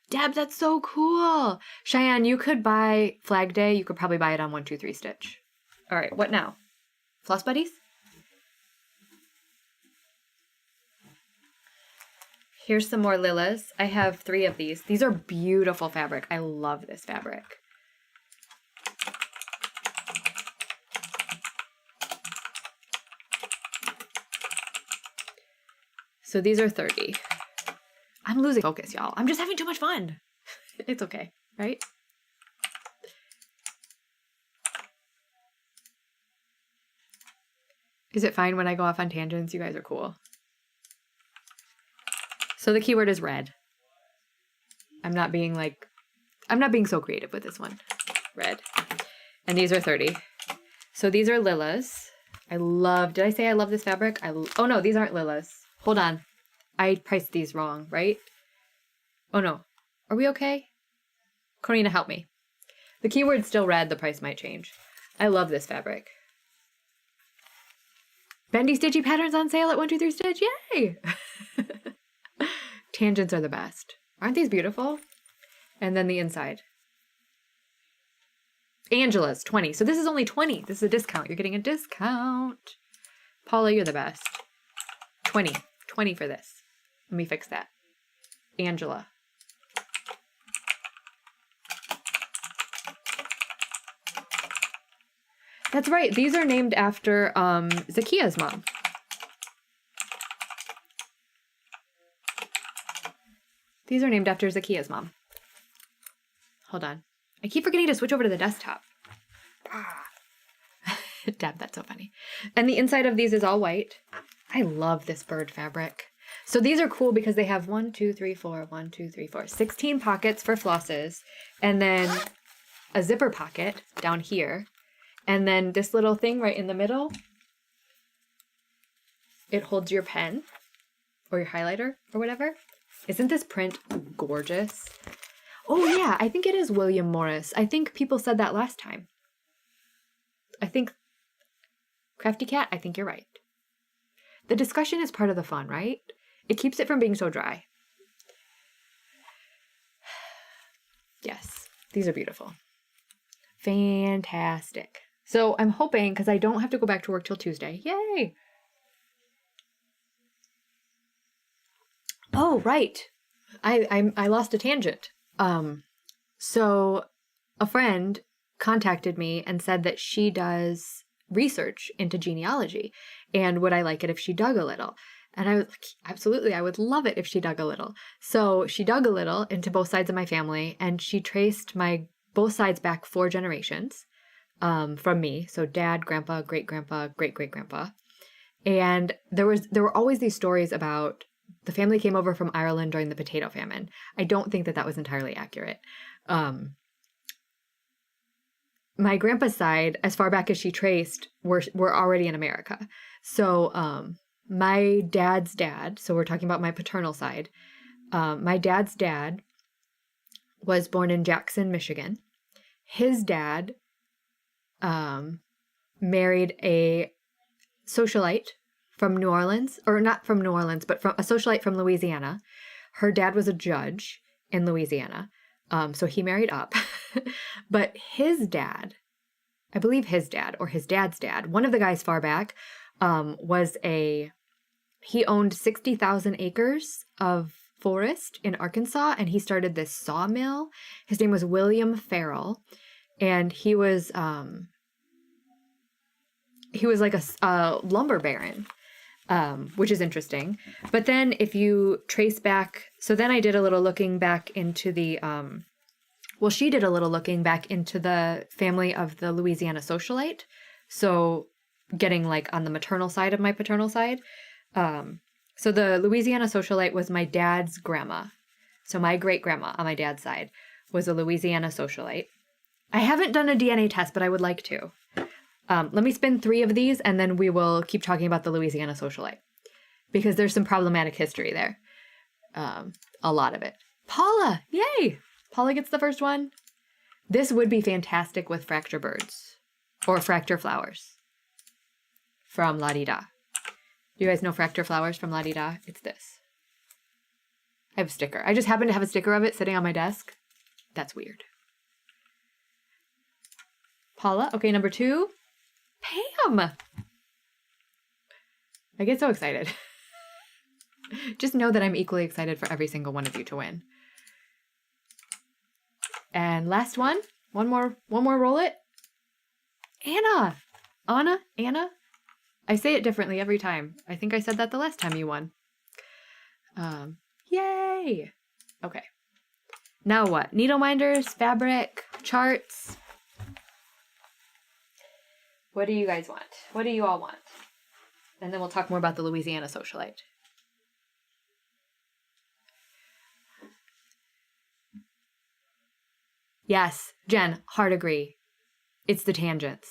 Deb, that's so cool. Cheyenne, you could buy Flag Day. You could probably buy it on 123 Stitch. All right, what now? Floss Buddies? Here's some more Lilas. I have 3 of these. These are beautiful fabric. I love this fabric. So these are 30. I'm losing focus, y'all. I'm just having too much fun. It's okay, right? Is it fine when I go off on tangents? You guys are cool. So the keyword is red. I'm not being so creative with this one. Red. And these are 30. So these are Lilas. did I say I love this fabric? Oh no, these aren't Lilas. Hold on. I priced these wrong, right? Oh no. Are we okay? Corina, help me. The keyword's still red. The price might change. I love this fabric. Bendy Stitchy patterns on sale at 123 Stitch. Yay! Tangents are the best. Aren't these beautiful? And then the inside. Angela's 20. So this is only 20. This is a discount. You're getting a discount. Paula, you're the best. 20. 20 for this. Let me fix that. Angela. That's right. These are named after Zakia's mom. These are named after Zakia's mom. Hold on. I keep forgetting to switch over to the desktop. Deb, that's so funny. And the inside of these is all white. I love this bird fabric. So these are cool because they have 16 pockets for flosses, and then a zipper pocket down here, and then this little thing right in the middle. It holds your pen or your highlighter or whatever. Isn't this print gorgeous? Oh yeah, I think it is William Morris. I think people said that last time. I think Crafty Cat, I think you're right. The discussion is part of the fun, right? It keeps it from being so dry. Yes, these are beautiful. Fantastic. So I'm hoping, because I don't have to go back to work till Tuesday. Yay! Oh, right. I lost a tangent. So a friend contacted me and said that she does research into genealogy, and would I like it if she dug a little? And I was like, absolutely, I would love it if she dug a little. So she dug a little into both sides of my family, and she traced both sides back 4 generations from me. So dad, grandpa, great-grandpa, great-great-grandpa. And there were always these stories about the family came over from Ireland during the potato famine. I don't think that was entirely accurate. My grandpa's side, as far back as she traced, were already in America. So my dad's dad, so we're talking about my paternal side, my dad's dad was born in Jackson, Michigan. His dad married a socialite from New Orleans, or not from New Orleans, but from a socialite from Louisiana. Her dad was a judge in Louisiana, so he married up. But his dad, I believe his dad or his dad's dad, one of the guys far back, he owned 60,000 acres of forest in Arkansas, and he started this sawmill. His name was William Farrell, and he was like a lumber baron. Which is interesting. But then if you trace back, so then I did a little looking back into the, she did a little looking back into the family of the Louisiana socialite. So getting like on the maternal side of my paternal side. So the Louisiana socialite was my dad's grandma. So my great grandma on my dad's side was a Louisiana socialite. I haven't done a DNA test, but I would like to. Let me spin 3 of these, and then we will keep talking about the Louisiana socialite. Because there's some problematic history there. A lot of it. Paula! Yay! Paula gets the first one. This would be fantastic with fracture birds. Or fracture flowers. From La Di Da. Do you guys know fracture flowers from La Di Da? It's this. I have a sticker. I just happen to have a sticker of it sitting on my desk. That's weird. Paula. Okay, number 2. Pam! I get so excited. Just know that I'm equally excited for every single one of you to win. And last one. One more roll it. Anna. Anna. I say it differently every time. I think I said that the last time you won. Yay. Okay. Now what? Needle minders, fabric, charts. What do you guys want? What do you all want? And then we'll talk more about the Louisiana socialite. Yes, Jen, hard agree. It's the tangents.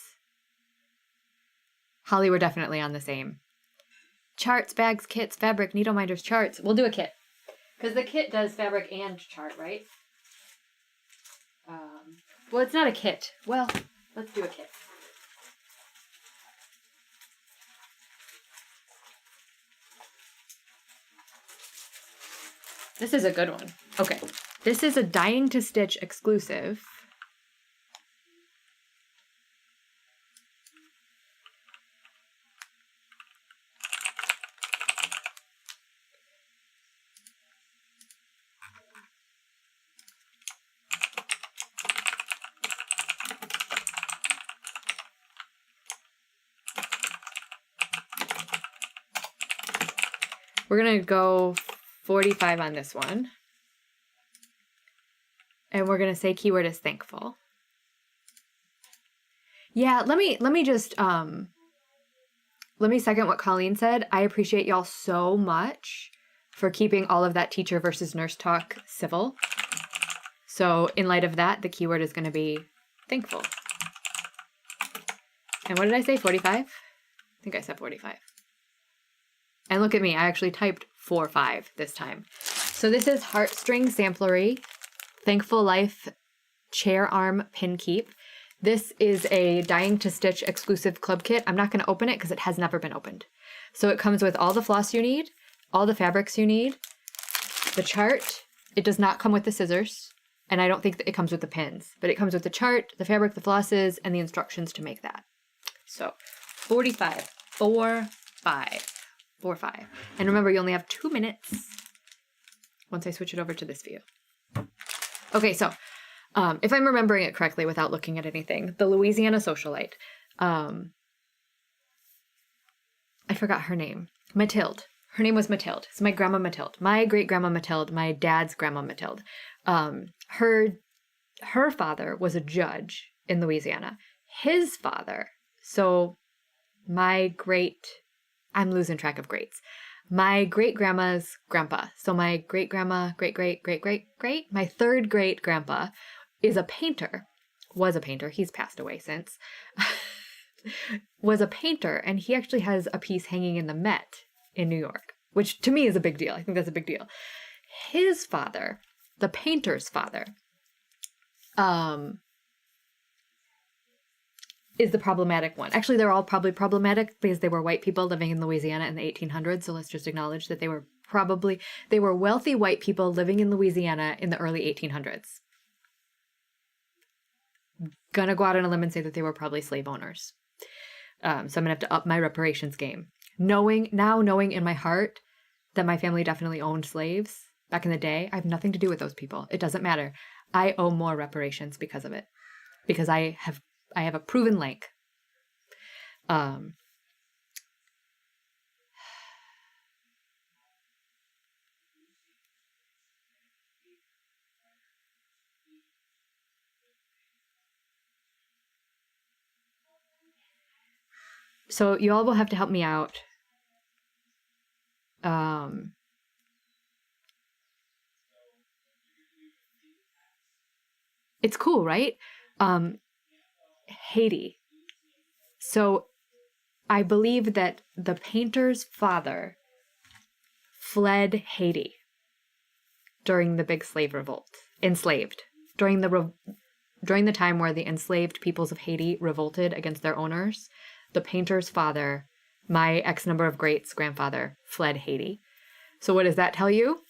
Holly, we're definitely on the same. Charts, bags, kits, fabric, needle minders, charts. We'll do a kit. Because the kit does fabric and chart, right? Well, it's not a kit. Well, let's do a kit. This is a good one. Okay. This is a Dying to Stitch exclusive. We're going to go 45 on this one. And we're going to say keyword is thankful. Yeah, let me just let me second what Colleen said. I appreciate y'all so much for keeping all of that teacher versus nurse talk civil. So in light of that, the keyword is going to be thankful. And what did I say? 45? I think I said 45. And look at me, I actually typed 4-5 this time. So this is Heartstring Samplery, Thankful Life Chair Arm Pin Keep. This is a Dying to Stitch exclusive club kit. I'm not going to open it because it has never been opened. So it comes with all the floss you need, all the fabrics you need, the chart. It does not come with the scissors, and I don't think that it comes with the pins, but it comes with the chart, the fabric, the flosses, and the instructions to make that. So 45, 4-5. 4-5. And remember, you only have 2 minutes once I switch it over to this view. Okay, so if I'm remembering it correctly without looking at anything, the Louisiana socialite, I forgot her name. Mathilde. Her name was Mathilde. It's my grandma Mathilde. My great-grandma Mathilde, my dad's grandma Mathilde. Her father was a judge in Louisiana. His father, so I'm losing track of greats. My great-grandma's grandpa. So my great-grandma, great, my third great-grandpa is a painter. Was a painter. He's passed away since. Was a painter, and he actually has a piece hanging in the Met in New York, which to me is a big deal. I think that's a big deal. His father, the painter's father, is the problematic one. Actually, they're all probably problematic because they were white people living in Louisiana in the 1800s. So let's just acknowledge that they were wealthy white people living in Louisiana in the early 1800s. Gonna go out on a limb and say that they were probably slave owners. So I'm gonna have to up my reparations game. Knowing in my heart that my family definitely owned slaves back in the day, I have nothing to do with those people. It doesn't matter. I owe more reparations because of it. Because I have a proven link. So you all will have to help me out. It's cool, right? Haiti. So I believe that the painter's father fled Haiti during the big slave revolt. Enslaved. During the time where the enslaved peoples of Haiti revolted against their owners, the painter's father, my X number of greats grandfather, fled Haiti. So what does that tell you?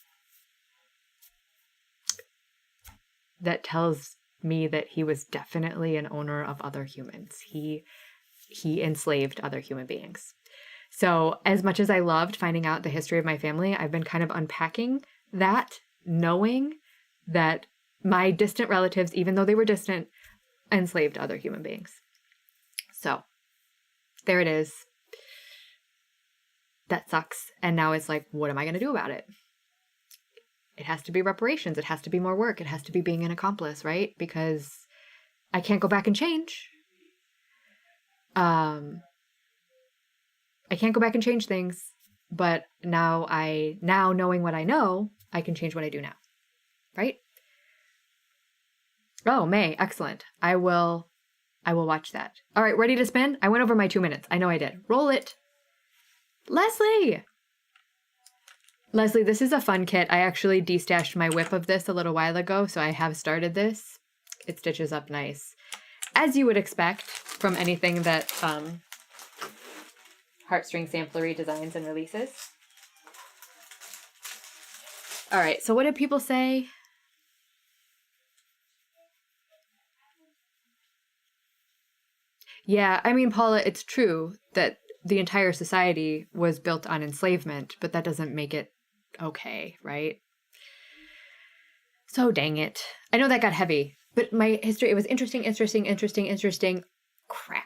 That tells me that he was definitely an owner of other humans. He enslaved other human beings. So as much as I loved finding out the history of my family, I've been kind of unpacking that, knowing that my distant relatives, even though they were distant, enslaved other human beings. So there it is. That sucks. And now it's like, what am I going to do about it? It has to be reparations. It has to be more work. It has to be being an accomplice, right? Because I can't go back and change. I can't go back and change things, but now knowing what I know, I can change what I do now, right? Oh, May, excellent. I will watch that. All right, ready to spin? I went over my 2 minutes. I know I did. Roll it. Leslie, this is a fun kit. I actually destashed my whip of this a little while ago, so I have started this. It stitches up nice, as you would expect from anything that Heartstring Samplery designs and releases. All right, so what did people say? Yeah, I mean, Paula, it's true that the entire society was built on enslavement, but that doesn't make it okay, right? So dang it. I know that got heavy, but my history, it was interesting. Crap.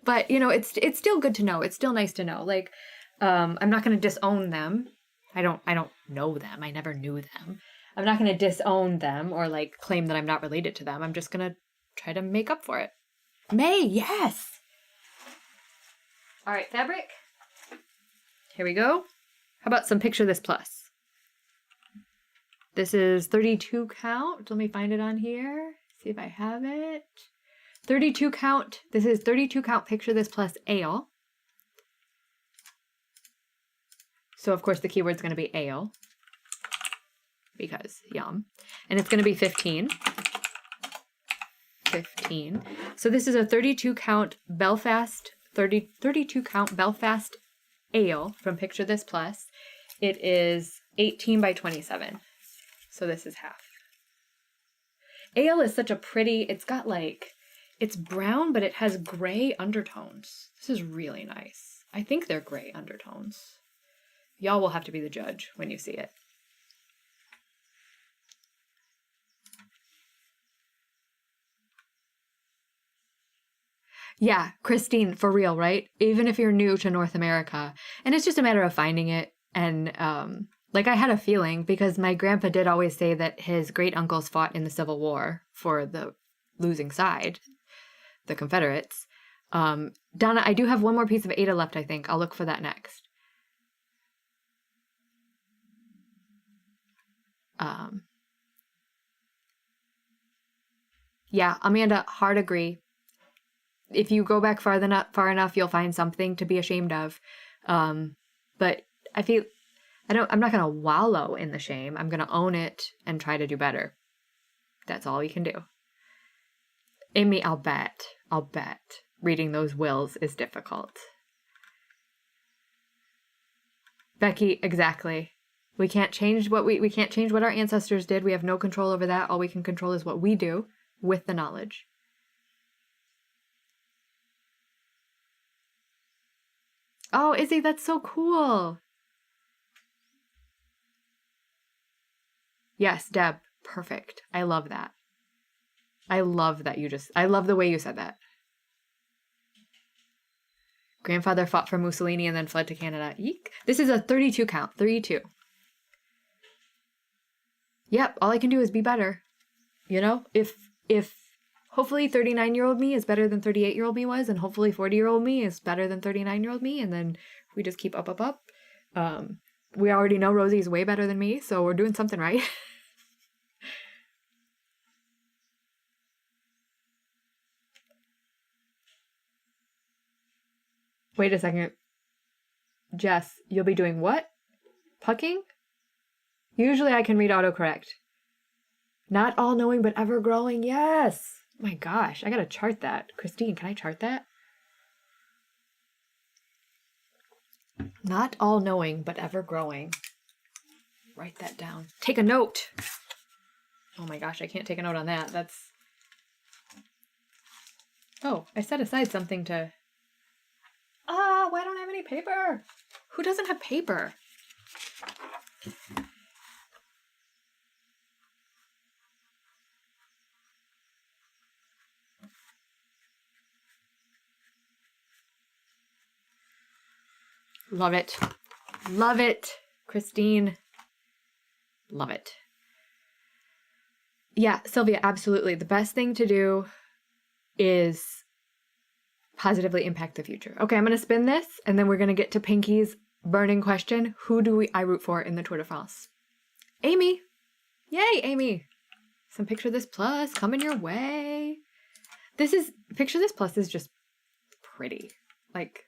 But, you know, it's still good to know. It's still nice to know. Like, I'm not going to disown them. I don't know them. I never knew them. I'm not going to disown them or like claim that I'm not related to them. I'm just going to try to make up for it. May, yes. All right, fabric. Here we go. How about some Picture This Plus? This is 32 count. Let me find it on here. See if I have it. 32 count. This is 32 count Picture This Plus ale. So of course the keyword's going to be ale. Because yum. And it's going to be 15. 15. So this is a 32 count Belfast 32 count Belfast ale from Picture This Plus. It is 18 by 27. So this is half. Ale is such a pretty, it's got like, it's brown, but it has gray undertones. This is really nice. I think they're gray undertones. Y'all will have to be the judge when you see it. Yeah, Christine, for real, right? Even if you're new to North America, and it's just a matter of finding it. And like I had a feeling because my grandpa did always say that his great uncles fought in the Civil War for the losing side, the Confederates. Donna, I do have one more piece of Ada left, I think. I'll look for that next. Yeah, Amanda, hard agree. If you go back far enough, you'll find something to be ashamed of. But I feel I'm not going to wallow in the shame. I'm going to own it and try to do better. That's all we can do. Amy, I'll bet reading those wills is difficult. Becky, exactly. We can't change what we can't change what our ancestors did. We have no control over that. All we can control is what we do with the knowledge. Oh, Izzy, that's so cool. Yes, Deb, perfect. I love that. I love the way you said that. Grandfather fought for Mussolini and then fled to Canada. Eek. This is a 32 count, 32. Yep, all I can do is be better. You know, if hopefully 39-year-old me is better than 38-year-old me was, and hopefully 40-year-old me is better than 39-year-old me, and then we just keep up. We already know Rosie's way better than me, so we're doing something right. Wait a second. Jess, you'll be doing what? Pucking? Usually I can read autocorrect. Not all-knowing, but ever-growing. Yes! Oh my gosh, I gotta chart that. Christine, can I chart that? Not all-knowing, but ever-growing. Write that down. Take a note! Oh my gosh, I can't take a note on that. That's... Oh, I set aside something to... why don't I have any paper? Who doesn't have paper? Love it. Love it, Christine. Love it. Yeah, Sylvia, absolutely. The best thing to do is positively impact the future. Okay, I'm going to spin this, and then we're going to get to Pinky's burning question. Who do I root for in the Tour de France? Amy. Yay, Amy. Some Picture This Plus coming your way. Picture This Plus is just pretty. Like,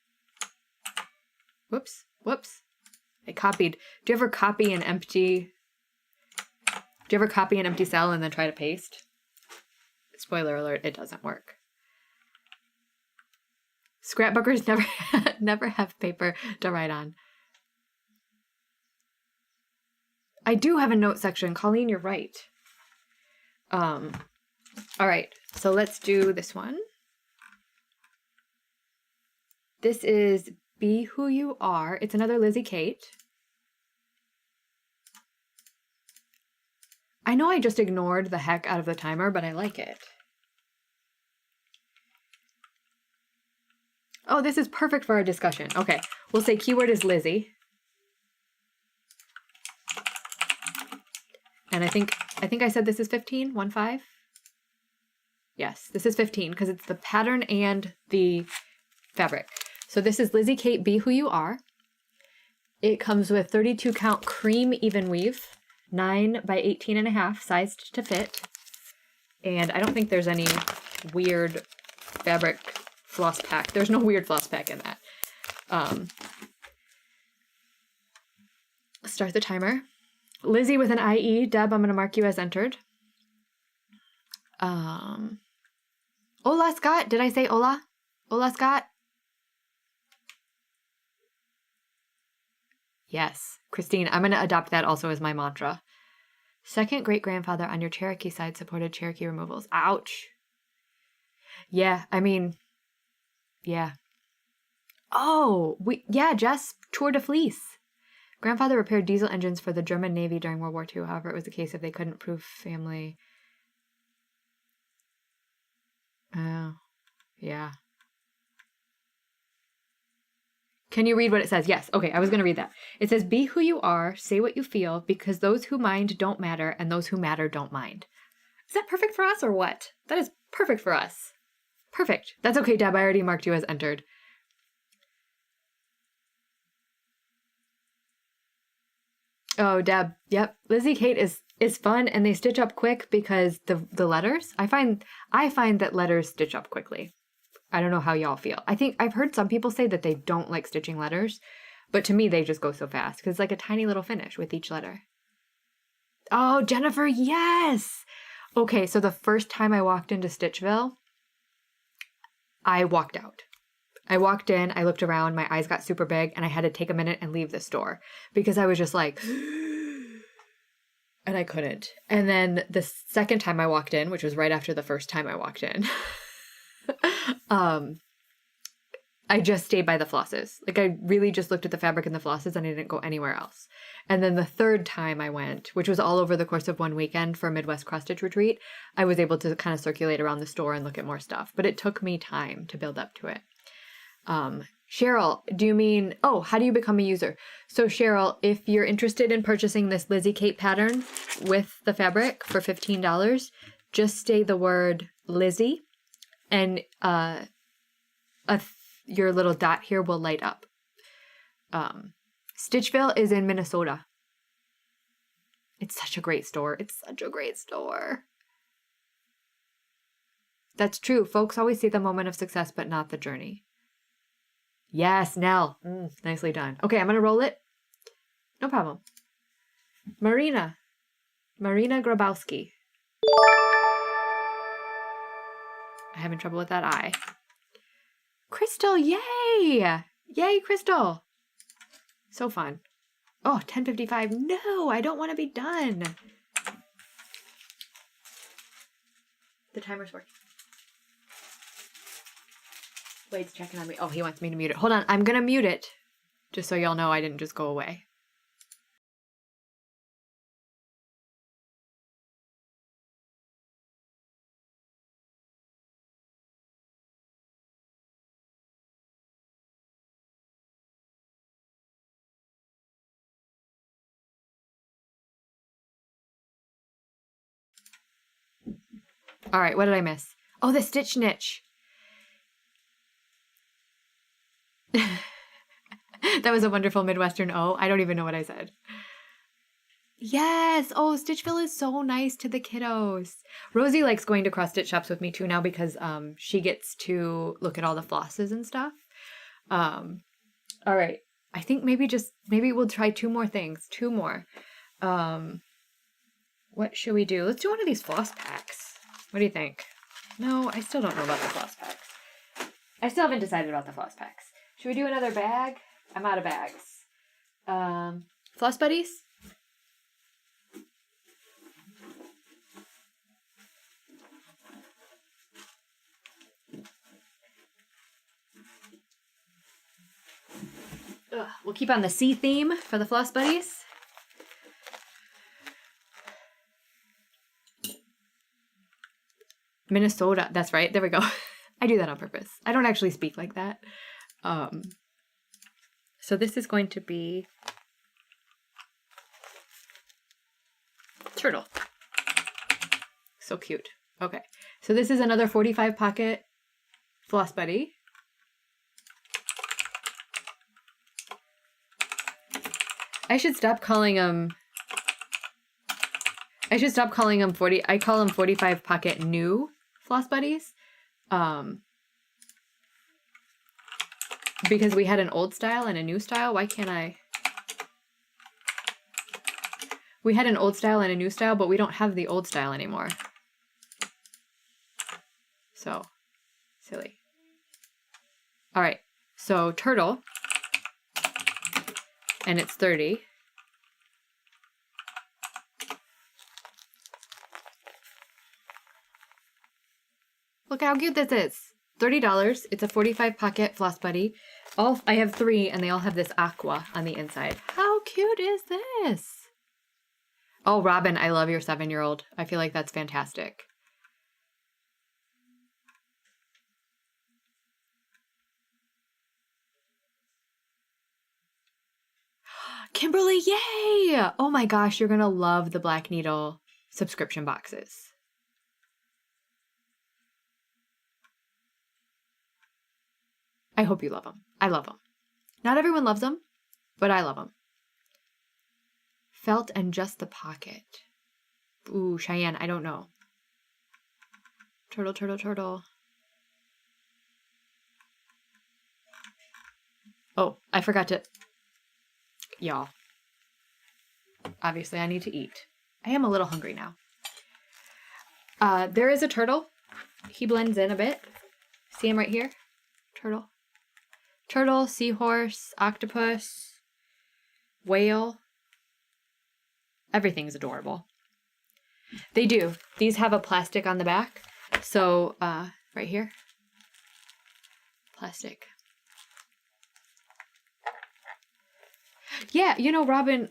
whoops. I copied. Do you ever copy an empty cell and then try to paste? Spoiler alert, it doesn't work. Scrapbookers never have paper to write on. I do have a note section. Colleen, you're right. All right, so let's do this one. This is Be Who You Are. It's another Lizzie Kate. I know I just ignored the heck out of the timer, but I like it. Oh, this is perfect for our discussion. Okay, we'll say keyword is Lizzie. And I think I said this is 15, 1-5. Yes, this is 15 because it's the pattern and the fabric. So this is Lizzie Kate Be Who You Are. It comes with 32 count cream even weave, 9 by 18.5, sized to fit. And I don't think there's any weird fabric floss pack. There's no weird floss pack in that. Start the timer. Lizzie with an IE. Deb, I'm going to mark you as entered. Hola, Scott. Did I say hola? Hola, Scott. Yes. Christine, I'm going to adopt that also as my mantra. Second great-grandfather on your Cherokee side supported Cherokee removals. Ouch. Yeah, I mean, yeah. Oh, Jess, Tour de Fleece. Grandfather repaired diesel engines for the German Navy during World War II. However, it was the case if they couldn't prove family. Oh, yeah. Can you read what it says? Yes. Okay, I was going to read that. It says, be who you are, say what you feel, because those who mind don't matter, and those who matter don't mind. Is that perfect for us or what? That is perfect for us. Perfect. That's okay, Deb. I already marked you as entered. Oh, Deb. Yep. Lizzie Kate is fun, and they stitch up quick because the letters. I find that letters stitch up quickly. I don't know how y'all feel. I think I've heard some people say that they don't like stitching letters, but to me they just go so fast because it's like a tiny little finish with each letter. Oh, Jennifer, yes. Okay, so the first time I walked into Stitchville, I walked out. I walked in, I looked around, my eyes got super big, and I had to take a minute and leave the store because I was just like, and I couldn't. And then the second time I walked in, which was right after the first time I walked in, I just stayed by the flosses. Like I really just looked at the fabric and the flosses and I didn't go anywhere else. And then the third time I went, which was all over the course of one weekend for a Midwest cross stitch retreat, I was able to kind of circulate around the store and look at more stuff, but it took me time to build up to it. Cheryl, do you mean, how do you become a user? So Cheryl, if you're interested in purchasing this Lizzie Kate pattern with the fabric for $15, just say the word Lizzie and your little dot here will light up. Stitchville is in Minnesota. It's such a great store. It's such a great store. That's true. Folks always see the moment of success, but not the journey. Yes, Nell. Nicely done. Okay, I'm going to roll it. No problem. Marina Grabowski. I'm having trouble with that I. Crystal, yay! Yay, Crystal. So fun. Oh, 10:55. No, I don't want to be done. The timer's working. Wade's checking on me. Oh, he wants me to mute it. Hold on, I'm going to mute it. Just so y'all know I didn't just go away. All right, what did I miss? Oh, the Stitch Niche. That was a wonderful Midwestern O. I don't even know what I said. Yes. Oh, Stitchville is so nice to the kiddos. Rosie likes going to cross stitch shops with me too now because she gets to look at all the flosses and stuff. All right. I think maybe we'll try two more things. Two more. What should we do? Let's do one of these floss packs. What do you think? No, I still don't know about the floss packs. I still haven't decided about the floss packs. Should we do another bag? I'm out of bags. Floss buddies? We'll keep on the C theme for the floss buddies. Minnesota. That's right. There we go. I do that on purpose. I don't actually speak like that. So this is going to be turtle. So cute. Okay. So this is another 45 pocket floss buddy. I should stop calling them 40. I call them 45 pocket new floss buddies. Because we had an old style and a new style. Why can't I? We had an old style and a new style, but we don't have the old style anymore. So, silly. All right. So, turtle. And it's 30. Look how cute this is. $30. It's a 45 pocket floss buddy. I have 3 and they all have this aqua on the inside. How cute is this? Oh, Robin, I love your 7-year-old. I feel like that's fantastic. Kimberly, yay! Oh my gosh, you're going to love the Black Needle subscription boxes. I hope you love them. I love them. Not everyone loves them, but I love them. Felt and just the pocket. Ooh, Cheyenne, I don't know. Turtle, turtle, turtle. Oh, I forgot to... Y'all. Obviously, I need to eat. I am a little hungry now. There is a turtle. He blends in a bit. See him right here? Turtle. Turtle, seahorse, octopus, whale. Everything's adorable. They do. These have a plastic on the back. So, right here. Plastic. Yeah, you know, Robin,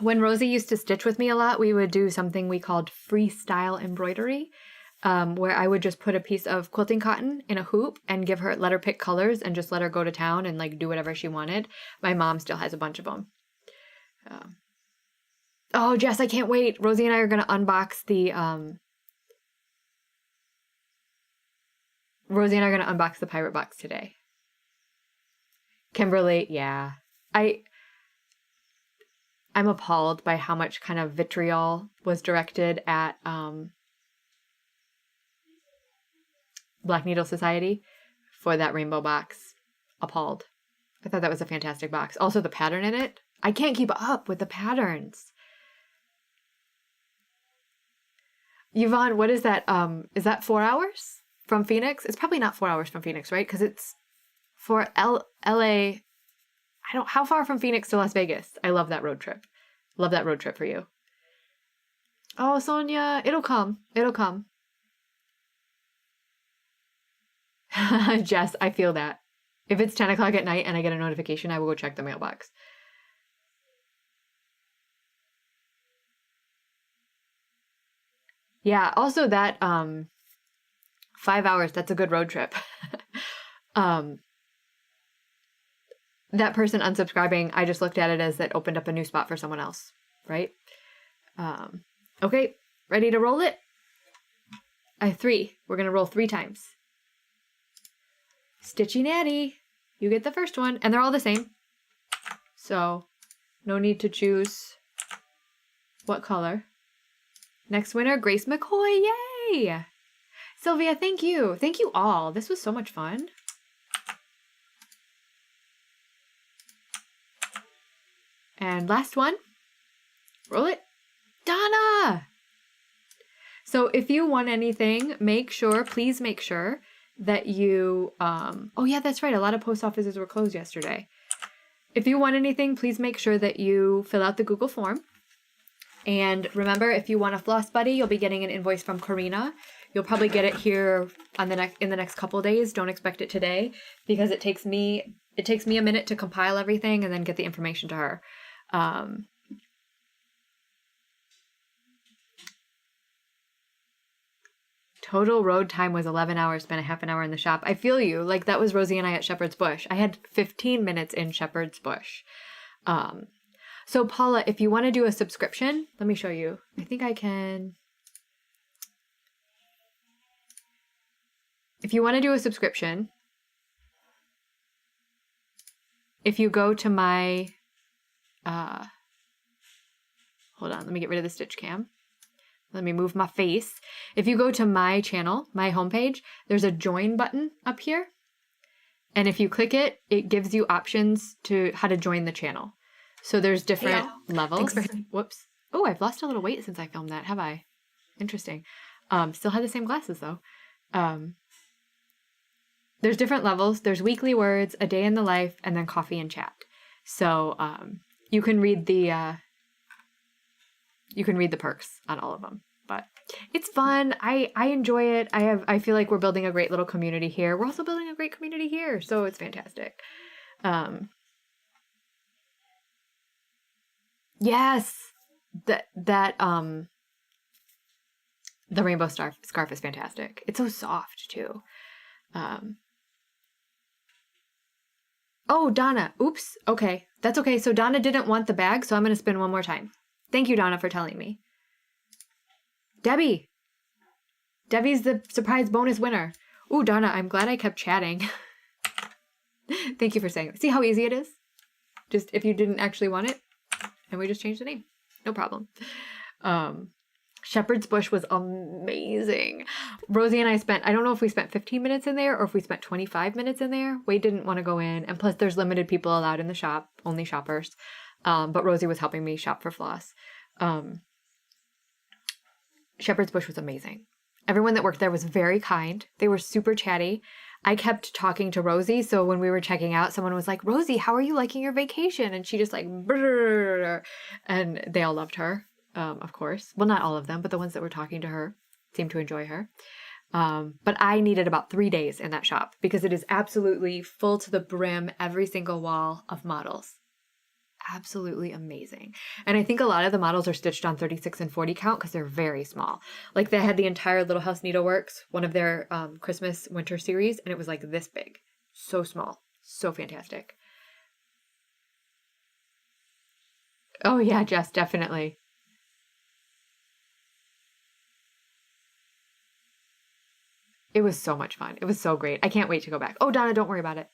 when Rosie used to stitch with me a lot, we would do something we called freestyle embroidery, where I would just put a piece of quilting cotton in a hoop and let her pick colors and just let her go to town and like do whatever she wanted. My mom still has a bunch of them. Oh, Jess, I can't wait. Rosie and I are going to unbox the pirate box today. Kimberly, yeah. I'm appalled by how much kind of vitriol was directed at Black Needle Society for that rainbow box. appalled. I thought that was a fantastic box. Also, the pattern in it. I can't keep up with the patterns. Yvonne, what is that? Is that 4 hours from Phoenix? It's probably not 4 hours from Phoenix, right? Because it's for LA. How far from Phoenix to Las Vegas? I love that road trip. Love that road trip for you. Oh, Sonia, it'll come. It'll come. Jess, I feel that. If it's 10 o'clock at night and I get a notification, I will go check the mailbox. Yeah, also that 5 hours, that's a good road trip. That person unsubscribing, I just looked at it as that opened up a new spot for someone else, right? Okay, ready to roll it? I have 3. We're going to roll 3 times. Stitchy Natty, you get the first one. And they're all the same. So, no need to choose what color. Next winner, Grace McCoy. Yay! Sylvia, thank you. Thank you all. This was so much fun. And last one. Roll it. Donna! So if you won anything, please make sure that you, oh yeah, that's right. A lot of post offices were closed yesterday. If you want anything, please make sure that you fill out the Google form. And remember, if you want a Floss Buddy, you'll be getting an invoice from Karina. You'll probably get it here in the next couple days. Don't expect it today because it takes me a minute to compile everything and then get the information to her. Total road time was 11 hours, spent a half an hour in the shop. I feel you. Like, that was Rosie and I at Shepherd's Bush. I had 15 minutes in Shepherd's Bush. So Paula, if you want to do a subscription, let me show you. I think I can. If you want to do a subscription, if you go to my, hold on, let me get rid of the Stitch Cam. Let me move my face. If you go to my channel, my homepage, there's a join button up here. And if you click it, it gives you options to how to join the channel. So there's different levels. Whoops. Oh, I've lost a little weight since I filmed that, have I? Interesting. Still have the same glasses though. There's different levels. There's weekly words, a day in the life, and then coffee and chat. So you can read the perks on all of them. But it's fun. I enjoy it. I feel like we're building a great little community here. We're also building a great community here, so it's fantastic. Yes, the rainbow scarf is fantastic. It's so soft too. Oh, Donna. Oops. Okay, that's okay. So Donna didn't want the bag, so I'm going to spin one more time. Thank you, Donna, for telling me. Debbie. Debbie's the surprise bonus winner. Ooh, Donna, I'm glad I kept chatting. Thank you for saying that. See how easy it is? Just if you didn't actually want it, and we just changed the name. No problem. Shepherd's Bush was amazing. Rosie and I I don't know if we spent 15 minutes in there or if we spent 25 minutes in there. Wade didn't want to go in. And plus there's limited people allowed in the shop, only shoppers. But Rosie was helping me shop for Floss. Shepherd's Bush was amazing. Everyone that worked there was very kind. They were super chatty. I kept talking to Rosie, so when we were checking out, someone was like, Rosie, how are you liking your vacation? And she just like, brrr, and they all loved her, of course. Well, not all of them, but the ones that were talking to her seemed to enjoy her. But I needed about 3 days in that shop because it is absolutely full to the brim, every single wall of models. Absolutely amazing. And I think a lot of the models are stitched on 36 and 40 count because they're very small. Like they had the entire Little House Needleworks, one of their Christmas winter series, and it was like this big. So small. So fantastic. Oh yeah, Jess, definitely. It was so much fun. It was so great. I can't wait to go back. Oh, Donna, don't worry about it.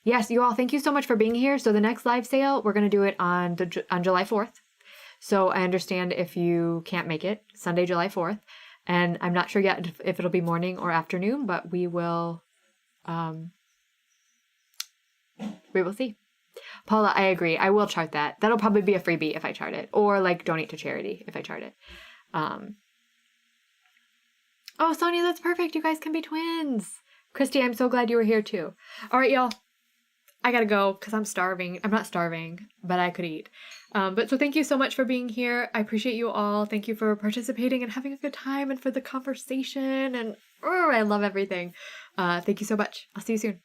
Yes, you all, thank you so much for being here. So the next live sale, we're going to do it on July 4th. So I understand if you can't make it, Sunday, July 4th. And I'm not sure yet if it'll be morning or afternoon, but we will see. Paula, I agree. I will chart that. That'll probably be a freebie if I chart it, or like donate to charity if I chart it. Oh, Sonia, that's perfect. You guys can be twins. Christy, I'm so glad you were here too. All right, y'all. I gotta go because I'm starving. I'm not starving, but I could eat. But so thank you so much for being here. I appreciate you all. Thank you for participating and having a good time and for the conversation. And I love everything. Thank you so much. I'll see you soon.